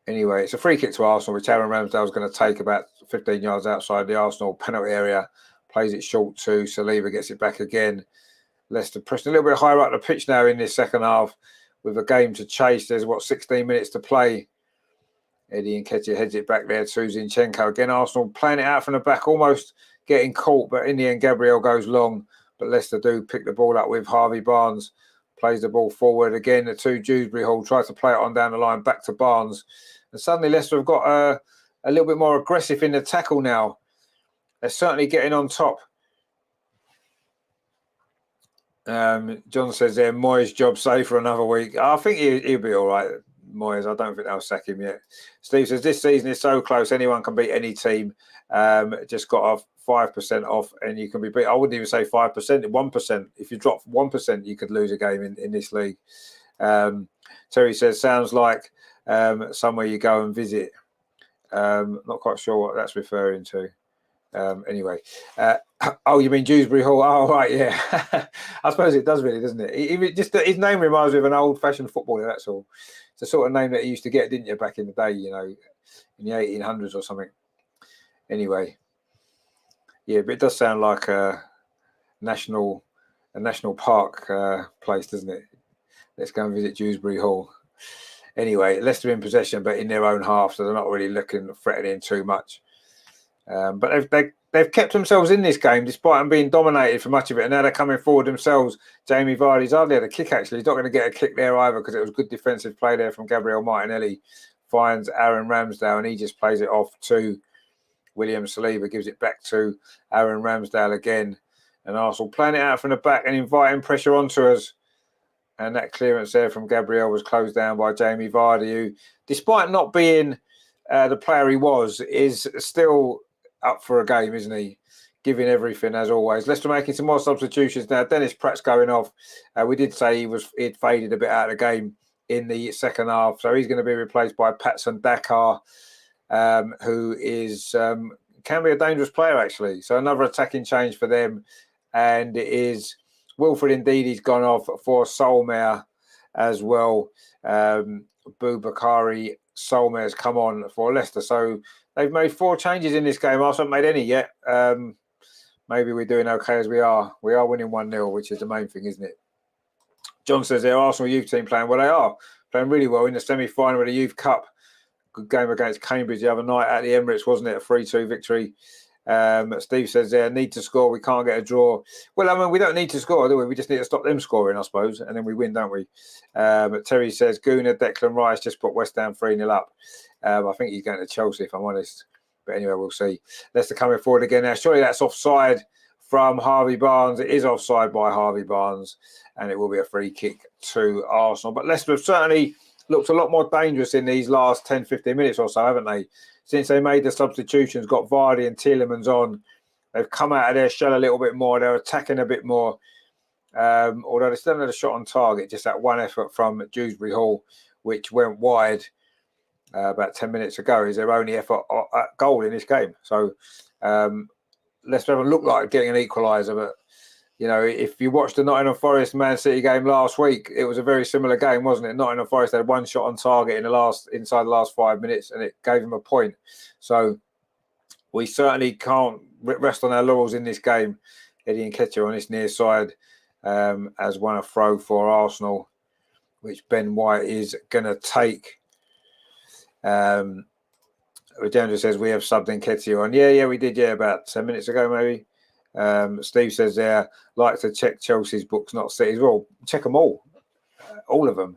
Anyway, it's a free kick to Arsenal, which Aaron Ramsdale's going to take about 15 yards outside the Arsenal penalty area. Plays it short to Saliba, gets it back again. Leicester pressing a little bit higher up the pitch now in this second half with a game to chase. There's, 16 minutes to play. Eddie Nketiah heads it back there to Zinchenko. Again, Arsenal playing it out from the back, almost getting caught, but in the end, Gabriel goes long. But Leicester do pick the ball up with Harvey Barnes. Plays the ball forward again to Dewsbury Hall. Tries to play it on down the line, back to Barnes. And suddenly Leicester have got a little bit more aggressive in the tackle now. They're certainly getting on top. John says there, Moyes' job safe for another week. I think he'll be all right, Moyes. I don't think they'll sack him yet. Steve says this season is so close, anyone can beat any team. Just got off 5% off and you can be beat. I wouldn't even say 5%, 1%. If you drop 1%, you could lose a game in this league. Terry says, sounds like somewhere you go and visit. Not quite sure what that's referring to. Anyway, oh, you mean Dewsbury Hall? Oh, right, yeah. I suppose it does really, doesn't it? Just his name reminds me of an old-fashioned footballer, that's all. It's the sort of name that he used to get, didn't you, back in the day, in the 1800s or something. Anyway, yeah, but it does sound like a national park place, doesn't it? Let's go and visit Dewsbury Hall. Anyway, Leicester in possession, but in their own half, so they're not really threatening too much. But they've kept themselves in this game despite them being dominated for much of it, and now they're coming forward themselves. Jamie Vardy's hardly had a kick, actually. He's not going to get a kick there either because it was good defensive play there from Gabriel Martinelli. Finds Aaron Ramsdale, and he just plays it off to William Saliba, gives it back to Aaron Ramsdale again. And Arsenal playing it out from the back and inviting pressure onto us. And that clearance there from Gabriel was closed down by Jamie Vardy, who, despite not being the player he was, is still up for a game, isn't he? Giving everything as always. Leicester making some more substitutions now. Dennis Pratt's going off. We did say he'd faded a bit out of the game in the second half, so he's going to be replaced by Patson Dakar, who is can be a dangerous player actually. So another attacking change for them, and it is Wilfred Ndidi's gone off for Solmare as well. Boubakary Solmare's come on for Leicester. So they've made 4 changes in this game. I haven't made any yet. Maybe we're doing okay as we are. We are winning 1-0, which is the main thing, isn't it? John says their Arsenal youth team playing well. They are playing really well in the semi-final of the Youth Cup. Good game against Cambridge the other night at the Emirates, wasn't it? A 3-2 victory. Steve says there, need to score. We can't get a draw. Well, I mean, we don't need to score, do we? We just need to stop them scoring, I suppose, and then we win, don't we? But Terry says, Gooner, Declan Rice just put West Ham 3-0 up. I think he's going to Chelsea, if I'm honest. But anyway, we'll see. Leicester coming forward again now. Surely that's offside from Harvey Barnes. It is offside by Harvey Barnes, and it will be a free kick to Arsenal. But Leicester have certainly looked a lot more dangerous in these last 10, 15 minutes or so, haven't they? Since they made the substitutions, got Vardy and Tielemans on, they've come out of their shell a little bit more. They're attacking a bit more. Although they still haven't had a shot on target, just that one effort from Dewsbury Hall, which went wide about 10 minutes ago, is their only effort at goal in this game. So Leicester haven't looked like getting an equaliser, but if you watched the Nottingham Forest Man City game last week, it was a very similar game, wasn't it? Nottingham Forest had one shot on target inside the last 5 minutes, and it gave them a point. So we certainly can't rest on our laurels in this game. Eddie Nketiah on this near side has won a throw for Arsenal, which Ben White is going to take. Redendra says we have subbed Nketiah on. Yeah, we did. Yeah, about 10 minutes ago, maybe. Steve says there, like to check Chelsea's books, not City's. Well, check them all of them.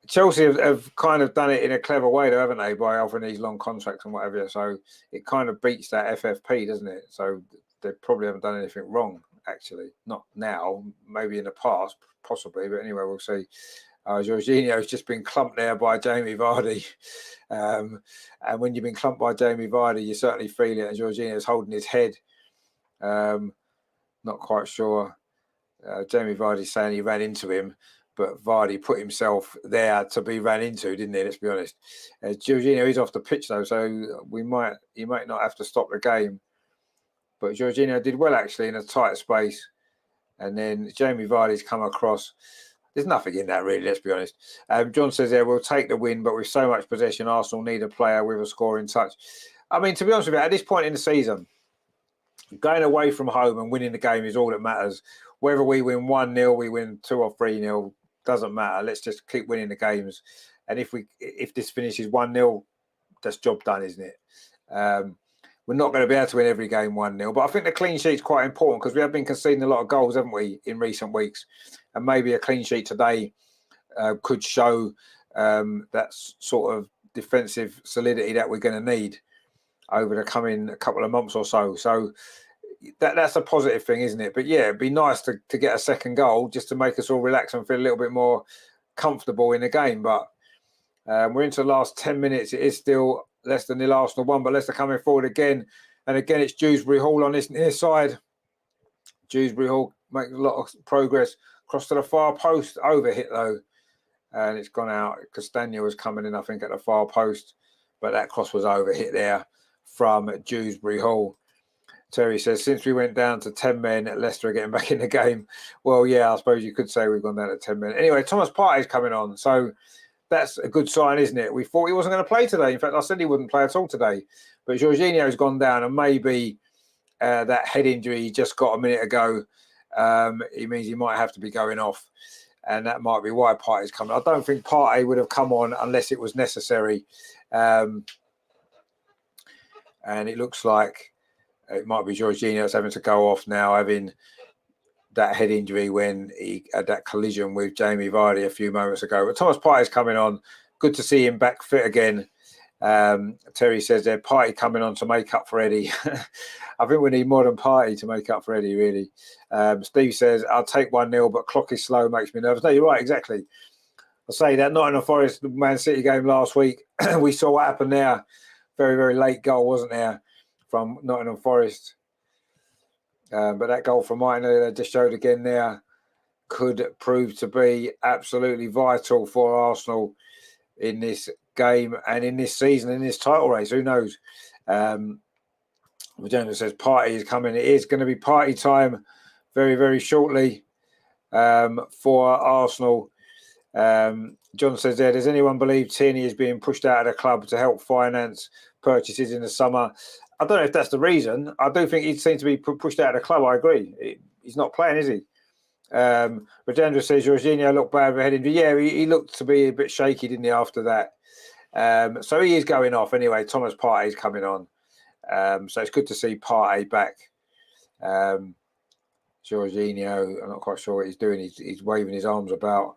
Chelsea have kind of done it in a clever way, though, haven't they, by offering these long contracts and whatever. So it kind of beats that FFP, doesn't it? So they probably haven't done anything wrong, actually. Not now, maybe in the past, possibly. But anyway, we'll see. Jorginho's just been clumped there by Jamie Vardy. And when you've been clumped by Jamie Vardy, you certainly feel it. And Jorginho's holding his head. Not quite sure. Jamie Vardy's saying he ran into him, but Vardy put himself there to be ran into, didn't he? Let's be honest. Jorginho is off the pitch, though, so he might not have to stop the game. But Jorginho did well, actually, in a tight space. And then Jamie Vardy's come across. There's nothing in that, really, let's be honest. John says there, we'll take the win, but with so much possession, Arsenal need a player with a scoring touch. I mean, to be honest with you, at this point in the season, going away from home and winning the game is all that matters. Whether we win 1-0, we win 2 or 3-0, doesn't matter. Let's just keep winning the games. And if this finishes 1-0, that's job done, isn't it? We're not going to be able to win every game 1-0. But I think the clean sheet's quite important because we have been conceding a lot of goals, haven't we, in recent weeks? And maybe a clean sheet today could show that sort of defensive solidity that we're going to need over the coming couple of months or so. So that's a positive thing, isn't it? But yeah, it'd be nice to get a second goal just to make us all relax and feel a little bit more comfortable in the game. But we're into the last 10 minutes. It is still Leicester 0, Arsenal 1, but Leicester coming forward again. And again, it's Dewsbury Hall on this near side. Dewsbury Hall makes a lot of progress. Cross to the far post. Over hit, though. And it's gone out. Castagna was coming in, I think, at the far post. But that cross was over hit there from Dewsbury Hall. Terry says, since we went down to 10 men, Leicester are getting back in the game. Well, yeah, I suppose you could say we've gone down to 10 men. Anyway, Thomas Partey's coming on. So that's a good sign, isn't it? We thought he wasn't going to play today. In fact, I said he wouldn't play at all today. But Jorginho's gone down, and maybe that head injury he just got a minute ago, it means he might have to be going off. And that might be why Partey's coming. I don't think Partey would have come on unless it was necessary. And it looks like it might be Jorginho that's having to go off now, having that head injury when he had that collision with Jamie Vardy a few moments ago. But Thomas Partey's coming on. Good to see him back fit again. Terry says there, Partey coming on to make up for Eddie. I think we need more than Partey to make up for Eddie, really. Steve says, I'll take 1-0, but clock is slow, makes me nervous. No, you're right, exactly. I'll say that Nottingham Forest Man City game last week, we saw what happened there. Very, very late goal, wasn't there, from Nottingham Forest. But that goal from Martin that just showed again there could prove to be absolutely vital for Arsenal in this game and in this season, in this title race. Who knows? Magenta says Partey is coming. It is going to be party time very, very shortly for Arsenal. John says there, does anyone believe Tierney is being pushed out of the club to help finance purchases in the summer? I don't know if that's the reason. I do think he seems to be pushed out of the club. I agree. He's not playing, is he? Redendra says Jorginho looked bad with a head injury. Yeah, he looked to be a bit shaky, didn't he, after that? So he is going off anyway. Thomas Partey is coming on. So it's good to see Partey back. Jorginho, I'm not quite sure what he's doing. He's waving his arms about.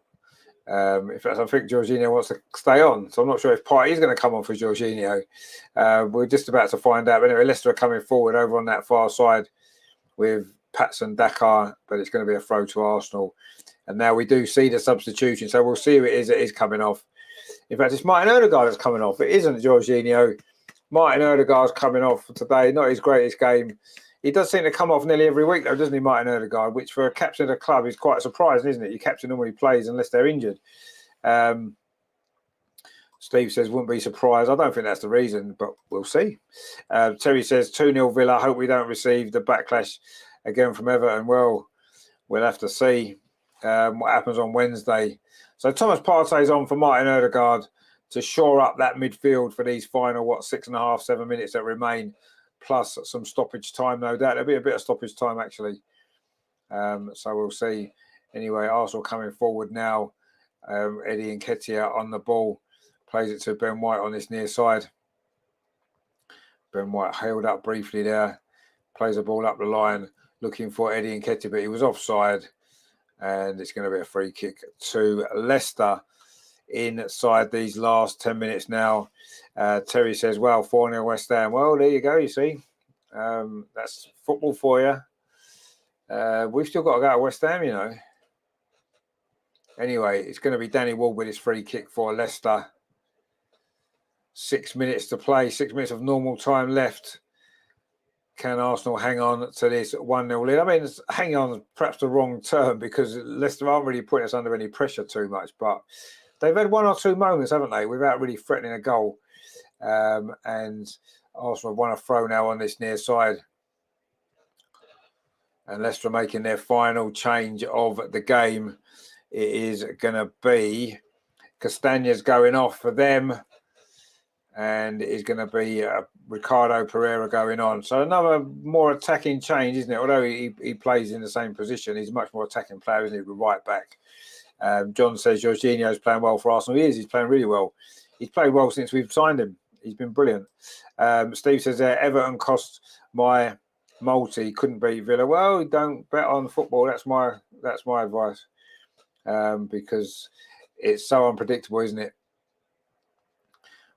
In fact, I think Jorginho wants to stay on. So I'm not sure if Partey is going to come on for Jorginho. We're just about to find out. But anyway, Leicester are coming forward over on that far side with Patson Dakar, but it's going to be a throw to Arsenal. And now we do see the substitution. So we'll see who it is coming off. In fact, it's Martin Odegaard that's coming off. It isn't Jorginho. Martin Odegaard's coming off today. Not his greatest game. He does seem to come off nearly every week, though, doesn't he, Martin Odegaard? Which for a captain of the club is quite surprising, isn't it? Your captain normally plays unless they're injured. Steve says, wouldn't be surprised. I don't think that's the reason, but we'll see. Terry says, 2-0 Villa. Hope we don't receive the backlash again from Everton. Well, we'll have to see what happens on Wednesday. So Thomas Partey's on for Martin Odegaard to shore up that midfield for these final, 6.5, 7 minutes that remain, plus some stoppage time, no doubt. There'll be a bit of stoppage time, actually. So we'll see. Anyway, Arsenal coming forward now. Eddie Nketiah on the ball, Plays it to Ben White on this near side. Ben White held up briefly there. Plays the ball up the line, looking for Eddie Nketiah, but he was offside. And it's going to be a free kick to Leicester inside these last 10 minutes now. Terry says, well, 4-0 West Ham. Well, there you go, you see. That's football for you. We've still got to go to West Ham, you know. Anyway, it's going to be Danny Ward with his free kick for Leicester. 6 minutes to play, 6 minutes of normal time left. Can Arsenal hang on to this 1-0 lead? I mean, hang on is perhaps the wrong term because Leicester aren't really putting us under any pressure too much, but they've had one or two moments, haven't they, without really threatening a goal. And Arsenal have won a throw now on this near side. And Leicester making their final change of the game. It is going to be Castagna's going off for them. And it is going to be Ricardo Pereira going on. So another more attacking change, isn't it? Although he plays in the same position, he's a much more attacking player, isn't he? With right back. John says Jorginho's playing well for Arsenal. He is. He's playing really well. He's played well since we've signed him. He's been brilliant. Steve says Everton cost my multi. Couldn't beat Villa. Well, don't bet on football. That's my advice. Because it's so unpredictable, isn't it?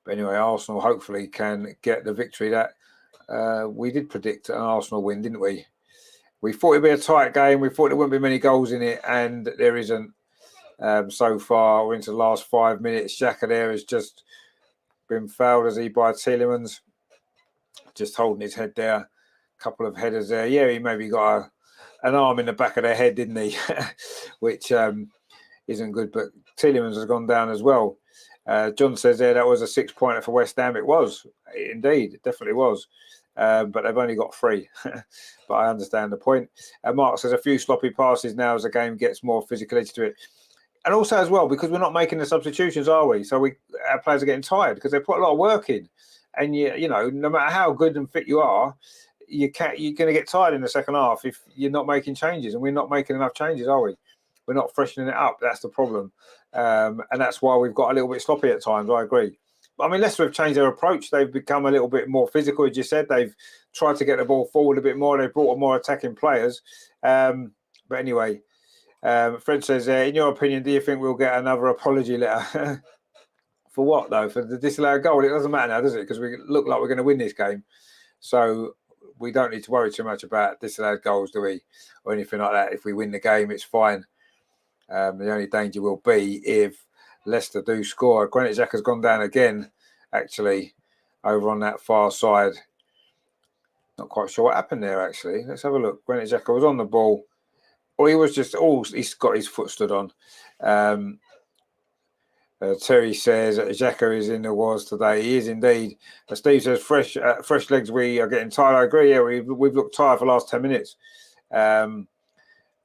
But anyway, Arsenal hopefully can get the victory that we did predict an Arsenal win, didn't we? We thought it'd be a tight game. We thought there wouldn't be many goals in it, and there isn't. So far, we're into the last 5 minutes. Xhaka there has just been fouled, as he by Tielemans. Just holding his head there. A couple of headers there. Yeah, he maybe got an arm in the back of their head, didn't he? Which isn't good. But Tielemans has gone down as well. John says there that was a 6-pointer for West Ham. It was, indeed, it definitely was. But they've only got 3. But I understand the point. Mark says a few sloppy passes now as the game gets more physicality to it. And also as well, because we're not making the substitutions, are we? So our players are getting tired because they put a lot of work in. And, you know, no matter how good and fit you are, you're going to get tired in the second half if you're not making changes. And we're not making enough changes, are we? We're not freshening it up. That's the problem. And that's why we've got a little bit sloppy at times. I agree. But I mean, Leicester have changed their approach. They've become a little bit more physical, as you said. They've tried to get the ball forward a bit more. They've brought on more attacking players. But anyway, Fred says, in your opinion, do you think we'll get another apology letter? For what, though? For the disallowed goal? It doesn't matter now, does it? Because we look like we're going to win this game. So we don't need to worry too much about disallowed goals, do we? Or anything like that. If we win the game, it's fine. The only danger will be if Leicester do score. Granit Xhaka has gone down again, actually, over on that far side. Not quite sure what happened there, actually. Let's have a look. Granit Xhaka was on the ball. Or he was just, he's got his foot stood on. Terry says Xhaka is in the wars today. He is indeed. Steve says fresh legs. We are getting tired. I agree. Yeah, we've looked tired for the last 10 minutes.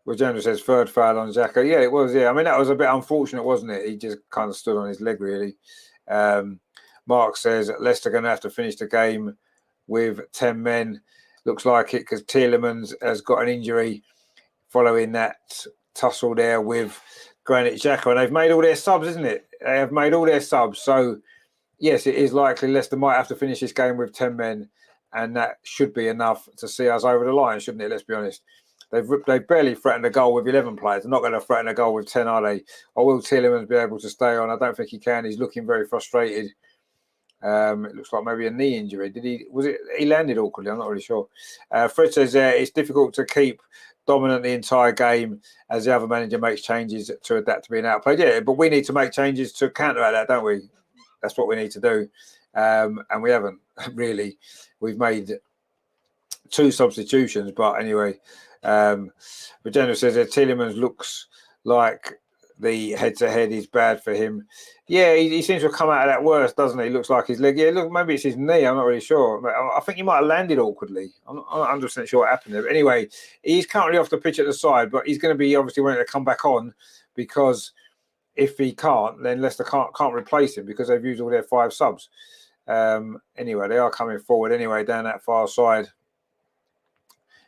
Well, James says third foul on Xhaka. Yeah, it was. Yeah, I mean that was a bit unfortunate, wasn't it? He just kind of stood on his leg, really. Mark says Leicester going to have to finish the game with 10 men. Looks like it because Tielemans has got an injury following that tussle there with Granit Xhaka, and they've made all their subs, isn't it? They have made all their subs. So, yes, it is likely Leicester might have to finish this game with 10 men, and that should be enough to see us over the line, shouldn't it? Let's be honest. They've barely threatened a goal with 11 players. They're not going to threaten a goal with 10, are they? Or will Tielemans be able to stay on? I don't think he can. He's looking very frustrated. It looks like maybe a knee injury. He landed awkwardly? I'm not really sure. Fred says it's difficult to keep dominant the entire game as the other manager makes changes to adapt to being outplayed. Yeah, but we need to make changes to counteract that, don't we? That's what we need to do. And we haven't really. We've made 2 substitutions, but anyway. Virginia says that Tielemans looks like the head-to-head is bad for him. Yeah, he seems to have come out of that worse, doesn't he? Looks like his leg. Yeah, look, maybe it's his knee. I'm not really sure. I think he might have landed awkwardly. I'm not 100% sure what happened there. But anyway, he's currently off the pitch at the side, but he's going to be obviously wanting to come back on because if he can't, then Leicester can't replace him because they've used all their 5 subs. Anyway, they are coming forward anyway down that far side.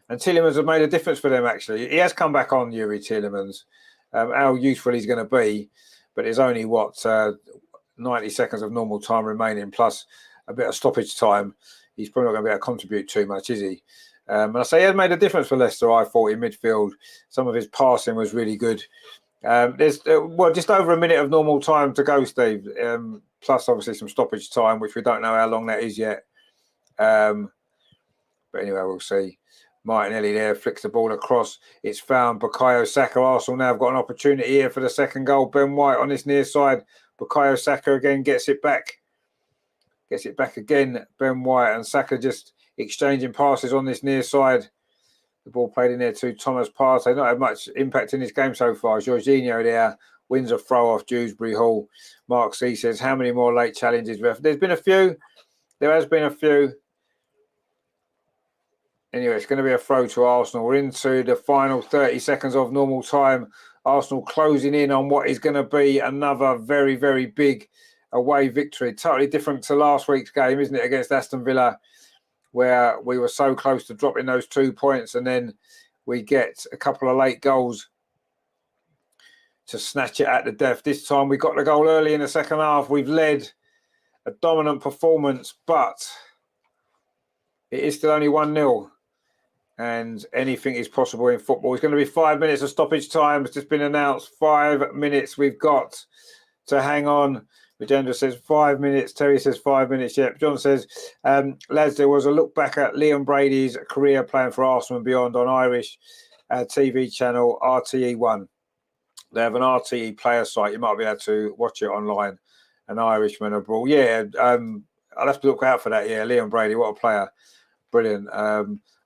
And Tielemans has made a difference for them, actually. He has come back on, Yuri Tielemans. How useful he's going to be, but there's only, 90 seconds of normal time remaining, plus a bit of stoppage time, he's probably not going to be able to contribute too much, is he? And I say he has made a difference for Leicester, I thought, in midfield. Some of his passing was really good. There's just over a minute of normal time to go, Steve, plus obviously some stoppage time, which we don't know how long that is yet. But anyway, we'll see. Martinelli there flicks the ball across. It's found Bukayo Saka. Arsenal now have got an opportunity here for the second goal. Ben White on this near side. Bukayo Saka again gets it back. Gets it back again. Ben White and Saka just exchanging passes on this near side. The ball played in there to Thomas Partey. Not had much impact in this game so far. Jorginho there wins a throw off Dewsbury Hall. Mark C says, how many more late challenges, ref? There's been a few. There has been a few. Anyway, it's going to be a throw to Arsenal. We're into the final 30 seconds of normal time. Arsenal closing in on what is going to be another very, very big away victory. Totally different to last week's game, isn't it, against Aston Villa, where we were so close to dropping those 2 points, and then we get a couple of late goals to snatch it at the death. This time we got the goal early in the second half. We've led a dominant performance, but it is still only 1-0. And anything is possible in football. It's going to be 5 minutes of stoppage time. It's just been announced. 5 minutes we've got to hang on. Vijendra says 5 minutes. Terry says 5 minutes. Yep. John says, lads, there was a look back at Liam Brady's career playing for Arsenal and beyond on Irish TV channel RTE1. They have an RTE player site. You might be able to watch it online. An Irishman abroad. Yeah, I'll have to look out for that. Yeah, Liam Brady, what a player. Brilliant.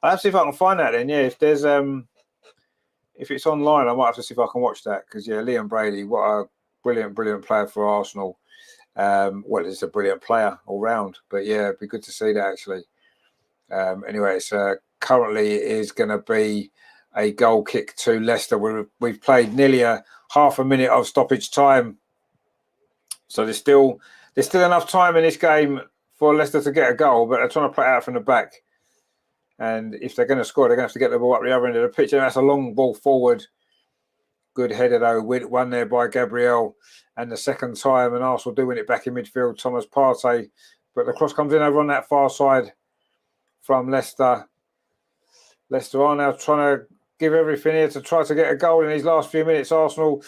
I'll have to see if I can find that then. Yeah, if there's if it's online, I might have to see if I can watch that, because yeah, Liam Brady, what a brilliant player for Arsenal. Well, he's a brilliant player all round, but yeah, it'd be good to see that actually. Anyway, it's currently is going to be a goal kick to Leicester. We've played nearly a half a minute of stoppage time, so there's still enough time in this game for Leicester to get a goal, but they're trying to play it out from the back. And if they're going to score, they're going to have to get the ball up the other end of the pitch. And that's a long ball forward. Good header, though. One there by Gabriel. And the second time, and Arsenal do win it back in midfield. Thomas Partey. But the cross comes in over on that far side from Leicester. Leicester are now trying to give everything here to try to get a goal in these last few minutes. Arsenal,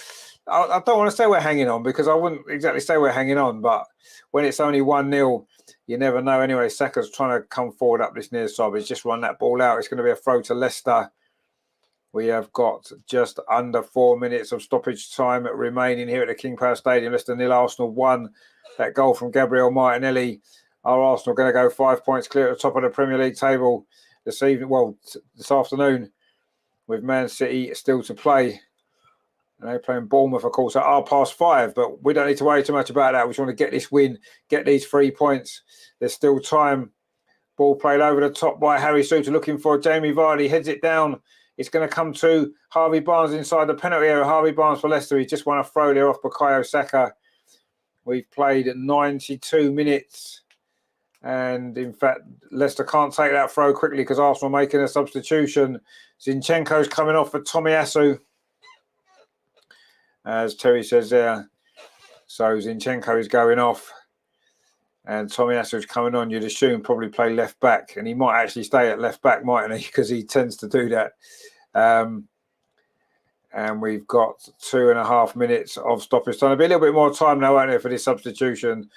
I don't want to say we're hanging on, because I wouldn't exactly say we're hanging on. But when it's only 1-0, you never know. Anyway, Saka's trying to come forward up this near side. He's just run that ball out. It's going to be a throw to Leicester. We have got just under 4 minutes of stoppage time remaining here at the King Power Stadium. Leicester 0, Arsenal 1. That goal from Gabriel Martinelli. Are Arsenal going to go 5 points clear at the top of the Premier League table this evening? Well, this afternoon, with Man City still to play. And they're playing Bournemouth, of course, at 5:30. But we don't need to worry too much about that. We just want to get this win, get these 3 points. There's still time. Ball played over the top by Harry Souttar, looking for Jamie Vardy. Heads it down. It's going to come to Harvey Barnes inside the penalty area. Harvey Barnes for Leicester. He's just won a throw there off Bukayo Saka. We've played 92 minutes. And in fact, Leicester can't take that throw quickly because Arsenal are making a substitution. Zinchenko's coming off for Tomiyasu, as Terry says there. So Zinchenko is going off. And Tomiyasu's coming on. You'd assume probably play left back. And he might actually stay at left back, mightn't he? Because he tends to do that. And we've got 2.5 minutes of stoppage time. There'll be a little bit more time now, won't there, for this substitution.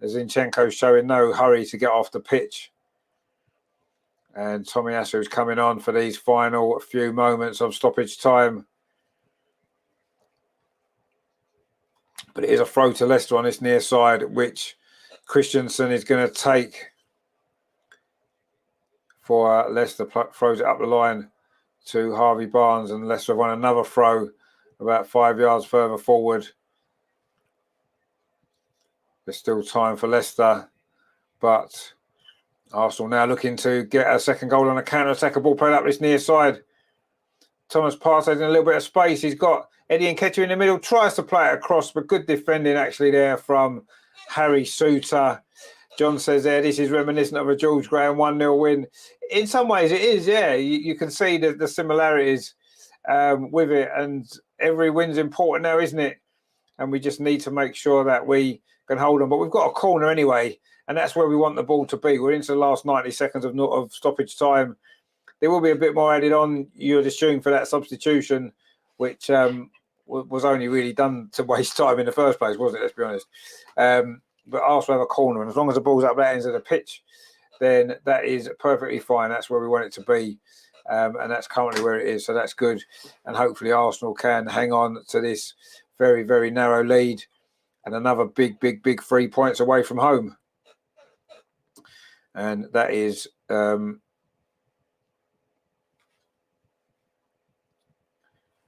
Zinchenko's showing no hurry to get off the pitch. And Tomiyasu's coming on for these final few moments of stoppage time. But it is a throw to Leicester on this near side, which Christensen is going to take for Leicester. Throws it up the line to Harvey Barnes, and Leicester have won another throw about 5 yards further forward. There's still time for Leicester, but Arsenal now looking to get a second goal on a counter-attack. A ball played up this near side. Thomas Partey's in a little bit of space. He's got Eddie Nketiah in the middle, tries to play it across, but good defending actually there from Harry Souttar. John says there, this is reminiscent of a George Graham 1-0 win. In some ways it is, yeah. You can see the similarities with it, and every win's important now, isn't it? and we just need to make sure that we can hold them. But we've got a corner anyway, and that's where we want the ball to be. We're into the last 90 seconds of stoppage time. There will be a bit more added on, you'd assume, for that substitution, which was only really done to waste time in the first place, wasn't it? Let's be honest. But Arsenal have a corner, and as long as the ball's up that end of the pitch, then that is perfectly fine. That's where we want it to be, and that's currently where it is. So that's good, and hopefully Arsenal can hang on to this very, very narrow lead, and another big 3 points away from home. And that is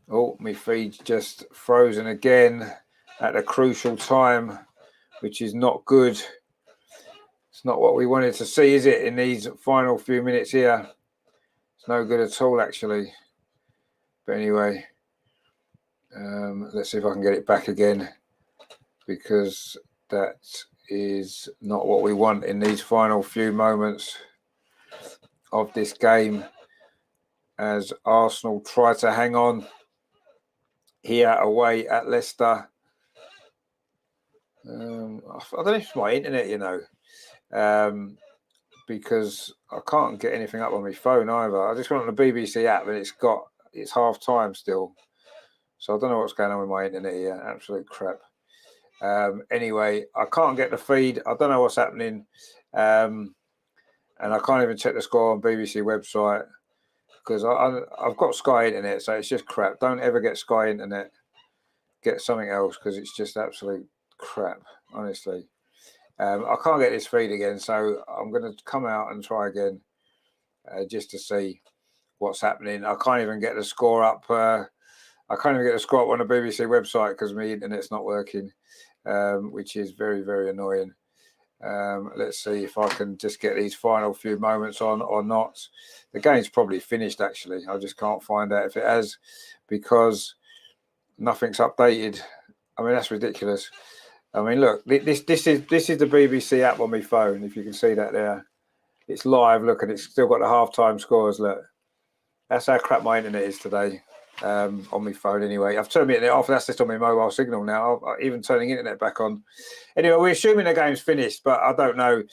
oh, my feed's just frozen again at a crucial time, which is not good. It's not what we wanted to see, is it, in these final few minutes here? It's no good at all, actually. But anyway, let's see if I can get it back again, because that is not what we want in these final few moments of this game, as Arsenal try to hang on here away at Leicester. I don't know if it's my internet, you know, because I can't get anything up on my phone either. I just went on the BBC app and it's half time still. So I don't know what's going on with my internet here. Absolute crap. Anyway, I can't get the feed. I don't know what's happening. And I can't even check the score on BBC website, because I've got Sky Internet, so it's just crap. Don't ever get Sky Internet. Get something else, because it's just absolute crap, honestly. I can't get this feed again, so I'm going to come out and try again just to see what's happening. I can't even get the score up. I can't even get the score up on the BBC website because my internet's not working, which is very, very annoying. Let's see if I can just get these final few moments on or not. The game's probably finished, actually. I just can't find out if it has, because nothing's updated. I mean, that's ridiculous. I mean, look, this is the BBC app on my phone, if you can see that there. It's live, look, and it's still got the half-time scores, look. That's how crap my internet is today, on my phone anyway. I've turned my internet off, that's just on my mobile signal now. I'm even turning internet back on. Anyway, we're assuming the game's finished, but I don't know.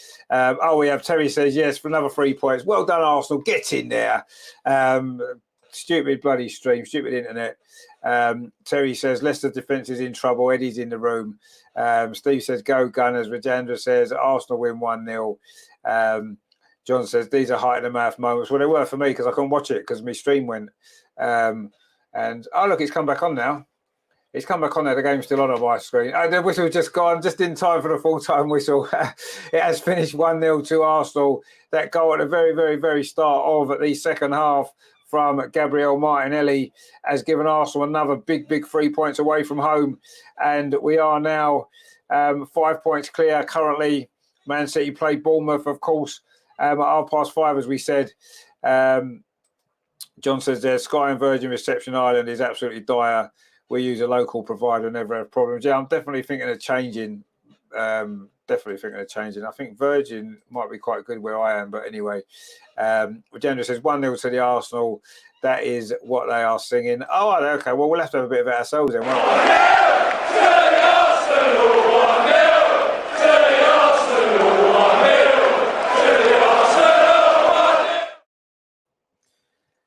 We have Terry says, yes, for another 3 points. Well done, Arsenal. Get in there. Stupid bloody stream, stupid internet. Terry says, Leicester defence is in trouble. Eddie's in the room. Steve says, go Gunners. Rajendra says, Arsenal win 1-0. John says, these are height-of-the-mouth moments. Well, they were for me because I couldn't watch it because my stream went. And, oh, look, it's come back on now. It's come back on there. The game's still on my screen. Oh, the whistle's just gone, just in time for the full-time whistle. It has finished 1-0 to Arsenal. That goal at the very, very, very start of the second half from Gabriel Martinelli has given Arsenal another big 3 points away from home. And we are now 5 points clear currently. Man City played Bournemouth, of course, at 5:30, as we said. John says there, Sky and Virgin Reception Island is absolutely dire. We use a local provider, never have problems. Yeah, I'm definitely thinking of changing. I think Virgin might be quite good where I am, but anyway. Rajendra says 1-0 to the Arsenal. That is what they are singing. Oh, okay. Well, we'll have to have a bit of it ourselves then, won't we?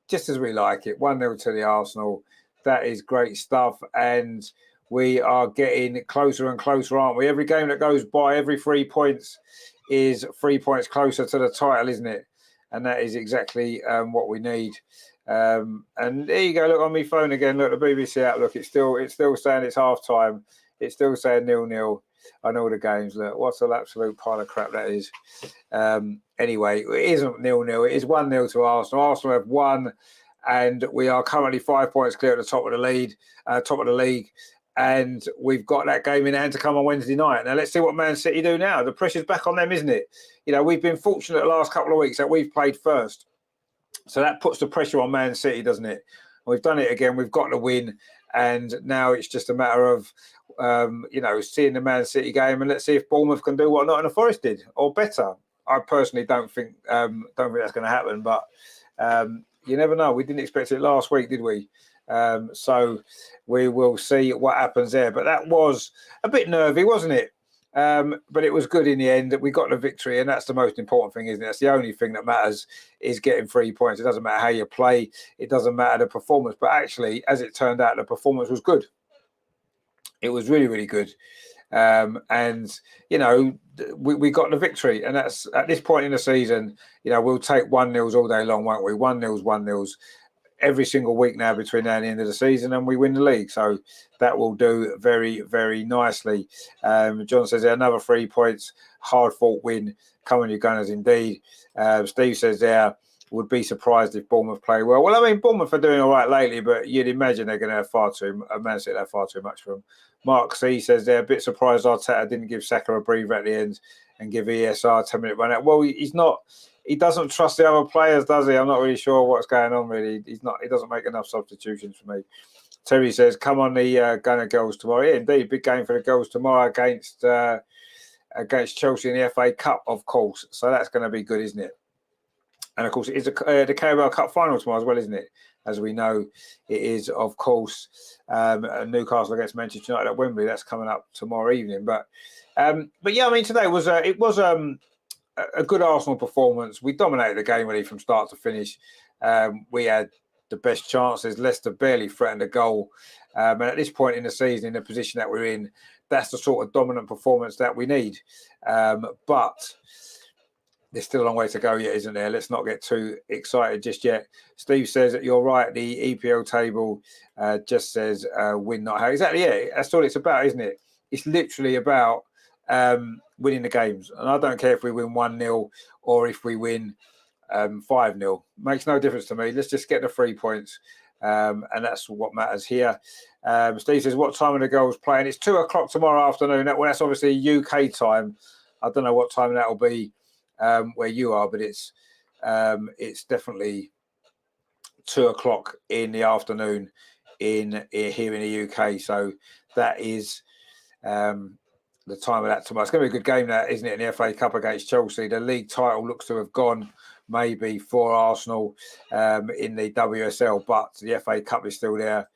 Just as we like it, 1-0 to the Arsenal. That is great stuff, and we are getting closer and closer, aren't we? Every game that goes by, every 3 points is 3 points closer to the title, isn't it? And that is exactly what we need. And there you go. Look on my phone again. Look, the BBC app. Look, it's still saying it's half time. It's still saying 0-0 on all the games. Look, what an absolute pile of crap that is. Anyway, it isn't 0-0. It is 1-0 to Arsenal. Arsenal have won, and we are currently 5 points clear at the top of the league. And we've got that game in hand to come on Wednesday night. Now, let's see what Man City do now. The pressure's back on them, isn't it? You know, we've been fortunate the last couple of weeks that we've played first. So that puts the pressure on Man City, doesn't it? We've done it again. We've got the win. And now it's just a matter of, seeing the Man City game. And let's see if Bournemouth can do what Nottingham Forest did, or better. I personally don't think that's going to happen. But you never know. We didn't expect it last week, did we? So we will see what happens there. But that was a bit nervy, wasn't it? But it was good in the end. We got the victory, and that's the most important thing, isn't it? That's the only thing that matters, is getting 3 points. It doesn't matter how you play. It doesn't matter the performance. But actually, as it turned out, the performance was good. It was really, really good. And, you know, we got the victory. And that's at this point in the season, you know, we'll take 1-0s all day long, won't we? 1-0s, 1-0s. Every single week now between now and the end of the season, and we win the league. So that will do very, very nicely. John says there, another 3 points, hard-fought win. Come on, you Gunners, indeed. Steve says there, would be surprised if Bournemouth play well. Well, I mean, Bournemouth are doing all right lately, but you'd imagine they're going to have Man City have far too much for them. Mark C says they're a bit surprised Arteta didn't give Saka a breather at the end and give ESR a 10-minute run out. Well, he's not. He doesn't trust the other players, does he? I'm not really sure what's going on, really. He doesn't make enough substitutions for me. Terry says, come on the Gunner girls tomorrow. Yeah, indeed, big game for the girls tomorrow against Chelsea in the FA Cup, of course. So that's going to be good, isn't it? And, of course, it is the Carabao Cup final tomorrow as well, isn't it? As we know, it is, of course, Newcastle against Manchester United at Wembley. That's coming up tomorrow evening. But yeah, I mean, today was a good Arsenal performance. We dominated the game really from start to finish. We had the best chances. Leicester barely threatened a goal. And at this point in the season, in the position that we're in, that's the sort of dominant performance that we need. But there's still a long way to go yet, isn't there? Let's not get too excited just yet. Steve says that you're right. The EPL table just says win, not how. Exactly, yeah. That's all it's about, isn't it? It's literally about winning the games. And I don't care if we win 1-0 or if we win 5-0. Makes no difference to me. Let's just get the 3 points. And that's what matters here. Steve says, what time are the girls playing? It's 2 o'clock tomorrow afternoon. Well, that's obviously UK time. I don't know what time that will be where you are, but it's definitely 2 o'clock in the afternoon here in the UK. So that is the time of that tomorrow. It's going to be a good game, that, isn't it, in the FA Cup against Chelsea. The league title looks to have gone maybe for Arsenal in the WSL, but the FA Cup is still there.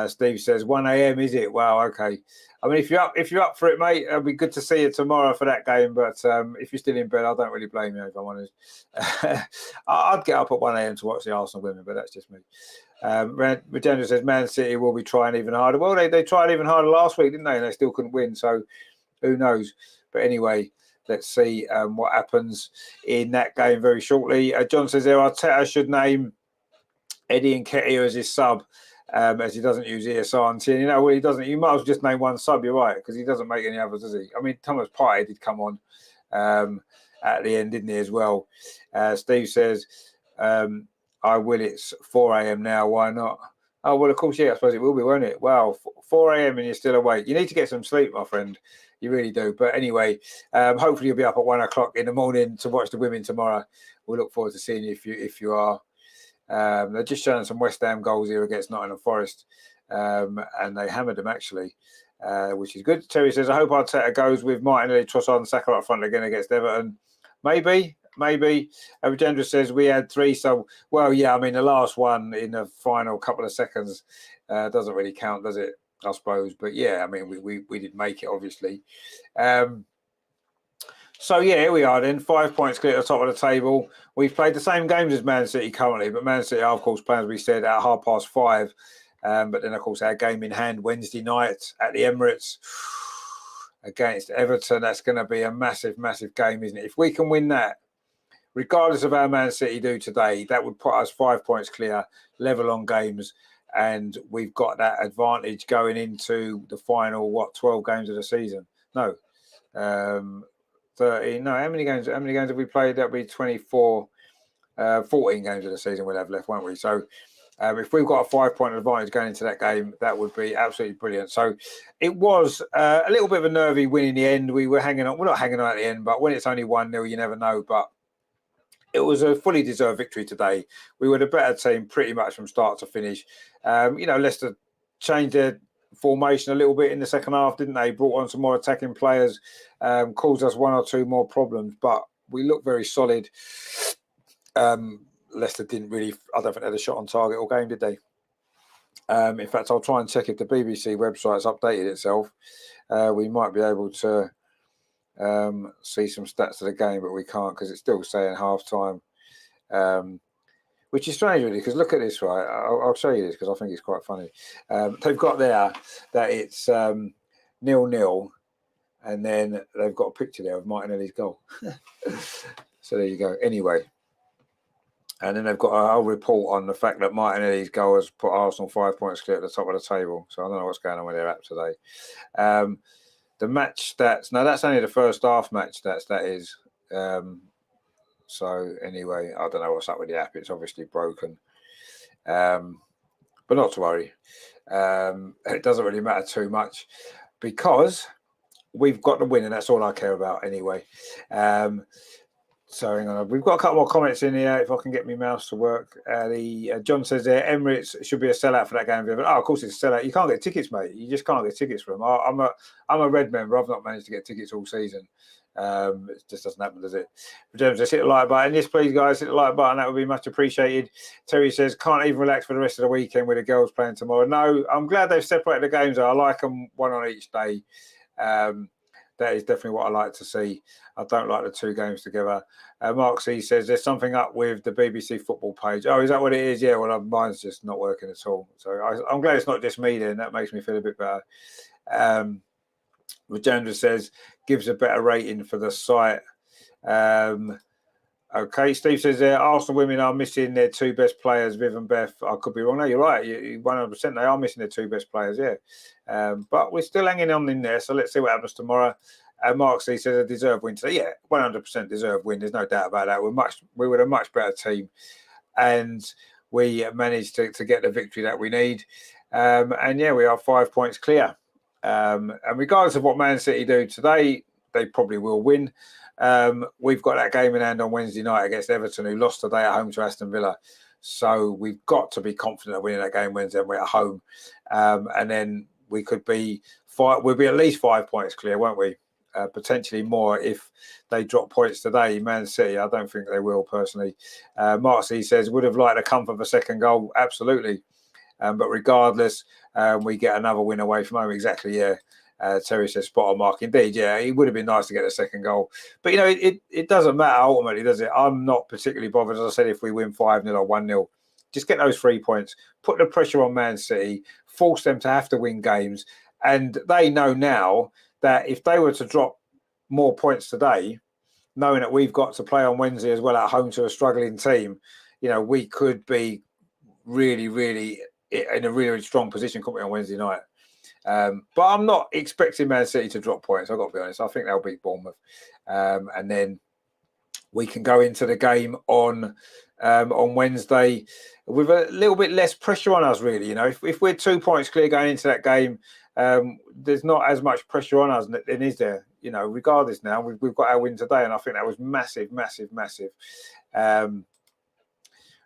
Steve says 1 a.m. is it? Wow, okay. I mean, if you're up for it, mate, it'll be good to see you tomorrow for that game. But if you're still in bed, I don't really blame you, if I'm honest. I'd get up at 1 a.m. to watch the Arsenal women, but that's just me. Regenda says Man City will be trying even harder. Well, they tried even harder last week, didn't they? And they still couldn't win. So who knows? But anyway, let's see what happens in that game very shortly. John says there, Arteta should name Eddie Nketiah as his sub, as he doesn't use ESR and TN. You know, well, he doesn't. You might as well just name one sub. You're right, because he doesn't make any others, does he? I mean, Thomas Partey did come on at the end, didn't he, as well? Steve says, I will. It's 4 a.m. now. Why not? Oh, well, of course, yeah, I suppose it will be, won't it? Wow, 4 a.m. and you're still awake. You need to get some sleep, my friend. You really do. But anyway, hopefully you'll be up at 1 o'clock in the morning to watch the women tomorrow. We'll look forward to seeing you if you are. They're just showing some West Ham goals here against Nottingham Forest, and they hammered them actually, which is good. Terry says, I hope Arteta goes with Martinelli, Trossard and Saka up front again against Everton. Maybe. Avijendra says we had 3. So, well, yeah, I mean, the last one in the final couple of seconds doesn't really count, does it? I suppose. But yeah, I mean, we did make it, obviously. So, yeah, here we are then. 5 points clear at the top of the table. We've played the same games as Man City currently, but Man City are, of course, playing, as we said, at 5:30. But then, of course, our game in hand Wednesday night at the Emirates against Everton. That's going to be a massive, massive game, isn't it? If we can win that, regardless of how Man City do today, that would put us 5 points clear, level on games, and we've got that advantage going into the final, 12 games of the season? No. 13. No, how many games have we played? That'll be 24, 14 games of the season we'll have left, won't we? So if we've got a 5 point advantage going into that game, that would be absolutely brilliant. So it was a little bit of a nervy win in the end. We were hanging on. We're not hanging on at the end, but when it's only 1-0, you never know. But it was a fully deserved victory today. We were the better team pretty much from start to finish. Leicester changed their formation a little bit in the second half, didn't they? Brought on some more attacking players, caused us 1 or 2 more problems, but we looked very solid. Leicester didn't really, I don't think they had a shot on target all game, did they? In fact, I'll try and check if the BBC website's updated itself. We might be able to see some stats of the game, but we can't because it's still saying half time, which is strange, really, because look at this, right? I'll show you this because I think it's quite funny. They've got there that it's 0-0, and then they've got a picture there of Martinelli's goal. So there you go. Anyway. And then they've got a whole report on the fact that Martinelli's goal has put Arsenal 5 points clear at the top of the table. So I don't know what's going on with their app today. The match stats, no, that's only the first half match stats, that is. So anyway, I don't know what's up with the app. It's obviously broken. But not to worry. It doesn't really matter too much because we've got the win, and that's all I care about anyway. So hang on, we've got a couple more comments in here. If I can get my mouse to work, John says there, Emirates should be a sellout for that game. Oh, of course it's a sellout. You can't get tickets, mate. You just can't get tickets for them. I'm a Red member. I've not managed to get tickets all season. It just doesn't happen, does it? James says hit the like button. Yes, please, guys, hit the like button. That would be much appreciated. Terry says can't even relax for the rest of the weekend with the girls playing tomorrow. No, I'm glad they've separated the games. I like them one on each day. That is definitely what I like to see. I don't like the two games together. Mark C says there's something up with the BBC football page. Oh, is that what it is? Yeah, well, mine's just not working at all. So I'm glad it's not just me then. That makes me feel a bit better. Rajendra says gives a better rating for the site. Okay, Steve says Arsenal women are missing their two best players, Viv and Beth. I could be wrong. No, you're right. 100%. They are missing their two best players, yeah. But we're still hanging on in there. So let's see what happens tomorrow. Mark C says a deserved win today. Yeah, 100% deserved win. There's no doubt about that. We were a much better team, and we managed to get the victory that we need. And yeah, we are 5 points clear. And regardless of what Man City do today, they probably will win. We've got that game in hand on Wednesday night against Everton, who lost today at home to Aston Villa. So we've got to be confident of winning that game Wednesday when we're at home. And then we could be we'll be at least 5 points clear, won't we? Potentially more if they drop points today. Man City, I don't think they will personally. Mark C says, would have liked a comfort of a second goal. Absolutely. But regardless, we get another win away from home. Exactly, yeah. Terry says spot on, Mark. Indeed, yeah, it would have been nice to get a second goal. But, it doesn't matter ultimately, does it? I'm not particularly bothered, as I said, if we win 5-0 or 1-0. Just get those 3 points, put the pressure on Man City, force them to have to win games. And they know now that if they were to drop more points today, knowing that we've got to play on Wednesday as well at home to a struggling team, we could be really, really in a really strong position coming on Wednesday night. But I'm not expecting Man City to drop points. I've got to be honest. I think they'll beat Bournemouth. And then we can go into the game on Wednesday with a little bit less pressure on us, really. If we're 2 points clear going into that game, there's not as much pressure on us, then is there? Regardless now, we've got our win today, and I think that was massive, massive, massive.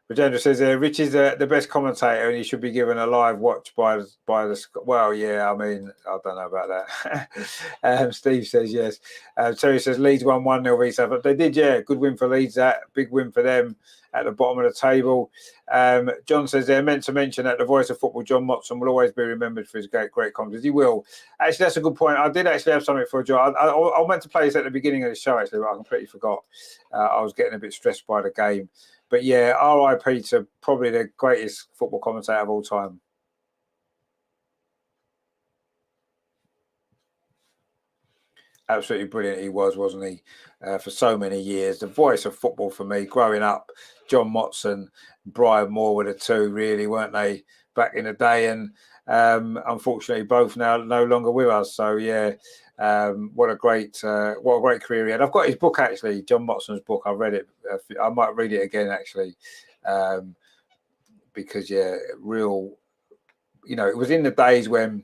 Rajendra says Rich is the best commentator, and he should be given a live watch by the. Well, yeah, I mean, I don't know about that. Steve says yes. Terry says Leeds won 1-0 recently, but they did, yeah, good win for Leeds. That big win for them at the bottom of the table. John says they're meant to mention that the voice of football, John Motson, will always be remembered for his great comments. He will. Actually, that's a good point. I did actually have something for John. I meant to play this at the beginning of the show, actually, but I completely forgot. I was getting a bit stressed by the game. But yeah, RIP to probably the greatest football commentator of all time. Absolutely brilliant he was, wasn't he? For so many years. The voice of football for me, growing up, John Motson, Brian Moore were the two, really, weren't they, back in the day? And unfortunately, both now no longer with us. So yeah, what a great career he had. I've got his book, actually, John Motson's book. I've read it. I might read it again, actually, because yeah, real. It was in the days when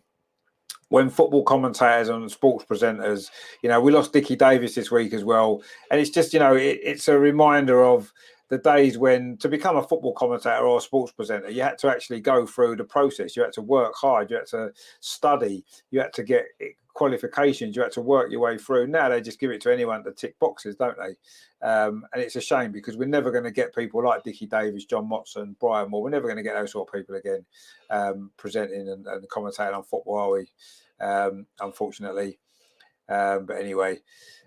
football commentators and sports presenters, we lost Dickie Davis this week as well, and it's just it's a reminder of the days when to become a football commentator or a sports presenter, you had to actually go through the process. You had to work hard. You had to study. You had to get qualifications. You had to work your way through. Now they just give it to anyone to tick boxes, don't they? And it's a shame because we're never going to get people like Dickie Davies, John Motson, Brian Moore. We're never going to get those sort of people again presenting and commentating on football, are we? Unfortunately. But anyway,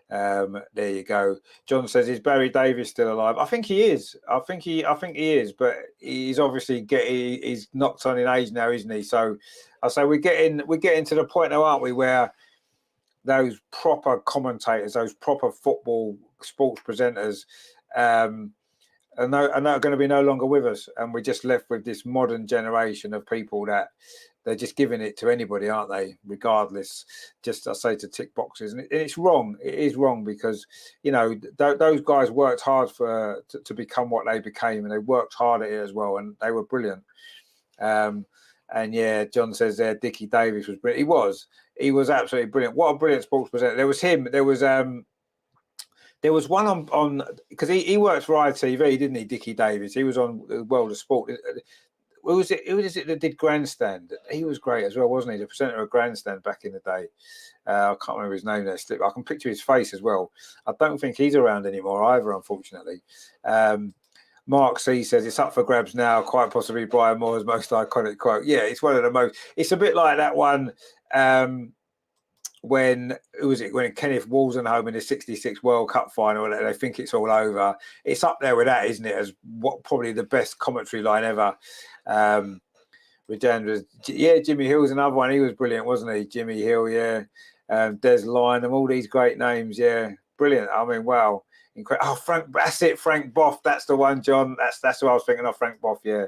there you go. John says, "Is Barry Davies still alive?" I think he is. I think he is. But he's obviously he's knocked on in age now, isn't he? So I say we're getting to the point now, aren't we, where those proper commentators, those proper football sports presenters, are going to be no longer with us, and we're just left with this modern generation of people that they're just giving it to anybody, aren't they? Regardless, just I say to tick boxes, and it's wrong. It is wrong because those guys worked hard to become what they became, and they worked hard at it as well, and they were brilliant. And yeah, John says there, Dickie Davies was brilliant. He was absolutely brilliant. What a brilliant sports presenter! There was him. There was one on because he worked for ITV, didn't he, Dickie Davies? He was on World of Sport. Who was it that did Grandstand? He was great as well, wasn't he? The presenter of Grandstand back in the day. I can't remember his name there. I can picture his face as well. I don't think he's around anymore either, unfortunately. Mark C says it's up for grabs now. Quite possibly Brian Moore's most iconic quote. Yeah, it's one of the most. It's a bit like that one. When Kenneth Wolstenholme in the '66 World Cup final, they think it's all over. It's up there with that, isn't it? As what probably the best commentary line ever. Jimmy Hill's another one. He was brilliant, wasn't he? Jimmy Hill, yeah. Des Lynam, all these great names, yeah, brilliant. I mean, wow, incredible. Oh, Frank, that's it, Frank Boff. That's the one, John. That's who I was thinking of, Frank Boff. Yeah,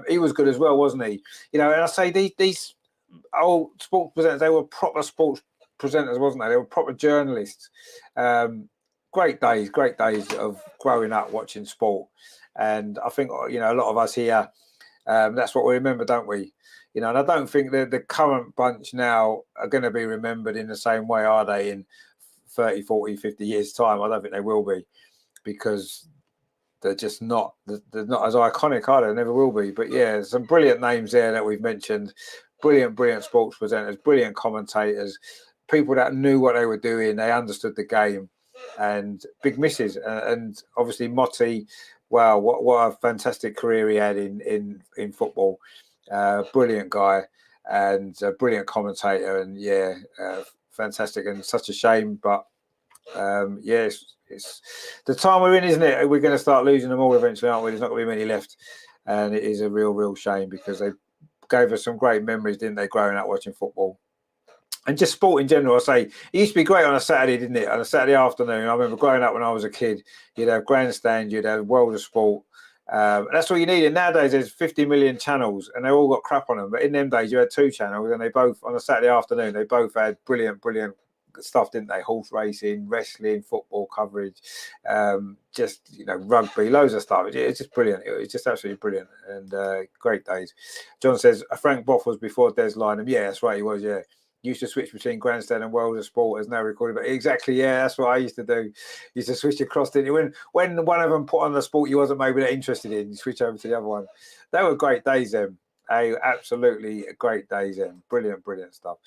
he was good as well, wasn't he? And I say these old sports presenters, they were proper sports presenters, wasn't they? They were proper journalists. Great days of growing up watching sport, and I think a lot of us here, that's what we remember, don't we? And I don't think the current bunch now are going to be remembered in the same way, are they? In 30, 40, 50 years' time, I don't think they will be, because they're just not. They're not as iconic, are they? They never will be. But yeah, some brilliant names there that we've mentioned. Brilliant sports presenters, brilliant commentators, people that knew what they were doing, they understood the game, and big misses. And obviously Motti, wow, what a fantastic career he had in football. Brilliant guy and a brilliant commentator, and yeah, fantastic, and such a shame. But yes, it's the time we're in, isn't it? We're going to start losing them all eventually, aren't we? There's not going to be many left, and it is a real shame, because they gave us some great memories, didn't they, growing up watching football and just sport in general. I say it used to be great on a Saturday, didn't it? On a Saturday afternoon. I remember growing up when I was a kid, you'd have Grandstand, you'd have World of Sport. That's all you needed. Nowadays there's 50 million channels and they all got crap on them, but in them days you had 2 channels, and they both, on a Saturday afternoon, they both had brilliant stuff, didn't they? Horse racing, wrestling, football coverage, just rugby, loads of stuff. It's just brilliant. It was just absolutely brilliant, and great days. John says Frank Boff was before Des Lynam. Yeah, that's right, he was. Yeah, used to switch between Grandstand and World of Sport, as now recorded. But exactly, yeah, that's what I used to do. Used to switch across, didn't you? When one of them put on the sport you wasn't maybe that interested in, you switch over to the other one. They were great days then. Absolutely great days then. Brilliant stuff.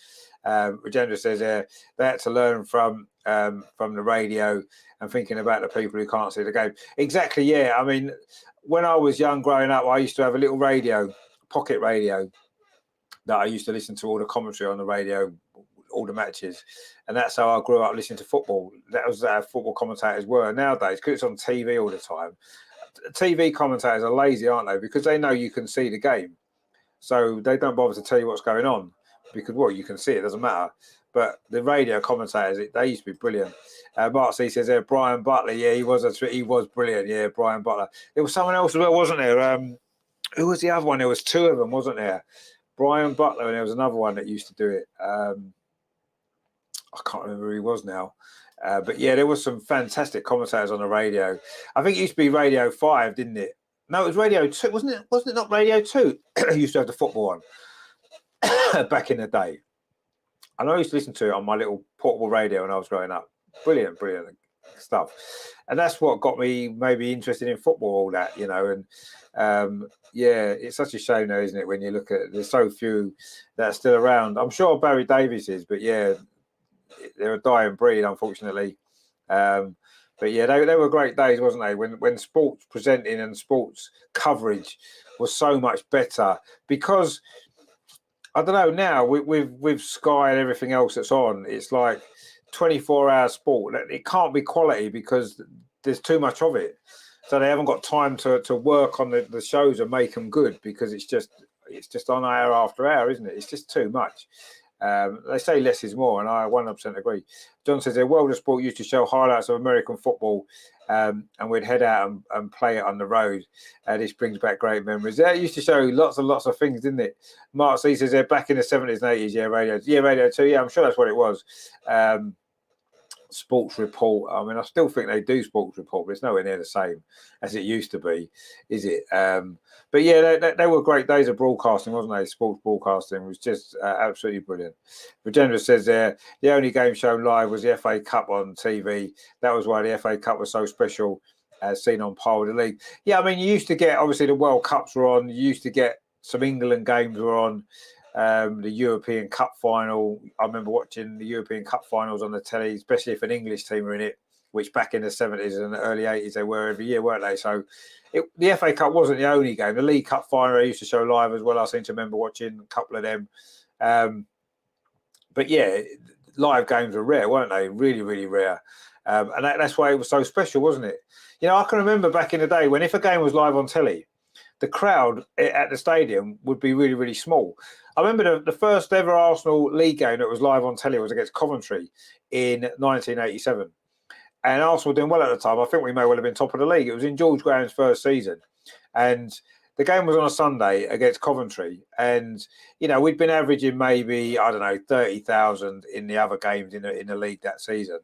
Rajendra says they had to learn from the radio and thinking about the people who can't see the game. Exactly, yeah. I mean, when I was young growing up, I used to have a little radio, pocket radio, that I used to listen to all the commentary on the radio, all the matches, and that's how I grew up listening to football. That was how football commentators were. Nowadays, because it's on TV all the time, TV commentators are lazy, aren't they? Because they know you can see the game. So they don't bother to tell you what's going on, because you can see it, doesn't matter. But the radio commentators, they used to be brilliant. Mark C says there, Brian Butler, yeah, he was brilliant. Yeah, Brian Butler. There was someone else as well, wasn't there? Who was the other one? There was 2 of them, wasn't there? Brian Butler, and there was another one that used to do it. I can't remember who he was now. But yeah, there was some fantastic commentators on the radio. I think it used to be Radio 5, didn't it? No, it was Radio 2, wasn't it? Wasn't it not Radio 2? Used to have the football on back in the day. And I used to listen to it on my little portable radio when I was growing up. Brilliant. stuff. And that's what got me maybe interested in football, all that, you know. And yeah, it's such a shame though, isn't it, when you look at, there's so few that are still around. I'm sure Barry Davies is, but yeah, they're a dying breed, unfortunately. But yeah, they were great days, wasn't they? When sports presenting and sports coverage was so much better, because I don't know, now with Sky and everything else that's on, it's like 24-hour sport. It can't be quality because there's too much of it. So they haven't got time to work on the shows and make them good, because it's just on hour after hour, isn't it? It's just too much. They say less is more, and I 100% agree. John says, a world of sport used to show highlights of American football, and we'd head out and play it on the road. This brings back great memories. Yeah, it used to show lots and lots of things, didn't it? Mark C says, back in the 70s and 80s, Radio 2, yeah, I'm sure that's what it was. Sports Report. I mean, I still think they do Sports Report, but it's nowhere near the same as it used to be, is it? But yeah, they were great days of broadcasting, wasn't they? Sports broadcasting was just absolutely brilliant. Regenda says the only game shown live was the FA Cup on TV. That was why the FA Cup was so special, as seen on par with the league. Yeah, I mean, you used to get, obviously the World Cups were on. You used to get some England games were on. The European Cup final. I remember watching the European Cup finals on the telly, especially if an English team were in it, which back in the 70s and the early 80s they were every year, weren't they? So the FA Cup wasn't the only game. The League Cup final they used to show live as well. I seem to remember watching a couple of them. But yeah, live games were rare, weren't they? Really, really rare. And that's why it was so special, wasn't it? You know, I can remember back in the day when if a game was live on telly, the crowd at the stadium would be really, really small. I remember the first ever Arsenal league game that was live on telly was against Coventry in 1987. And Arsenal were doing well at the time. I think we may well have been top of the league. It was in George Graham's first season. And the game was on a Sunday against Coventry. And, you know, we'd been averaging maybe, I don't know, 30,000 in the other games in the league that season.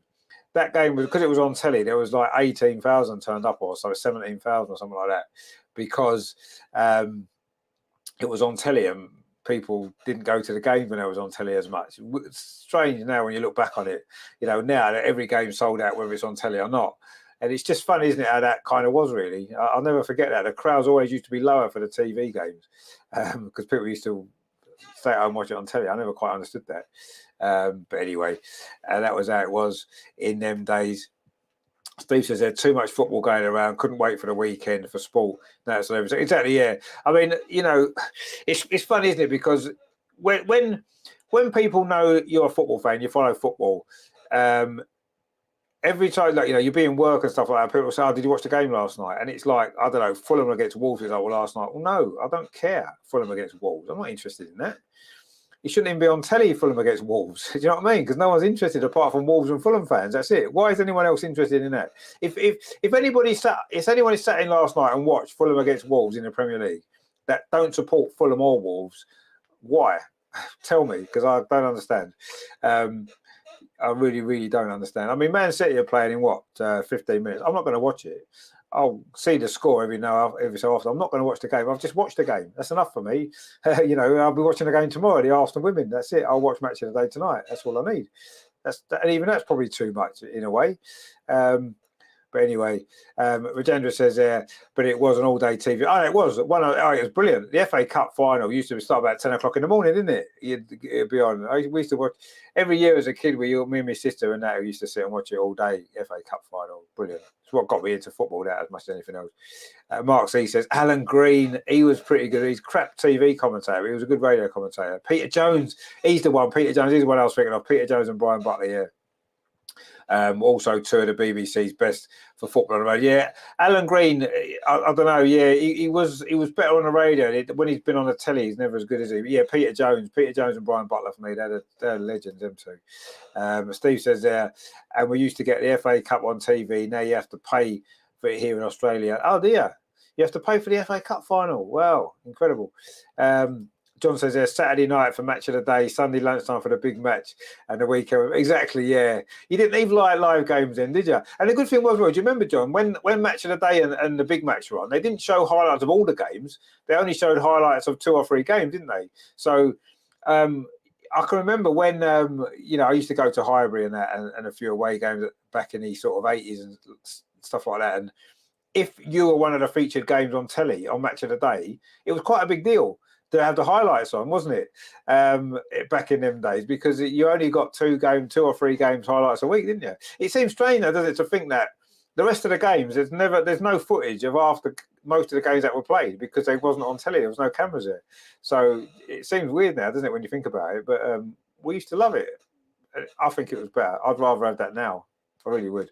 That game was, because it was on telly, there was like 18,000 turned up, or so 17,000 or something like that, because it was on telly and people didn't go to the game when it was on telly as much. It's strange now when you look back on it, you know, now that every game's sold out, whether it's on telly or not. And it's just funny, isn't it, how that kind of was really. I'll never forget that. The crowds always used to be lower for the TV games because people used to stay at home and watch it on telly. I never quite understood that. But anyway, that was how it was in them days. Steve says there's too much football going around. Couldn't wait for the weekend for sport. That's everything. Exactly. Yeah. I mean, you know, it's funny, isn't it? Because when people know you're a football fan, you follow football. Every time, like, you know, you'll be in work and stuff like that, people say, "Oh, did you watch the game last night?" And it's like, I don't know, Fulham against Wolves. It's like, well, last night. Well, no, I don't care. Fulham against Wolves. I'm not interested in that. It shouldn't even be on telly, Fulham against Wolves. Do you know what I mean? Because no one's interested apart from Wolves and Fulham fans. That's it. Why is anyone else interested in that? If anyone sat in last night and watched Fulham against Wolves in the Premier League that don't support Fulham or Wolves, why? Tell me, because I don't understand. I really, really don't understand. I mean, Man City are playing in what, 15 minutes? I'm not going to watch it. I'll see the score every so often. I'm not going to watch the game. I've just watched the game. That's enough for me. You know, I'll be watching the game tomorrow, the Arsenal women. That's it. I'll watch Match of the Day tonight. That's all I need. And even that's probably too much in a way. But anyway, Rajendra says but it was an all-day TV. Oh, it was. It was brilliant. The FA Cup final used to start about 10 o'clock in the morning, didn't it? It'd be on. We used to watch every year as a kid. Me and my sister and that used to sit and watch it all day. FA Cup final, brilliant. It's what got me into football, that as much as anything else. Mark C says Alan Green. He was pretty good. He's crap TV commentator. He was a good radio commentator. Peter Jones. He's the one. Peter Jones. He's the one I was thinking of. Peter Jones and Brian Butler. Yeah. Also two of the BBC's best for football on the radio. Yeah, Alan Green, I don't know. Yeah, he was better on the radio. When he's been on the telly, he's never as good as he. Yeah, Peter Jones and Brian Butler for me. They're legends, them two. Steve says there, and we used to get the FA Cup on TV. Now you have to pay for it here in Australia. Oh dear, you have to pay for the FA Cup final. Wow, incredible. John says there's Saturday night for Match of the Day, Sunday lunchtime for the big match, and the weekend. Exactly, yeah. You didn't even like live games then, did you? And the good thing was, well, do you remember, John, when Match of the Day and the big match were on, they didn't show highlights of all the games. They only showed highlights of 2 or 3 games, didn't they? So I I can remember when I used to go to Highbury and that, and a few away games back in the sort of 80s and stuff like that. And if you were one of the featured games on telly on Match of the Day, it was quite a big deal to have the highlights on, wasn't it? Back in them days, because you only got 2 or 3 games highlights a week, didn't you? It seems strange, though, doesn't it, to think that the rest of the games, there's no footage of after most of the games that were played because they wasn't on telly. There was no cameras there. So it seems weird now, doesn't it, when you think about it? But we used to love it. I think it was better. I'd rather have that now. I really would.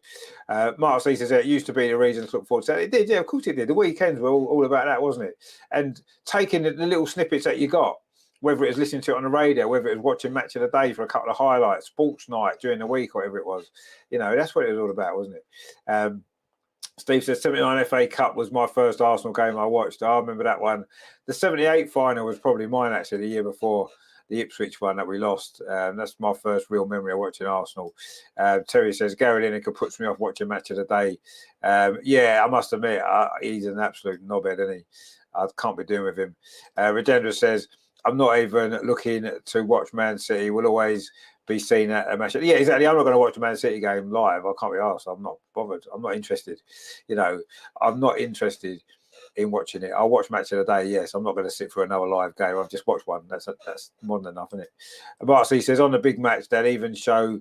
Mark C says it used to be the reason to look forward to. It did, yeah, of course it did. The weekends were all about that, wasn't it? And taking the little snippets that you got, whether it was listening to it on the radio, whether it was watching Match of the Day for a couple of highlights, sports night during the week, or whatever it was, that's what it was all about, wasn't it? Steve says 79 FA Cup was my first Arsenal game I watched. I remember that one. The 78 final was probably mine, actually, the year before. The Ipswich one that we lost. That's my first real memory of watching Arsenal. Terry says Gary Lineker puts me off watching Match of the Day. Yeah, I must admit, he's an absolute knobhead, isn't he? I can't be doing with him. Regendra says I'm not even looking to watch Man City. We'll always be seen at a match. Yeah, exactly. I'm not going to watch a Man City game live. I can't be asked. I'm not bothered. I'm not interested. I'm not interested in watching it. I'll watch Match of the Day, yes. I'm not going to sit for another live game. I've just watched one. That's more than enough, isn't it? Bartley says on the big match they'll even show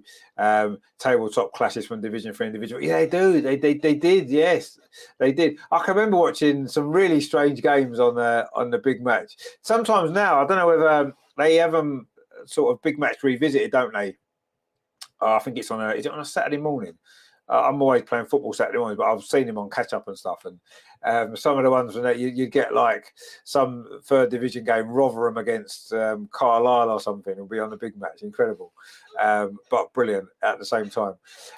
tabletop clashes from Division 3 and Division. Yeah, they do. They did. Yes, they did. I can remember watching some really strange games on the big match. Sometimes now I don't know whether they have them sort of big match revisited, don't they? I think it's is it on a Saturday morning? I'm always playing football Saturday mornings, but I've seen him on catch up and stuff. And some of the ones that you get like some third division game, Rotherham against Carlisle or something, will be on the big match. Incredible, but brilliant at the same time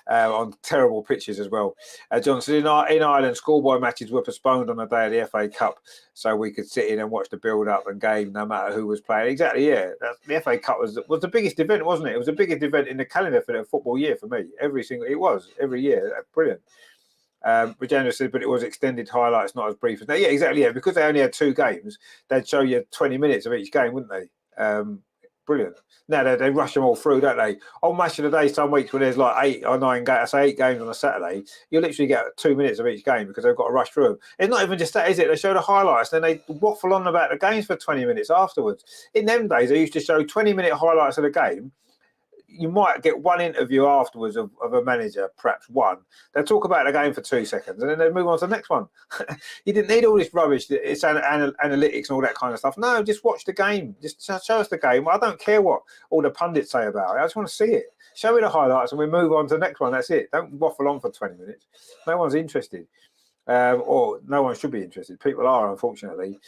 on terrible pitches as well. Johnson, in Ireland, schoolboy matches were postponed on the day of the FA Cup, so we could sit in and watch the build up and game, no matter who was playing. Exactly, yeah. The FA Cup was the biggest event, wasn't it? It was the biggest event in the calendar for the football year for me. Every year, brilliant. Regina said, but it was extended highlights, not as brief as that. Yeah, exactly. Yeah, because they only had 2 games, they'd show you 20 minutes of each game, wouldn't they? Brilliant. Now they rush them all through, don't they? On Match of the Day, some weeks when there's like 8 or 9 games, I say 8 games on a Saturday, you literally get 2 minutes of each game because they've got to rush through them. It's not even just that, is it? They show the highlights, then they waffle on about the games for 20 minutes afterwards. In them days, they used to show 20-minute highlights of the game. You might get one interview afterwards of a manager, perhaps one. They'll talk about the game for 2 seconds and then they move on to the next one. You didn't need all this rubbish. It's analytics and all that kind of stuff. No, just watch the game. Just show us the game. I don't care what all the pundits say about it. I just want to see it. Show me the highlights and we move on to the next one. That's it. Don't waffle on for 20 minutes. No one's interested. Or no one should be interested. People are, unfortunately.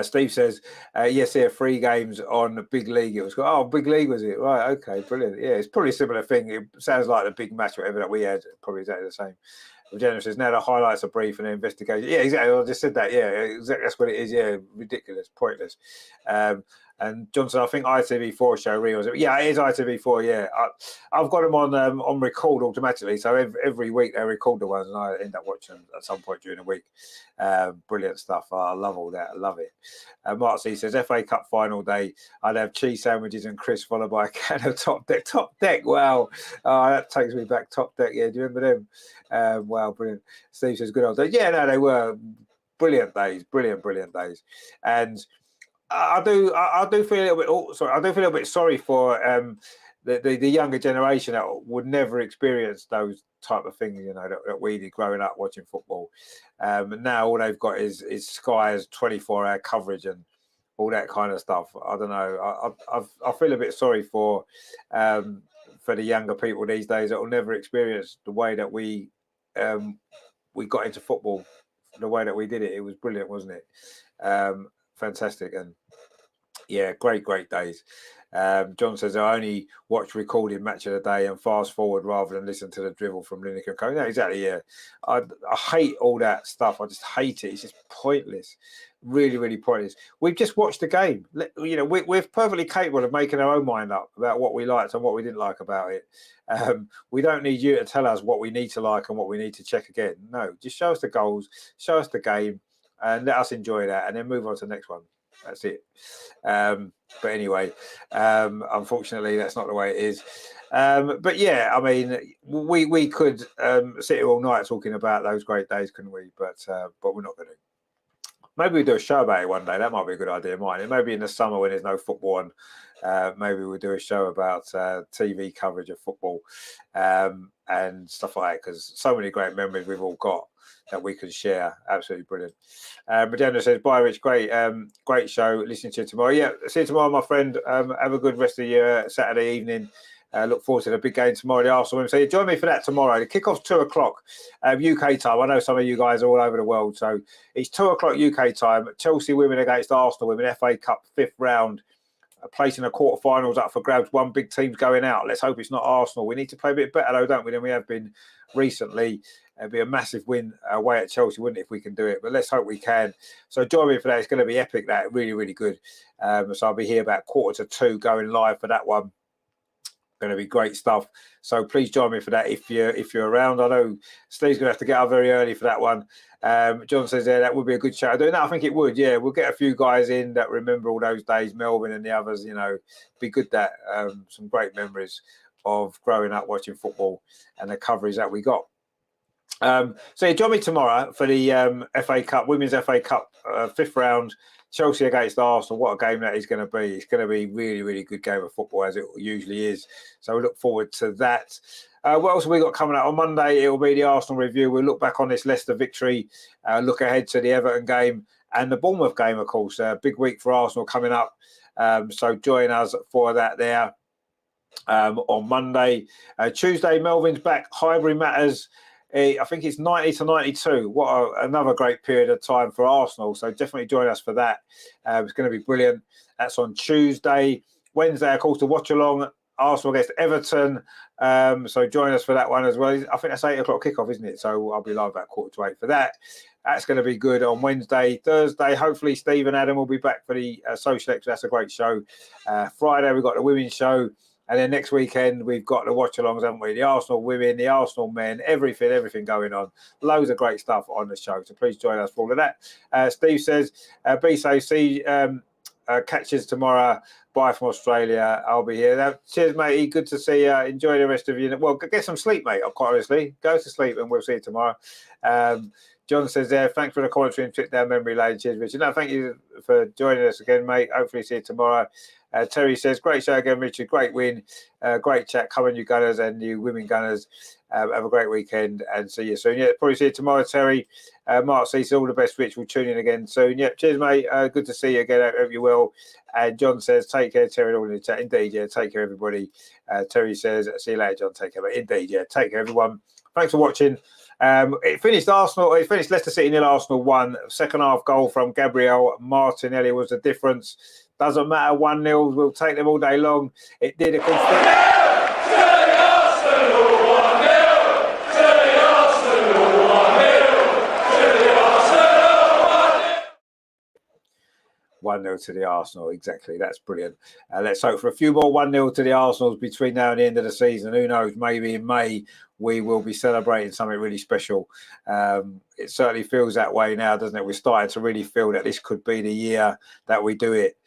Steve says, yes, there are 3 games on Big League. It was Big League, was it? Right, okay, brilliant. Yeah, it's probably a similar thing. It sounds like the big match, whatever that we had, probably exactly the same. Jennifer says, now the highlights are brief and the investigation. Yeah, exactly. I just said that. Yeah, exactly. That's what it is. Yeah, ridiculous, pointless. And Johnson, I think ITV4 show reels. Yeah, it is ITV4. Yeah, I've got them on record automatically. So every week they record the ones, and I end up watching them at some point during the week. Brilliant stuff. I love all that. I love it. Mark C says, FA Cup final day, I'd have cheese sandwiches and crisps followed by a can of Top Deck. Top Deck, wow. That takes me back. Top Deck, yeah. Do you remember them? Wow, brilliant. Steve says, good old days. Yeah, no, they were brilliant days. Brilliant days. And I do feel a little bit. Sorry, I do feel a little bit sorry for the younger generation that would never experience those type of things, that we did growing up watching football. Now all they've got is Sky's 24-hour coverage and all that kind of stuff. I don't know. I feel a bit sorry for the younger people these days that will never experience the way that we got into football, the way that we did it. It was brilliant, wasn't it? Fantastic. And yeah, great days. John says I only watch recorded Match of the Day and fast forward rather than listen to the drivel from Lineker and Co. No, exactly. Yeah, I hate all that stuff. I just hate it. It's just pointless. Really pointless. We've just watched the game. We're perfectly capable of making our own mind up about what we liked and what we didn't like about it. We don't need you to tell us what we need to like and what we need to check again. No, just show us the goals, show us the game, and let us enjoy that, and then move on to the next one. That's it. But anyway, unfortunately, that's not the way it is. But yeah, I mean, we could sit here all night talking about those great days, couldn't we? But we're not going to. Maybe we do a show about it one day. That might be a good idea, mightn't it? Maybe in the summer when there's no football on, maybe we'll do a show about TV coverage of football and stuff like that, because so many great memories we've all got that we could share. Absolutely brilliant. Madonna says, bye, Rich. Great show. Listening to you tomorrow. Yeah, see you tomorrow, my friend. Have a good rest of your Saturday evening. Look forward to the big game tomorrow, the Arsenal women. So you join me for that tomorrow. The kickoff's 2:00 UK time. I know some of you guys are all over the world, so it's 2:00 UK time. Chelsea women against Arsenal women, FA Cup 5th round, placing the quarterfinals up for grabs. One big team's going out. Let's hope it's not Arsenal. We need to play a bit better, though, don't we, than we have been recently. It'd be a massive win away at Chelsea, wouldn't it, if we can do it? But let's hope we can. So join me for that. It's going to be epic. That really, really good. So I'll be here about 1:45 going live for that one. Going to be great stuff. So please join me for that if you're around. I know Steve's going to have to get up very early for that one. John says that would be a good show. No, I think it would. Yeah, we'll get a few guys in that remember all those days, Melvin and the others. You know, be good. That some great memories of growing up watching football and the coverage that we got. So yeah, join me tomorrow for the FA Cup, Women's FA Cup 5th round. Chelsea against Arsenal. What a game that is going to be. It's going to be really, really good game of football, as it usually is. So we look forward to that. What else have we got coming up? On Monday, it will be the Arsenal review. We'll look back on this Leicester victory, look ahead to the Everton game and the Bournemouth game, of course. Big week for Arsenal coming up. So join us for that there on Monday. Tuesday, Melvin's back. Highbury Matters. I think it's 90 to 92. What another great period of time for Arsenal. So definitely join us for that. It's going to be brilliant. That's on Tuesday. Wednesday, of course, the Watchalong, Arsenal against Everton. So join us for that one as well. I think that's 8:00 kickoff, isn't it? So I'll be live about 7:45 for that. That's going to be good on Wednesday. Thursday, hopefully Steve and Adam will be back for the social extra. That's a great show. Friday, we've got the women's show. And then next weekend, we've got the watch-alongs, haven't we? The Arsenal women, the Arsenal men, everything going on. Loads of great stuff on the show. So please join us for all of that. Steve says, be safe. See catches tomorrow. Bye from Australia. I'll be here. Now, cheers, matey. Good to see you. Enjoy the rest of you. Well, get some sleep, mate, quite honestly. Go to sleep and we'll see you tomorrow. John says there, thanks for the commentary and trip down memory lane. Cheers, Richard. No, thank you for joining us again, mate. Hopefully see you tomorrow. Terry says, great show again, Richard. Great win. Great chat. Come on, you Gunners and you women Gunners. Have a great weekend and see you soon. Yeah, probably see you tomorrow, Terry. Mark says, all the best, Rich. We'll tune in again soon. Yeah, cheers, mate. Good to see you again. I hope you will. And John says, take care, Terry. All in the chat. Indeed, yeah. Take care, everybody. Terry says, see you later, John. Take care. But indeed, yeah. Take care, everyone. Thanks for watching. It finished Leicester City 0, Arsenal 1. Second half goal from Gabriel Martinelli was the difference. Doesn't matter, 1-0. We'll take them all day long. It did. Of course. 1-0 to the Arsenal, exactly. That's brilliant. Let's hope for a few more 1-0 to the Arsenals between now and the end of the season. Who knows? Maybe in May we will be celebrating something really special. It certainly feels that way now, doesn't it? We're starting to really feel that this could be the year that we do it.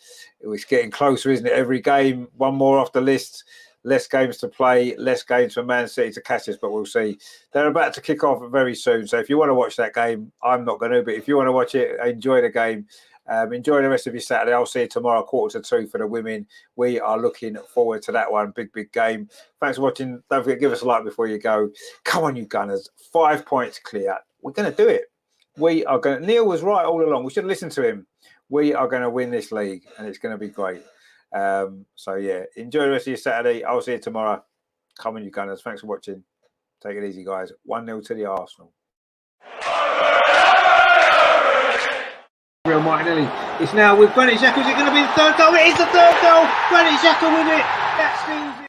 It's getting closer, isn't it? Every game, one more off the list. Less games to play, less games for Man City to catch us, but we'll see. They're about to kick off very soon. So if you want to watch that game, I'm not going to, but if you want to watch it, enjoy the game. Enjoy the rest of your Saturday. I'll see you tomorrow, 1:45 for the women. We are looking forward to that one. Big game. Thanks for watching. Don't forget, give us a like before you go. Come on, you Gunners. 5 points clear. We're going to do it. We are going to. Neil was right all along. We should listen to him. We are going to win this league, and it's going to be great. So, yeah, enjoy the rest of your Saturday. I'll see you tomorrow. Come on, you Gunners. Thanks for watching. Take it easy, guys. 1-0 to the Arsenal. Real Martinelli. It's now with Granit Xhaka. Is it going to be the third goal? It is the third goal. Granit Xhaka with it. That's easy.